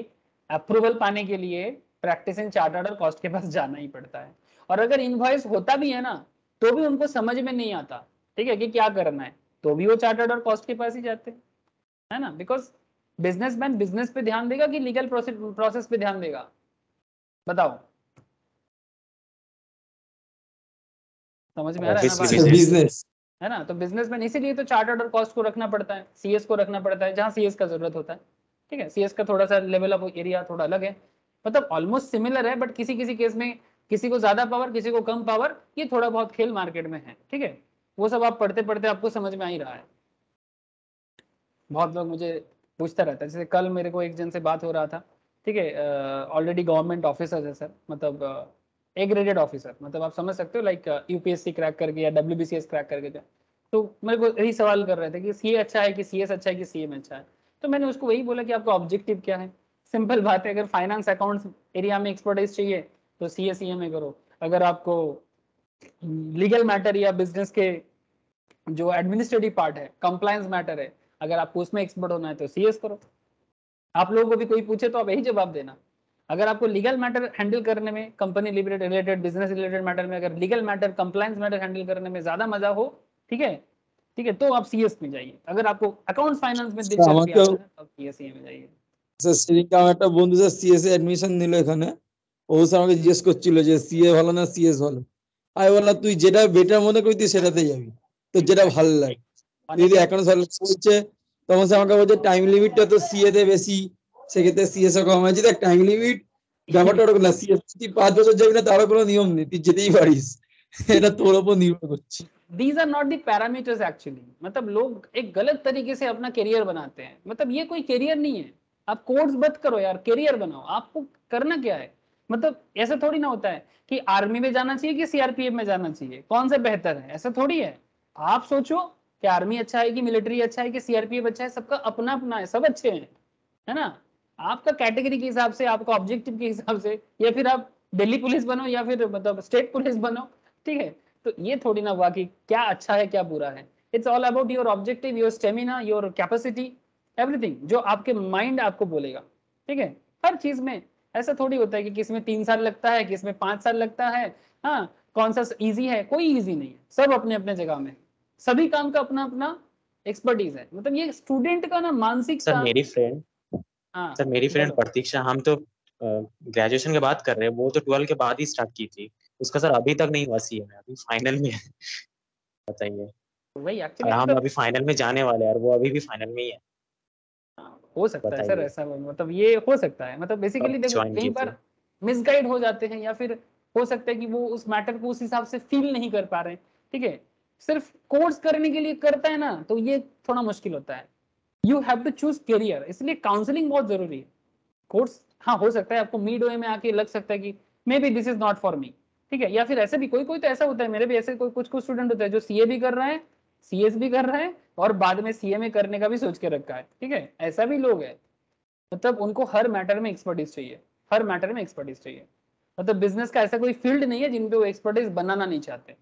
अप्रूवल पाने के लिए प्रैक्टिसिंग चार्टर्ड और कॉस्ट के पास जाना ही पड़ता है। और अगर इनवॉइस होता भी है ना तो भी उनको समझ में नहीं आता, ठीक है, कि क्या करना है, तो भी वो चार्टर्ड और कॉस्ट के पास ही जाते हैं, है ना। बिकॉज बिजनेसमैन बिजनेस पे ध्यान देगा कि लीगल प्रोसेस पे ध्यान देगा, बताओ। समझ में आ रहा है ना Obviously बात, business. বিজনেস है ना। तो बिजनेसमैन इसीलिए तो चार्टर्ड और कॉस्ट को रखना पड़ता है, सीएस को रखना पड़ता है जहां सीएस का जरूरत होता है, ठीक है। सीएस का थोड़ा सा लेवल ऑफ एरिया थोड़ा अलग है, मतलब ऑलमोस्ट सिमिलर है, बट किसी किसी केस में किसी को ज्यादा पावर किसी को कम पावर, ये थोड़ा बहुत खेल मार्केट में है, ठीक है। वो सब आप पढ़ते पढ़ते आपको समझ में आ ही रहा है। बहुत लोग मुझे पूछता रहता है, जैसे कल मेरे को एक जन से बात हो रहा था, ठीक है, ऑलरेडी गवर्नमेंट ऑफिसर है सर, मतलब ए ग्रेडेड ऑफिसर, मतलब आप समझ सकते हो, लाइक यूपीएससी क्रैक करके या डब्ल्यूबीसीएस क्रैक करके जाए। तो मेरे को यही सवाल कर रहे थे कि सीए अच्छा है कि सीएस अच्छा है कि सीएम अच्छा है। तो मैंने उसको वही बोला कि आपका ऑब्जेक्टिव क्या है। सिंपल बात है, अगर फाइनेंस अकाउंट्स एरिया में एक्सपर्टाइज चाहिए तो सीए सीएम में करो, अगर आपको लीगल मैटर या बिजनेस के जो एडमिनिस्ट्रेटिव पार्ट है, कंप्लायंस मैटर है, अगर आपको उसमें एक्सपर्ट होना है तो सीएस करो। आप लोगों को भी कोई पूछे तो आप यही जवाब देना। अगर आपको लीगल मैटर हैंडल करने में, company related business related matter में, अगर legal matter compliance matter handle करने में ज्यादा मजा हो, ठीक है, ठीक है, तो आप सीएस में जाइए। अगर आपको अकाउंट्स फाइनेंस में दिलचस्पी आता है तो आप सीएसई में जाइए। স্যার সেদিনকে আমার একটা বন্ধু স্যার সিএস এ অ্যাডমিশন নিল এখানে, ও স্যার আমাকে জিজ্ঞেস করছিল যে সিএ ভালো না সিএস ভালো। আমি বললাম তুই যেটা বেটার মনে করি তুই সেটাতে যাবি, তোর যেটা ভালো লাগে। তুই যদি অ্যাকাউন্টস ভালো বলছে তখন সে আমাকে বলছে টাইম লিমিটটা তো সিএ তে বেশি, সেক্ষেত্রে সিএস এ কম আছে। দেখ টাইম লিমিট ব্যাপারটা ওরকম না, সিএস তুই 5 বছর যাবি না তারও কোনো নিয়ম নেই, তুই যেতেই পারিস, এটা তোর উপর নির্ভর করছে। These are not the parameters actually, मतलब लोग एक गलत तरीके से अपना करियर बनाते हैं, मतलब ये कोई करियर नहीं है। आप कोर्स मत करो यार, करियर बनाओ। आपको करना क्या है, मतलब ऐसा थोड़ी ना होता है कि आर्मी में जाना चाहिए कि सीआरपीएफ में जाना चाहिए, कौन सा बेहतर है, ऐसा थोड़ी है। आप सोचो कि आर्मी अच्छा है कि मिलिट्री अच्छा है कि सीआरपीएफ अच्छा है, सबका अपना अपना है, सब अच्छे हैं, है ना। आपका कैटेगरी के हिसाब से, आपका ऑब्जेक्टिव के हिसाब से, या फिर आप दिल्ली पुलिस बनो या फिर मतलब स्टेट पुलिस बनो, ठीक है। तो ये थोड़ी ना हुआ कि क्या अच्छा है क्या बुरा है। It's all about your objective, your stamina, your capacity, everything जो आपके माइंड आपको बोलेगा, ठीक है। हर चीज में ऐसा थोड़ी होता है कि किसमें 3 साल लगता है, किसमें 5 साल लगता है। हाँ, कौन सा इजी है, कोई इजी नहीं है, सब अपने अपने जगह में, सभी काम का अपना अपना एक्सपर्टीज है। मतलब ये स्टूडेंट का ना मानसिक सर मेरी फ्रेंड हाँ सर मेरी फ्रेंड बोलो। प्रतीक्षा, हम तो ग्रेजुएशन के बाद कर रहे हैं, वो तो 12 के बाद ही स्टार्ट की थी। उसका सर अभी तक नहीं हुआ सीए में, अभी फाइनल में है। बताइए। वही और एक्चुअली हम मतलब अभी फाइनल में जाने वाले हैं और वो अभी भी फाइनल में ही है। हो सकता है सर बताइए ऐसा, मतलब ये हो सकता है, मतलब बेसिकली कब देखो ज्वाइन कई की थी? बार मिसगाइड हो जाते हैं, या फिर हो सकता है कि वो उस मैटर को उस हिसाब से फील नहीं कर पा रहे हैं, ठीक है। सिर्फ कोर्स करने के लिए करता है ना तो ये थोड़ा मुश्किल होता है। You have to choose career, इसलिए काउंसलिंग बहुत जरूरी है। कोर्स हाँ हो सकता है आपको मिड वे में आके लग सकता है कि may be this is not for me, ठीक है। या फिर ऐसे भी कोई कोई तो ऐसा होता है, मेरे भी ऐसे कोई कुछ स्टूडेंट होते हैं जो सीए भी कर रहे हैं, सीएस भी कर रहे हैं और बाद में सीएमए करने का भी सोच के रखा है, ठीक है, ऐसा भी लोग है। मतलब उनको हर मैटर में एक्सपर्टीज चाहिए, हर मैटर में एक्सपर्टीज चाहिए। मतलब बिजनेस का ऐसा कोई फील्ड नहीं है जिन पे वो एक्सपर्टीज बनाना नहीं चाहते।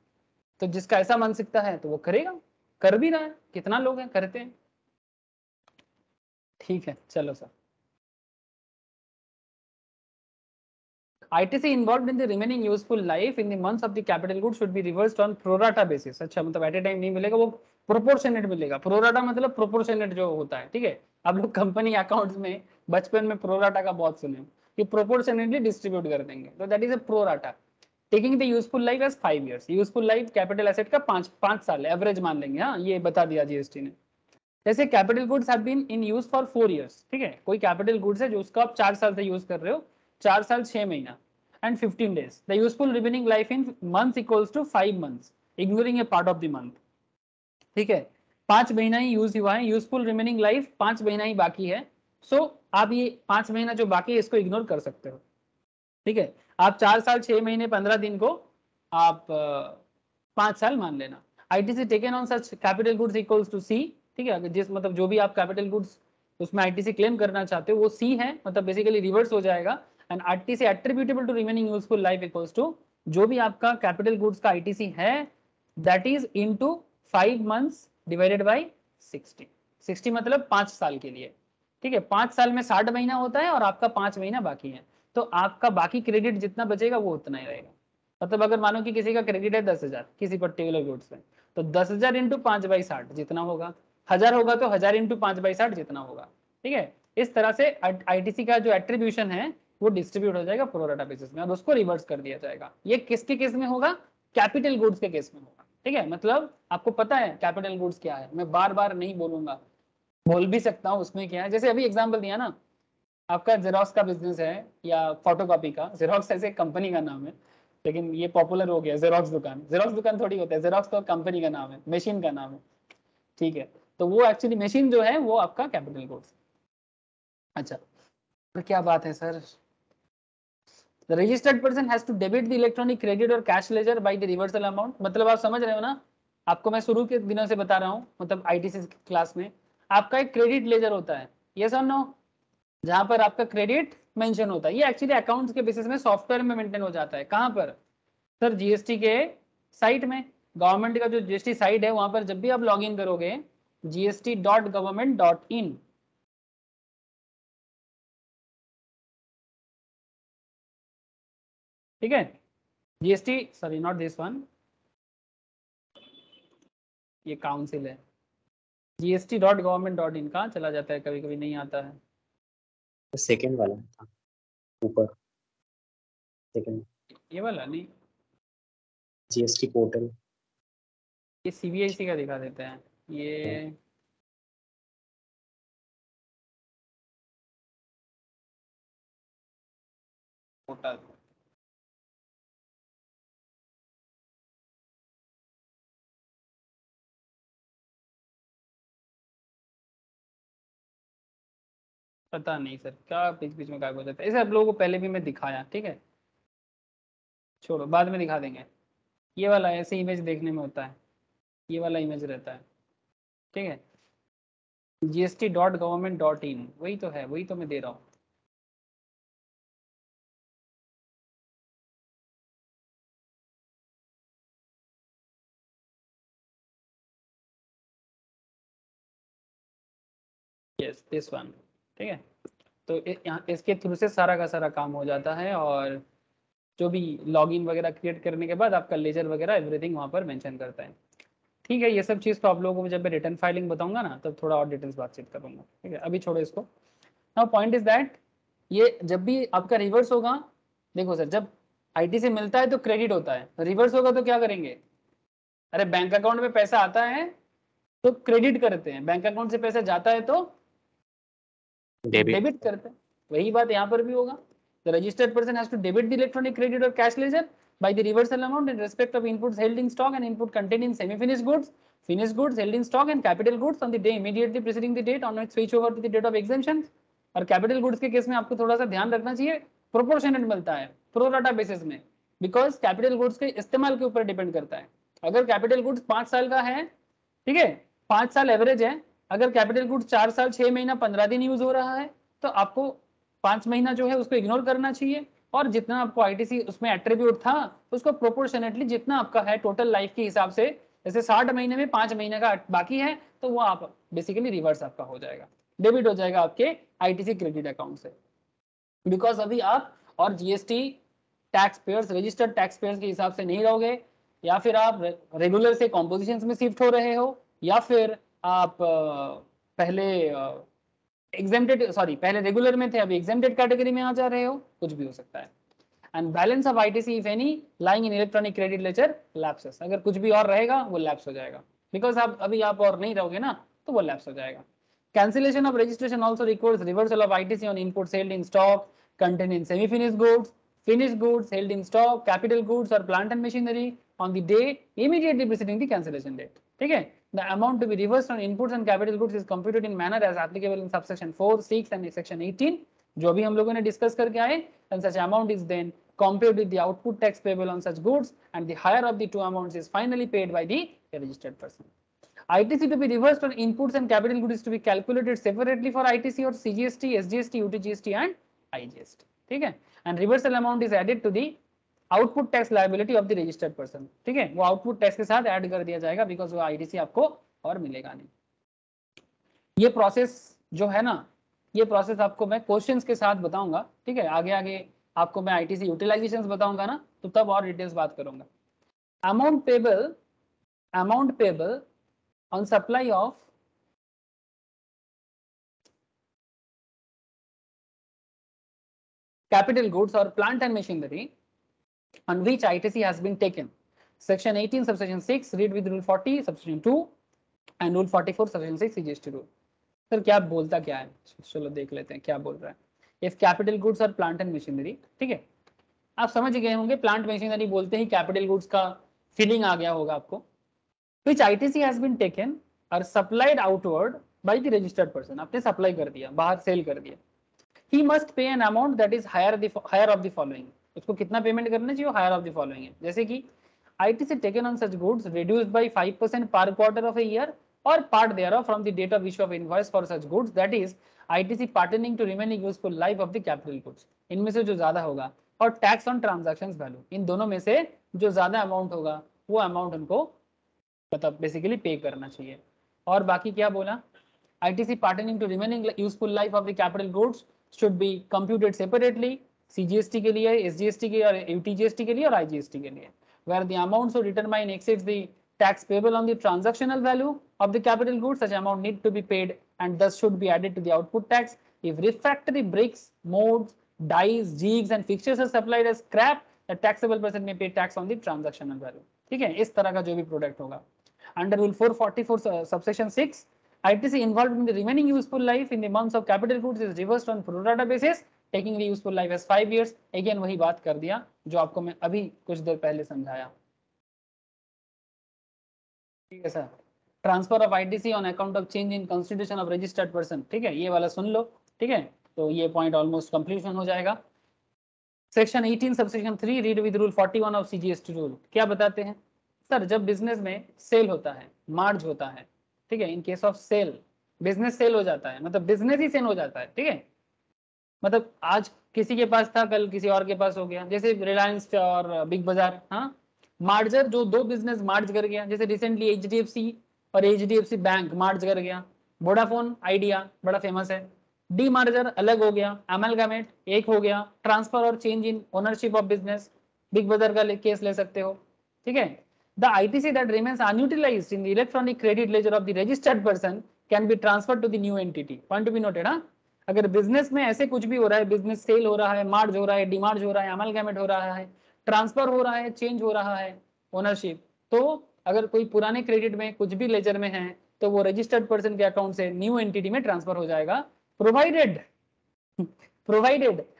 तो जिसका ऐसा मानसिकता है तो वो करेगा, कर भी रहा है, कितना लोग हैं करते हैं। ठीक है, चलो sir. ITC involved in the remaining useful life in the months of the capital goods should be reversed on pro rata basis। अच्छा, मतलब एट ए टाइम नहीं मिलेगा, वो प्रोपोर्शनेट मिलेगा। प्रो राटा मतलब प्रोपोर्शनेट जो होता है, ठीक है। आप लोग कंपनी अकाउंट्स में बचपन में प्रो राटा का बहुत सुने कि प्रोपोर्शनेटली डिस्ट्रीब्यूट कर देंगे, तो that is a pro rata. Taking the useful life as 5 years। Useful life capital asset का 5 साल एवरेज मान लेंगे। हाँ, ये बता दिया जीएसटी ने। जैसे capital goods have been in use for 4 years, ठीक है। कोई कैपिटल गुड्स है जो उसको आप 4 साल से यूज कर रहे हो, 4 साल 6 महीना and 15 days। The useful remaining life in months equals to 5 months, ignoring a part of the month। ठीक है, 5 महीना ही यूज हुआ है, यूजफुल रिमेनिंग लाइफ 5 महीना ही बाकी है। सो आप ये 5 महीना जो बाकी है इसको इग्नोर कर सकते हो, ठीक है। आप 4 साल 6 महीने 15 दिन को आप 5 साल मान लेना। ITC taken on such capital goods equals to C, ठीक है। जिस मतलब जो भी आप कैपिटल गुड्स उसमें आईटीसी क्लेम करना चाहते हो वो सी है, मतलब बेसिकली रिवर्स हो जाएगा। And ITC attributable to remaining useful life equals to जो भी आपका कैपिटल गुड्स का आईटीसी है that is into 5 months divided by 60। 60 मतलब 5 साल के लिए, ठीक है। 5 साल में 60 महीना होता है और आपका 5 महीना बाकी है, तो आपका बाकी क्रेडिट जितना बचेगा वो उतना ही रहेगा। मतलब अगर मानो कि किसी का क्रेडिट है 10,000 किसी पर्टिकुलर गुड्स में, तो 10,000 इंटू 5/60 जितना होगा, 1000 होगा तो 1000 इंटू 5/60 जितना होगा, ठीक है। इस तरह से आईटीसी का जो एट्रीब्यूशन है वो डिस्ट्रीब्यूट हो जाएगा प्रो राटा बेसिस में और उसको रिवर्स कर दिया जाएगा। ये किसके केस में होगा? कैपिटल गुड्स के केस में होगा, ठीक है। मतलब आपको पता है कैपिटल गुड्स क्या है, मैं बार बार नहीं बोलूंगा, बोल भी सकता हूँ उसमें क्या है। जैसे अभी एग्जाम्पल दिया ना, आपका जेरोक्स का बिजनेस है या फोटोकॉपी का, जेरोक्स ऐसे कंपनी का नाम है लेकिन ये पॉपुलर हो गया जेरोक्स दुकान। जेरोक्स दुकान थोड़ी होता है, जेरोक्स तो कंपनी का नाम है, मशीन का नाम है, ठीक है। तो वो एक्चुअली मशीन जो है वो आपका कैपिटल गुड्स। अच्छा, तो क्या बात है sir? The registered person has to debit the electronic credit or cash ledger by the reversal amount। मतलब आप समझ रहे हो ना, आपको मैं शुरू के दिनों से बता रहा हूँ, मतलब आईटीसी क्लास में आपका एक क्रेडिट लेजर होता है, यस और नो, जहां पर आपका क्रेडिट मेंशन होता है। ये एक्चुअली अकाउंट्स के बेसिस में सॉफ्टवेयर में मेंटेन हो जाता है। कहां पर सर? जीएसटी के साइट में। गवर्नमेंट का जो जीएसटी साइट है वहां पर जब भी आप लॉग इन करोगे gst.government.in, ठीक है। GST, sorry not this one, ये काउंसिल है। gst.government.in कहाँ चला जाता है, कभी कभी नहीं आता है। सेकंड वाला था ऊपर, सेकंड ये वाला नहीं, जीएसटी पोर्टल। ये सीबीआईसी का दिखा देते हैं ये। पोर्टल, पता नहीं सर क्या बीच बीच में गायब हो जाता है। ऐसे आप लोगों को पहले भी मैं दिखाया, ठीक है, छोड़ो बाद में दिखा देंगे। ये वाला ऐसे इमेज देखने में होता है, ये वाला इमेज रहता है, ठीक है। gst.government.in वही तो है, वही तो मैं दे रहा हूँ। यस दिस वन, ठीक है। तो यहाँ इसके थ्रू से सारा का सारा काम हो जाता है और जो भी लॉगिन वगैरह क्रिएट करने के बाद आपका लेजर वगैरह एवरीथिंग वहाँ पर मेंशन करता है, ठीक है। ये सब चीज़ तो आप लोगों को जब मैं रिटर्न फाइलिंग बताऊंगा ना तब थोड़ा और डिटेल्स बातचीत करूंगा, ठीक है। अभी छोड़ो इसको। नाउ पॉइंट इज दैट ये जब भी आपका रिवर्स होगा, देखो सर, जब आईटी से मिलता है तो क्रेडिट होता है, रिवर्स होगा तो क्या करेंगे? अरे बैंक अकाउंट में पैसा आता है तो क्रेडिट करते हैं, बैंक अकाउंट से पैसा जाता है तो डेबिट करते हैं। वही बात यहाँ पर भी होगा। The registered person has to debit the electronic credit or cash ledger by the reversal amount in respect of inputs held in stock and input contained in semi-finished goods, finished goods held in stock and capital goods on the day immediately preceding the date on which switch over to the date of exemption। और capital goods के case में आपको थोड़ा सा ध्यान रखना चाहिए, proportionate मिलता है, प्रो राटा बेसिस में। बिकॉज कैपिटल गुड्स के इस्तेमाल के ऊपर डिपेंड करता है। अगर कैपिटल गुड्स 5 साल का है, ठीक है, 5 साल एवरेज है, अगर कैपिटल गुड्स 4 साल 6 महीना 15 दिन यूज हो रहा है तो आपको 5 महीना जो है उसको इग्नोर करना चाहिए, और जितना आपको आईटीसी उसमें एट्रीब्यूट था उसको प्रोपोर्शनेटली जितना आपका है टोटल लाइफ के हिसाब से, जैसे 60 महीने में 5 महीने का बाकी है तो वो आप बेसिकली रिवर्स आपका हो जाएगा, डेबिट हो जाएगा आपके आईटीसी क्रेडिट अकाउंट से। बिकॉज अभी आप और GST tax payers, registered tax payers के हिसाब से नहीं रहोगे, या फिर आप रेगुलर से कॉम्पोजिशन में शिफ्ट हो रहे हो, या फिर आप पहले पहले रेगुलर में थे अभी एग्जेम्प्टेड कैटेगरी में आ जा रहे हो, कुछ भी हो सकता है। And balance of ITC if any lying in electronic credit ledger lapses, अगर कुछ भी और रहेगा वो लैप्स हो जाएगा, बिकॉज आप अभी आप और नहीं रहोगे ना तो वो लैप्स हो जाएगा। Cancellation of registration also requires reversal of ITC on inputs held in stock, contained in semi-finished goods, finished goods held in stock, capital goods or plant and machinery on the day immediately preceding the cancellation date. ठीक है, the amount to be reversed on inputs and capital goods is computed in manner as applicable in subsection 4, 6 and section 18, जो भी हम लोगों ने discuss करके आए, and such amount is then compared with the output tax payable on such goods, and the higher of the two amounts is finally paid by the registered person. ITC to be reversed on inputs and capital goods is to be calculated separately for ITC or CGST, SGST, UTGST and IGST. ठीक है, and reversal amount is added to the output tax liability of the registered person. ठीक है, वो output tax के साथ add कर दिया जाएगा, बिकॉज वो ITC आपको और मिलेगा नहीं। ये प्रोसेस जो है ना, ये प्रोसेस आपको मैं क्वेश्चंस के साथ बताऊंगा, ठीक है, आगे आगे आपको मैं ITC यूटिलाइजेशंस बताऊंगा ना, तो तब और डिटेल्स बात करूंगा। Amount payable on supply of capital goods or plant and machinery on which ITC has been taken. Section 18 subsection 6 read with rule 40 subsection 2 and rule 44 subsection 6 CGST rule. Sir क्या बोलता क्या है, चलो देख लेते हैं क्या बोल रहा है। If capital goods or plant and machinery, ठीक है, आप समझ गए होंगे, प्लांट मशीनरी बोलते ही कैपिटल गुड्स का फीलिंग आ गया होगा आपको। which ITC has been taken are supplied outward by the registered person, आपने सप्लाई कर दिया, बाहर सेल कर दिया। He must pay an amount that is higher of the following, उसको कितना पेमेंट करना चाहिए, higher of the following है, जैसे कि ITC taken on such goods reduced by 5% per quarter of a year or part thereof from the date of issue of invoice for such goods, that is ITC pertaining to remaining useful life of the capital goods, इनमें से जो ज्यादा होगा, और tax on transactions value, इन दोनों में से जो ज्यादा अमाउंट होगा वो अमाउंट उनको मतलब बेसिकली पे करना चाहिए। और बाकी क्या बोला, ITC pertaining to remaining useful life of the capital goods should be computed separately, CGST के लिए, SGST के और UTGST के लिए और IGST के लिए, where the amount so determined exceeds the tax payable on the transactional value of the capital goods, such amount need to be paid and thus should be added to the output tax. If refractory bricks, molds, dies, jigs and fixtures are supplied as scrap, the taxable person may pay tax on the transactional value. ठीक है, इस तरह का जो भी product होगा। Under rule 444 subsection 6, ITC involved in the remaining useful life in the months of capital goods is reversed on pro rata basis, taking the useful life as 5 years. Again वही बात कर दिया जो आपको मैं अभी कुछ देर पहले समझाया। ठीक है sir, transfer of ITC on account of change in constitution of registered person, ठीक है, ये वाला सुन लो, ठीक है, तो ये पॉइंट ऑलमोस्ट कंप्लीशन हो जाएगा। Section 18 subsection 3 read with rule 41 of CGST rule, क्या बताते हैं सर, जब बिजनेस में सेल होता है, मार्ज होता है, ठीक है, in case of sale business sale हो जाता है, मतलब बिजनेस ही सेल हो जाता है, ठीक है, मतलब आज किसी के पास था कल किसी और के पास हो गया, जैसे रिलायंस और बिग बाजार, हाँ, मार्जर जो दो बिजनेस मार्ज कर गया, जैसे रिसेंटली HDFC और HDFC बैंक मार्ज कर गया, वोडाफोन आइडिया बड़ा फेमस है, डी मार्जर अलग हो गया, अमेलगामेट एक हो गया, ट्रांसफर और change in ownership of business big बाजार का केस ले सकते हो, ठीक है। The ITC that remains unutilized in the electronic credit ledger of the registered person can be transferred to the new entity. Point to be noted, हाँ, अगर business में ऐसे कुछ भी हो रहा है, बिजनेस सेल हो रहा है, मार्ज हो रहा है, डिमार्ज हो रहा है, अमलगमेंट हो रहा है, ट्रांसफर हो रहा है, चेंज हो रहा है ओनरशिप, तो अगर कोई पुराने क्रेडिट में कुछ भी लेजर में है तो वो रजिस्टर्ड पर्सन के अकाउंट से न्यू एंटिटी में ट्रांसफर हो जाएगा, provided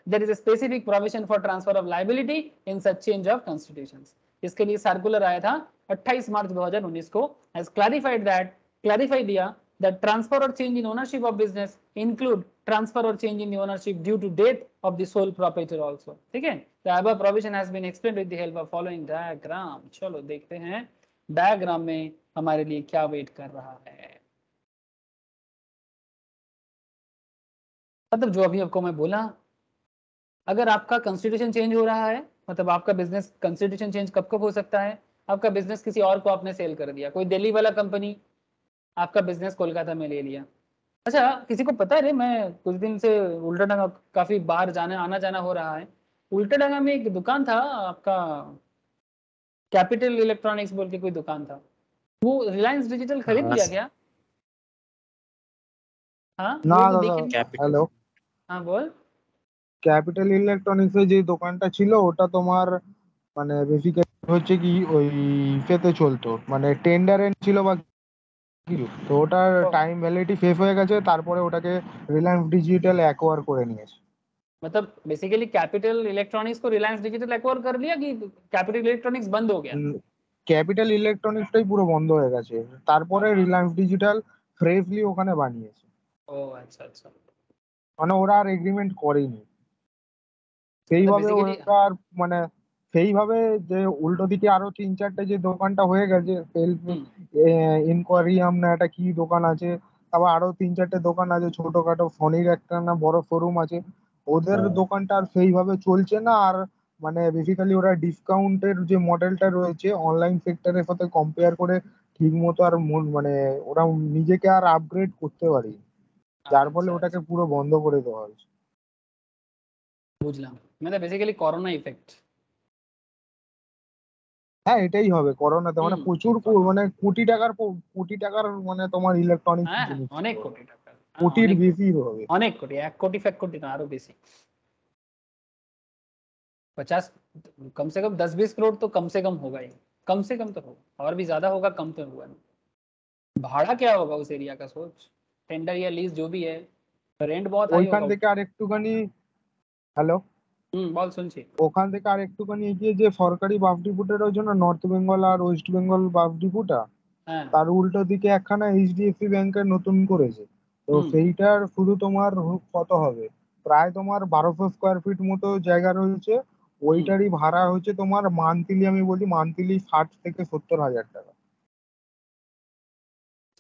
there is a specific provision for transfer of liability in such change of constitutions. इसके लिए सर्कुलर आया था 28 मार्च 2019 को, has clarified दिया that transfer or change in ownership of business include transfer or change in the ownership due to death of the sole proprietor also, ठीक है, The above provision has been explained with the help of following diagram. चलो देखते हैं diagram में हमारे लिए क्या wait कर रहा है। मतलब जो अभी आपको मैं बोला, अगर आपका कॉन्स्टिट्यूशन चेंज हो रहा है, मतलब आपका बिजनेस कॉन्स्टिट्यूशन चेंज कब कब हो सकता है? आपका बिजनेस किसी और को आपने सेल कर दिया, कोई दिल्ली वाला कंपनी आपका बिजनेस कोलकाता में ले लिया। अच्छा, किसी को पता है रे, मैं कुछ दिन से उल्टाडंगा काफी बाहर आना जाना हो रहा है। उल्टाडंगा में एक दुकान था आपका, कैपिटल इलेक्ट्रॉनिक्स बोल के कोई दुकान था, वो रिलायंस डिजिटल खरीद हाँ, लिया क्या? हाँ না वो तो দাদা, देखे। कैपिटल হ্যালো, हाँ बोल। ক্যাপিটাল ইলেকট্রনিক্সের যে দোকানটা ছিল ওটা তোমার মানে বেসিক্যালি হচ্ছে কি ওই ইসেতে চলতো, মানে টেন্ডারে ছিল বা কিছু, তো ওটার तो টাইম ভ্যালিডিটি শেষ হয়ে গেছে, তারপরে ওটাকে রিলায়েন্স ডিজিটাল অ্যাকোয়ার করে নিয়েছে। मतलब बेसिकली कैपिटल इलेक्ट्रॉनिक्स को रिलायंस डिजिटल एक्वायर कर लिया कि कैपिटल इलेक्ट्रॉनिक्स बंद हो गया? ক্যাপিটাল ইলেকট্রনিক্সটাই পুরো বন্ধ হয়ে গেছে, তারপরে हाँ। রিলায়েন্স ডিজিটাল ফ্রেশলি ওখানে বানিয়েছে, ओ अच्छा अच्छा। মানে ওরা আর এগ্রিমেন্ট করেনি मतलब সেইভাবে। बेसिकली ওরা আর মানে সেইভাবে যে উল্টো দিকে আরো 3-4টে যে দোকানটা হয়ে গেছে, সেলফ ইনকোয়ারিয়াম না একটা কি দোকান আছে, তারপর আরো 3-4টে দোকান আছে, ছোটখাটো ফোনের একটা না বড় শোরুম আছে, ওদের হ্যাঁ। দোকানটা আর সেইভাবে চলছে না। আর মানে বেসিক্যালি ওরা ডিসকাউন্টের যে মডেলটা রয়েছে অনলাইন সেক্টরের সাথে কম্পেয়ার করে ঠিক মতো আর মানে ওরা নিজেকে আর আপগ্রেড করতে পারে, যার ফলে अच्छा ওটাকে পুরো বন্ধ করে দেওয়া হয়েছে। বুঝলাম, মানে বেসিক্যালি করোনা ইফেক্ট। হ্যাঁ, এটাই হবে করোনাতে, মানে প্রচুর মানে কোটি টাকার মানে তোমার ইলেকট্রনিক্স হ্যাঁ জিনিস ছিল, অনেক কোটি টাকা, কোটির বেশি হবে। অনেক কোটি, 1 কোটি ফেক কোটি না, আরো বেশি। 50 कम से कम 10-20 करोड़ तो कम से कम होगा ही, कम से कम तो होगा, और भी ज्यादा होगा, कम तो होगा नहीं। भाड़ा क्या होगा उस एरिया का सोच, टेंडर या लीज जो भी है, रेंट बहुत हाई ওইখান होगा। থেকে আর একটুখানি, হ্যালো, বল শুনছি। ওখান থেকে আর একটুখানি এগিয়ে যে সরকারি বাস ডিপোটার জন্য নর্থ বেঙ্গল আর ওয়েস্ট বেঙ্গল বাস ডিপোটা, হ্যাঁ তার উল্টো দিকে একখানা এইচডিএফসি ব্যাংকের নতুন করেছে, তো হুম, সেইটার শুধু তোমার কত হবে, প্রায় তোমার 1200 স্কোয়ার ফিট মতো জায়গা রয়েছে, ওইটারই ভাড়া হচ্ছে তোমার মান্থলি, আমি বলি মান্থলি 60 থেকে 70 হাজার টাকা।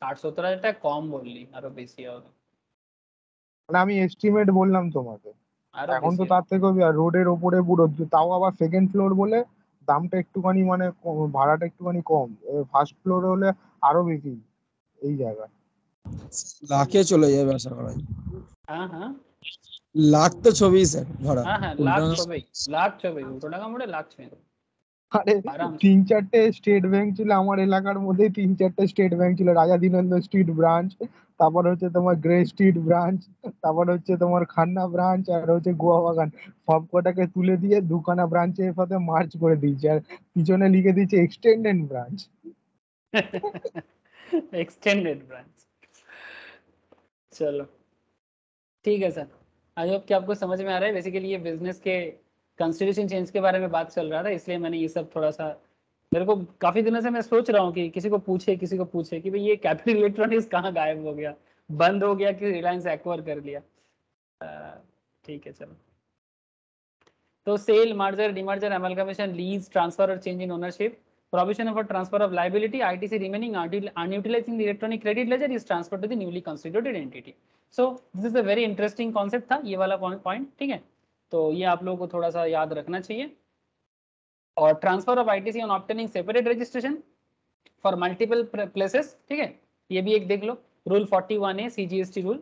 60-70 হাজার টাকা কম বললি, আরো বেশি হবে, মানে আমি এস্টিমেট বললাম তোমাকে, আরো এখন বেশি তো হবে। তার থেকেও রোডের ওপরে পুরো, তাও আবার সেকেন্ড ফ্লোর বলে দামটা একটুখানি মানে ভাড়াটা একটুখানি কম, ফার্স্ট ফ্লোর হলে আরো বেশি এই জায়গা। লাখে চলে যাবে আশা করা যায়। হ্যাঁ হ্যাঁ লাখ তো ছবি স্যার ভাড়া হ্যাঁ হ্যাঁ, লাখ ছবেই, লাখ ছবেই, উল্টো টাকা মোড়ে লাখ ছুঁয়ে দেবে আরে আরাম। 3-4টে স্টেট ব্যাংক ছিল আমার এলাকার মধ্যে, 3-4টে স্টেট ব্যাংক ছিল, রাজা দীনেন্দ্র স্ট্রিট ব্রাঞ্চ, তারপর হচ্ছে তোমার গ্রে স্ট্রিট ব্রাঞ্চ, তারপর হচ্ছে তোমার খান্না ব্রাঞ্চ, আর হচ্ছে গোয়া বাগান, সব কটাকে তুলে দিয়ে দুখানা ব্রাঞ্চের সাথে মার্চ করে দিয়েছে, আর পিছনে লিখে দিয়েছে এক্সটেন্ডেড ব্রাঞ্চ। Extended branch. चलो ठीक है सर, आई होप कि आपको समझ में आ रहा है। बेसिकली ये बिजनेस के कॉन्स्टिट्यूशन चेंज के बारे में बात चल रहा था, इसलिए मैंने ये सब थोड़ा सा, मेरे को काफी दिनों से मैं सोच रहा हूँ कि किसी को पूछे कि भाई ये कैपिटल इलेक्ट्रॉनिक्स कहाँ गायब हो गया, बंद हो गया कि रिलायंस एक्वायर कर लिया। ठीक है चलो, तो sale, merger, demerger, amalgamation, lease, transfer और change in ownership, provision for transfer of liability, ITC remaining unutilized in the electronic credit ledger is transferred to the newly constituted entity. So this is a very interesting concept था ये वाला point, ठीक है, तो ये आप लोगों को थोड़ा सा याद रखना चाहिए। और transfer of ITC on obtaining separate registration for multiple places, ठीक है, ये भी एक देख लो, rule 41A CGST rule,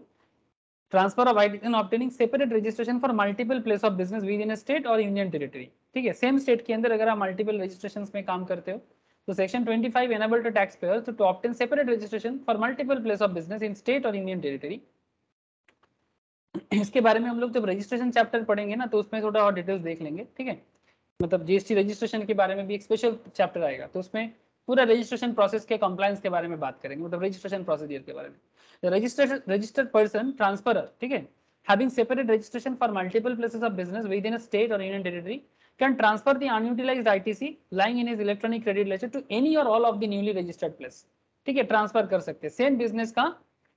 transfer of ITC on obtaining separate registration for multiple place of business within state और यूनियन टेरिटरी, ठीक है, सेम स्टेट के अंदर अगर आप मल्टीपल रजिस्ट्रेशंस में काम करते हो तो section 25 enable to tax payers to obtain separate registration for multiple place of business in state और यूनियन टेरिटरी। इसके बारे में हम लोग जब रजिस्ट्रेशन चैप्टर पढ़ेंगे ना तो उसमें थोड़ा और डिटेल्स देख लेंगे, ठीक है, मतलब जीएसटी रजिस्ट्रेशन के बारे में भी एक स्पेशल चैप्टर आएगा, तो उसमें पूरा रजिस्ट्रेशन प्रोसेस के कंप्लायंस के बारे में बात करेंगे, मतलब रजिस्ट्रेशन प्रोसीजर के बारे में। रजिस्टर्ड पर्सन ट्रांसफरर, ठीक है, having separate registration for multiple places of business within a state or union territory can transfer the unutilized ITC lying in his electronic credit ledger to any or all of the newly registered place, ठीक है, transfer कर सकते हैं same business का,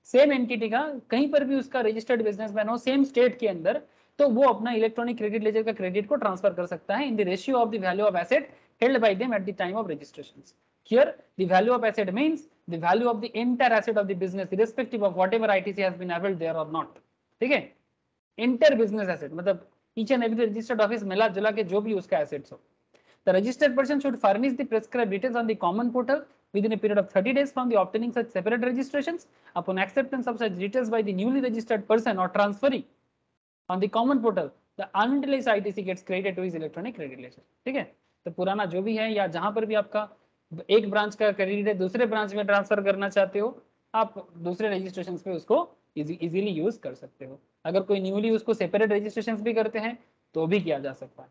same entity का, कहीं पर भी उसका रजिस्टर्ड बिजनेसमैन हो सेम स्टेट के अंदर, तो वो अपना इलेक्ट्रॉनिक क्रेडिट लेजर का क्रेडिट को ट्रांसफर कर सकता है in the ratio of the value of asset held by them at the time of registration. Here the value of asset means the value of the entire asset of the business irrespective of whatever ITC has been availed there or not. ठीक है, inter business asset मतलब each and every registered office मिला जुला के जो भी उसका assets हो. The registered person should furnish the prescribed details on the common portal within a period of 30 days from the obtaining such separate registrations. Upon acceptance of such details by the newly registered person or transferee on the common portal, the unutilized ITC gets credited to his electronic credit ledger. ठीक है, तो पुराना जो भी है या जहां पर भी आपका एक ब्रांच का क्रेडिट है दूसरे ब्रांच में ट्रांसफर करना चाहते हो, आप दूसरे रजिस्ट्रेशन पे उसको इजीली यूज कर सकते हो. अगर कोई न्यूली उसको सेपरेट रजिस्ट्रेशन भी करते हैं तो भी किया जा सकता है.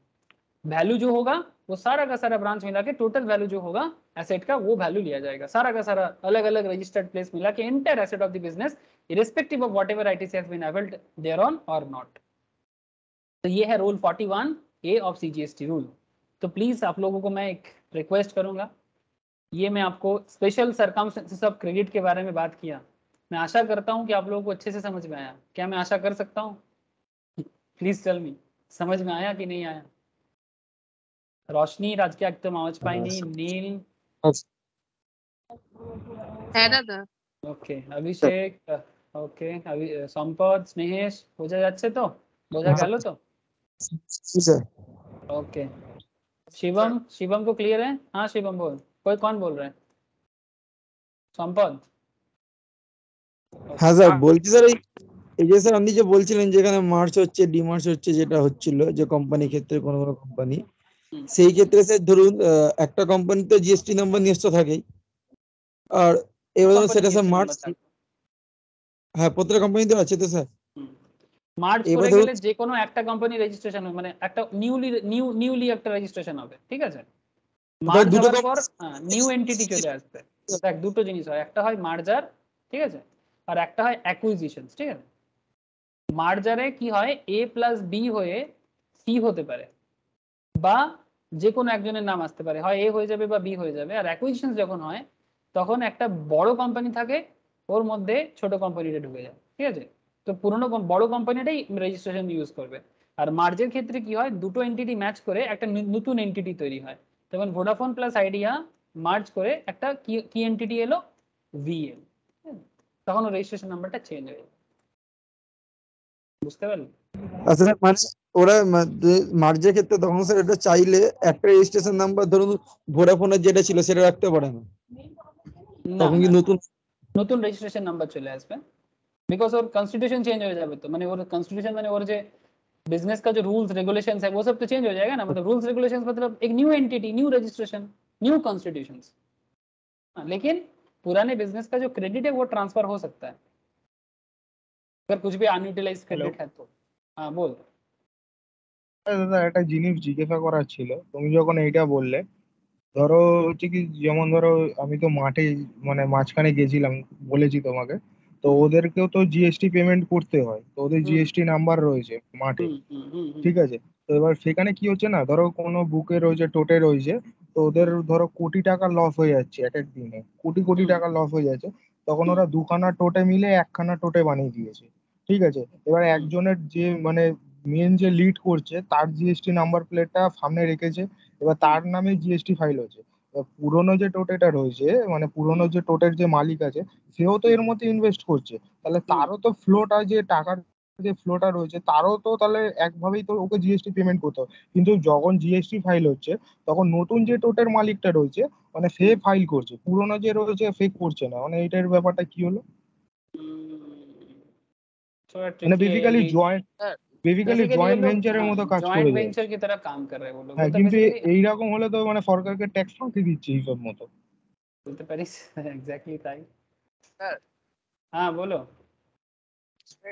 वैल्यू जो होगा वो सारा का सारा ब्रांच मिला के टोटल वैल्यू जो होगा एसेट का वो वैल्यू लिया जाएगा. सारा का सारा अलग अलग रजिस्टर्ड प्लेस मिला के entire asset of the business irrespective of whatever ITC has been availed thereon और नॉट. तो ये है rule 41A of CGST rule. तो प्लीज आप लोगों को मैं एक रिक्वेस्ट करूंगा, ये मैं आपको स्पेशल सर्कमस्टेंसेस ऑफ क्रेडिट के बारे में बात किया. मैं आशा करता हूं कि आप लोगों को अच्छे से समझ में आया. क्या मैं आशा कर सकता हूं? प्लीज टेल मी, समझ में आया कि नहीं आया? रोशनी, राजकीय एकदम आवाज पाई नहीं. नील, है दादा. ओके. अभिषेक, ओके. अभी संपद, स्नेहेश বোঝা যাচ্ছে তো? বোঝা গেল তো? ओके. शिवम, शिवम को क्लियर है? हाँ शिवम बोल. कोई कौन बोल रहा है? संपद. হ্যাঁ স্যার বলছি স্যার, এই যে স্যার আপনি যে বলছিলেন যেখানে মার্চ হচ্ছে ডিমার্চ হচ্ছে যেটা হচ্ছিল যে কোম্পানি ক্ষেত্রে কোনো কোনো কোম্পানি, সেই ক্ষেত্রে স্যার ধরুন একটা কোম্পানি তো জিএসটি নাম্বার নিশ্চয় থাকেই, আর এবার সেটা স্যার মার্চ, হ্যাঁ প্রত্যেক কোম্পানিতে আছে তো স্যার। মার্চ করে গেলে যে কোনো একটা কোম্পানি রেজিস্ট্রেশন হবে, মানে একটা নিউলি একটা রেজিস্ট্রেশন হবে, ঠিক আছে? মার্জ হওয়ার পর নিউ এন্টিটি চলে আসবে। দেখ দুটো জিনিস হয়, একটা হয় মার্জার, ঠিক আছে, আর একটা হয় অ্যাকুইজিশনস, ঠিক আছে? মার্জারে কি হয়, এ প্লাস বি হয়ে সি হতে পারে, বা যে কোনো একজনের নাম আসতে পারে, হয় এ হয়ে যাবে বা বি হয়ে যাবে। আর অ্যাকুইজিশনস যখন হয় তখন একটা বড় কোম্পানি থাকে, ওর মধ্যে ছোট কোম্পানিটা ঢুকে যায়, ঠিক আছে? তো পুরনো বড় কোম্পানিটাই রেজিস্ট্রেশন ইউজ করবে। আর মার্জের ক্ষেত্রে কি হয়, দুটো এন্টিটি ম্যাচ করে একটা নতুন এন্টিটি তৈরি হয়। তখন ভোডাফোন প্লাস আইডিয়া মার্জ করে একটা কি এন্টিটি এলো, ভিএল, তখন রেজিস্ট্রেশন নাম্বারটা চেঞ্জ হয়ে যায়। বুঝতে পারলি? আচ্ছা মানে ওরা মার্জের ক্ষেত্রে তখন স্যার এটা চাইলে একটা রেজিস্ট্রেশন নাম্বার ধরুন ভোডাফোনের যেটা ছিল সেটা রাখতে পারে না, তখন কি নতুন রেজিস্ট্রেশন নাম্বার চলে আসবে, बिकॉज और कॉन्स्टिट्यूशन चेंज हो जाए। तो मैंने और कॉन्स्टिट्यूशन मैंने और जो बिजनेस का जो रूल्स रेगुलेशंस है वो सब तो चेंज हो जाएगा ना। मतलब रूल्स रेगुलेशंस मतलब एक new entity, new registration, new constitutions. लेकिन पुराने बिजनेस का जो क्रेडिट है वो ट्रांसफर हो सकता है अगर कुछ भी अनयूटिलाइज्ड क्रेडिट है तो। हाँ बोल। দাদা একটা জিনিস জিজ্ঞাসা করার ছিল, তুমি যখন এইটা বললে, ধরো হচ্ছে কি যেমন ধরো আমি তো মাঠে মানে মাঝখানে গেছিলাম বলেছি তোমাকে, তো ওদেরকেও তো জিএসটি পেমেন্ট করতে হয়, তো ওদের জিএসটি নাম্বার রয়েছে মাঠে, ঠিক আছে? তো এবার সেখানে কি হচ্ছে না, ধরো কোনো বুকে রয়েছে, টোটে রয়েছে, তো ওদের ধরো কোটি টাকা লস হয়ে যাচ্ছে এক এক দিনে, কোটি কোটি টাকা লস হয়ে যাচ্ছে, তখন ওরা দুখানা টোটে মিলে একখানা টোটে বানিয়ে দিয়েছে, ঠিক আছে? এবার একজনের যে মানে মেন যে লিড করছে তার জিএসটি নাম্বার প্লেটটা সামনে রেখেছে, এবার তার নামে জিএসটি ফাইল হচ্ছে। পুরোনো যে টোটেটা রয়েছে মানে পুরোনো যে টোটের যে মালিক আছে সেও তো এর মধ্যে ইনভেস্ট করছে, তাহলে তারও তো ফ্লোটা যে টাকার যে ফ্লোটা রয়েছে তারও তো তাহলে একভাবেই তো ওকে জিএসটি পেমেন্ট করতে হবে। কিন্তু যখন জিএসটি ফাইল হচ্ছে তখন নতুন যে টোটের মালিকটা রয়েছে মানে সে ফাইল করছে, পুরোনো যে রয়েছে সে করছে না, মানে এইটার ব্যাপারটা কি হলো? মানে বেসিক্যালি জয়েন্ট ভেঞ্চারের মতো কাজ করে जॉइंट वेंचर की तरह काम कर रहे हैं वो लोग। হ্যাঁ, কিন্তু এইরকম হলে তো মানে সরকারকে ট্যাক্স ফাঁকি দিচ্ছে এইসব মতো। বলতে পারিস এক্স্যাক্টলি তাই। হ্যাঁ হ্যাঁ বলো।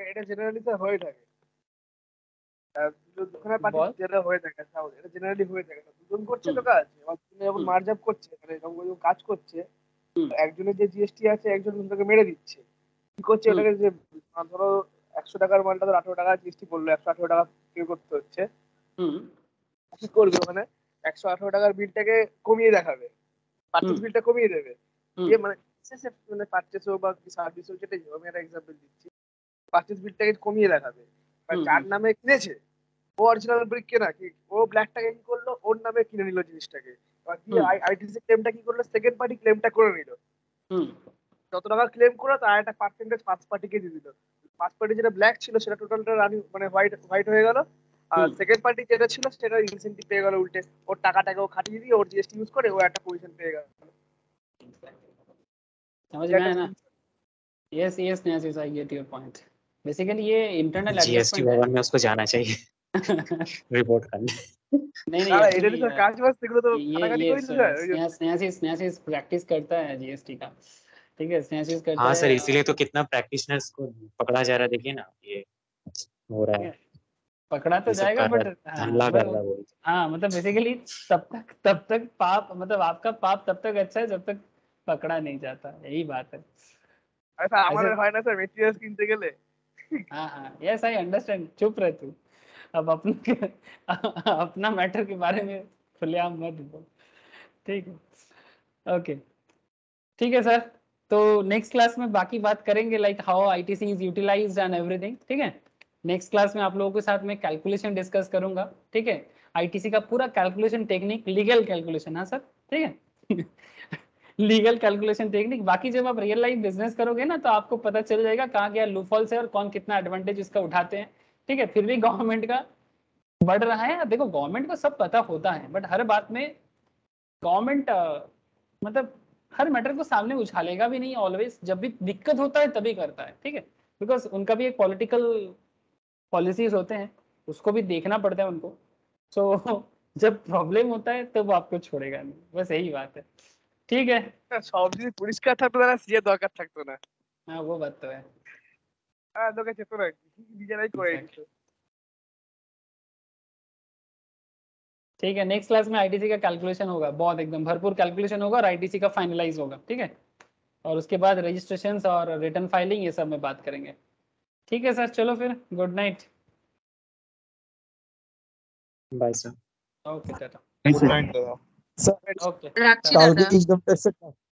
এটা জেনারেলি তো হয়ে থাকে, দুখানা পার্টি যেটা হয়ে থাকে, এটা জেনারেলি হয়ে থাকে। দুজন করছে তো কাজ, এবার দুজনে যখন মার্জ আপ করছে মানে যখন কাজ করছে, একজনের যে জিএসটি আছে একজন তাকে মেরে দিচ্ছে। কি করছে ওটাকে, যে ধরো 100 টাকার মালটা ধর 18 টাকা জিএসটি পড়লো, 118 টাকা পে করতে হচ্ছে, কি করবে ওখানে 118 টাকার বিলটাকে কমিয়ে দেখাবে, পার্চেস বিলটা কমিয়ে দেবে, দিয়ে মানে মানে পার্চেস হোক বা সার্ভিস হোক, যেটাই হোক, আমি একটা এক্সাম্পল দিচ্ছি, পার্চেস বিলটাকে কমিয়ে দেখাবে, যার নামে কিনেছে ও অরিজিনাল ব্রিক কেনা কি ও ব্ল্যাকটাকে কি করলো ওর নামে কিনে নিল জিনিসটাকে এবার কি আইটিসি ক্লেমটা কি করলো সেকেন্ড পার্টি ক্লেমটা করে নিল যত টাকা ক্লেম করলো তার একটা পার্সেন্টেজ ফার্স্ট পার্টিকে দিয়ে দিল ফার্স্ট পার্টি যেটা ব্ল্যাক ছিল সেটা টোটালটা রানিং মানে হোয়াইট হয়ে গেল আর সেকেন্ড পার্টি যেটা ছিল সেটা ইনসেন্টিভ পেয়ে গেল উল্টে ওর টাকাটাকে ও খাটিয়ে দিয়ে ওর জিএসটি ইউজ করে ও একটা পজিশন পেয়ে গেল समझ में आया ना यस यस नेसिस I get your point basically ये इंटरनल जीएसटी भवन में उसको जाना चाहिए रिपोर्ट करने। नहीं আরে नहीं এটা তো কাজ বাজ সেগুলো তো ये কাটাকাটি করি তো স্যার स्नेहासिस प्रैक्टिस करता है जीएसटी का ठीक है स्नेहासिस करता हाँ है सर इसीलिए तो कितना प्रैक्टिशनर्स को पकड़ा जा रहा है देखिए ना ये हो रहा है पकड़ा तो ये सब जाएगा कर बट रहा है, धंधा कर रहा है वो। हाँ मतलब बेसिकली तब तक पाप मतलब आपका पाप तब तक अच्छा है जब तक पकड़ा नहीं जाता यही बात है আরে স্যার আমাদের হয় না স্যার মেটেরিয়ালস কিনতে গেলে हाँ हाँ यस आई अंडरस्टैंड चुप रह तू अब अपना मैटर के बारे में खुलेआम मत बोल ठीक है ओके ठीक है सर तो नेक्स्ट क्लास में बाकी बात करेंगे like how ITC is utilised and everything ठीक है नेक्स्ट क्लास में आप लोगों के साथ में कैलकुलेशन डिस्कस करूंगा ठीक है आईटीसी का पूरा कैलकुलेशन टेक्निक लीगल कैलकुलेशन हाँ सर ठीक है लीगल कैलकुलेशन टेक्निक बाकी जब आप रियल लाइफ बिजनेस करोगे ना तो आपको पता चल जाएगा कहाँ क्या लूफॉल्स है और कौन कितना एडवांटेज इसका उठाते हैं ठीक है फिर भी गवर्नमेंट का बढ़ रहा है देखो गवर्नमेंट को सब पता होता है बट हर बात में गवर्नमेंट मतलब हर मैटर को सामने उछालेगा भी नहीं ऑलवेज जब भी दिक्कत होता है तभी करता है ठीक है बिकॉज उनका भी एक पॉलिटिकल पॉलिसीज होते हैं उसको भी देखना पड़ता है उनको सो जब प्रॉब्लम होता है तब वो आपको छोड़ेगा नहीं बस यही बात है ठीक है সব যদি পরিষ্কার থাকতো তাহলে সিএ দরকার থাকতো না हाँ वो बात तो है হ্যাঁ লোকে চেত না নিজেরাই করে দিত ठीक है नेक्स्ट क्लास में आईटीसी का कैलकुलेशन होगा बहुत एकदम भरपूर कैलकुलेशन होगा और आईटीसी का फाइनलाइज होगा ठीक है और उसके बाद रजिस्ट्रेशन और रिटर्न फाइलिंग ये सब में बात करेंगे ठीक है सर चलो फिर good night bye sir okay tata sir okay রাখছি কালকে দাদা ইনকাম ট্যাক্সের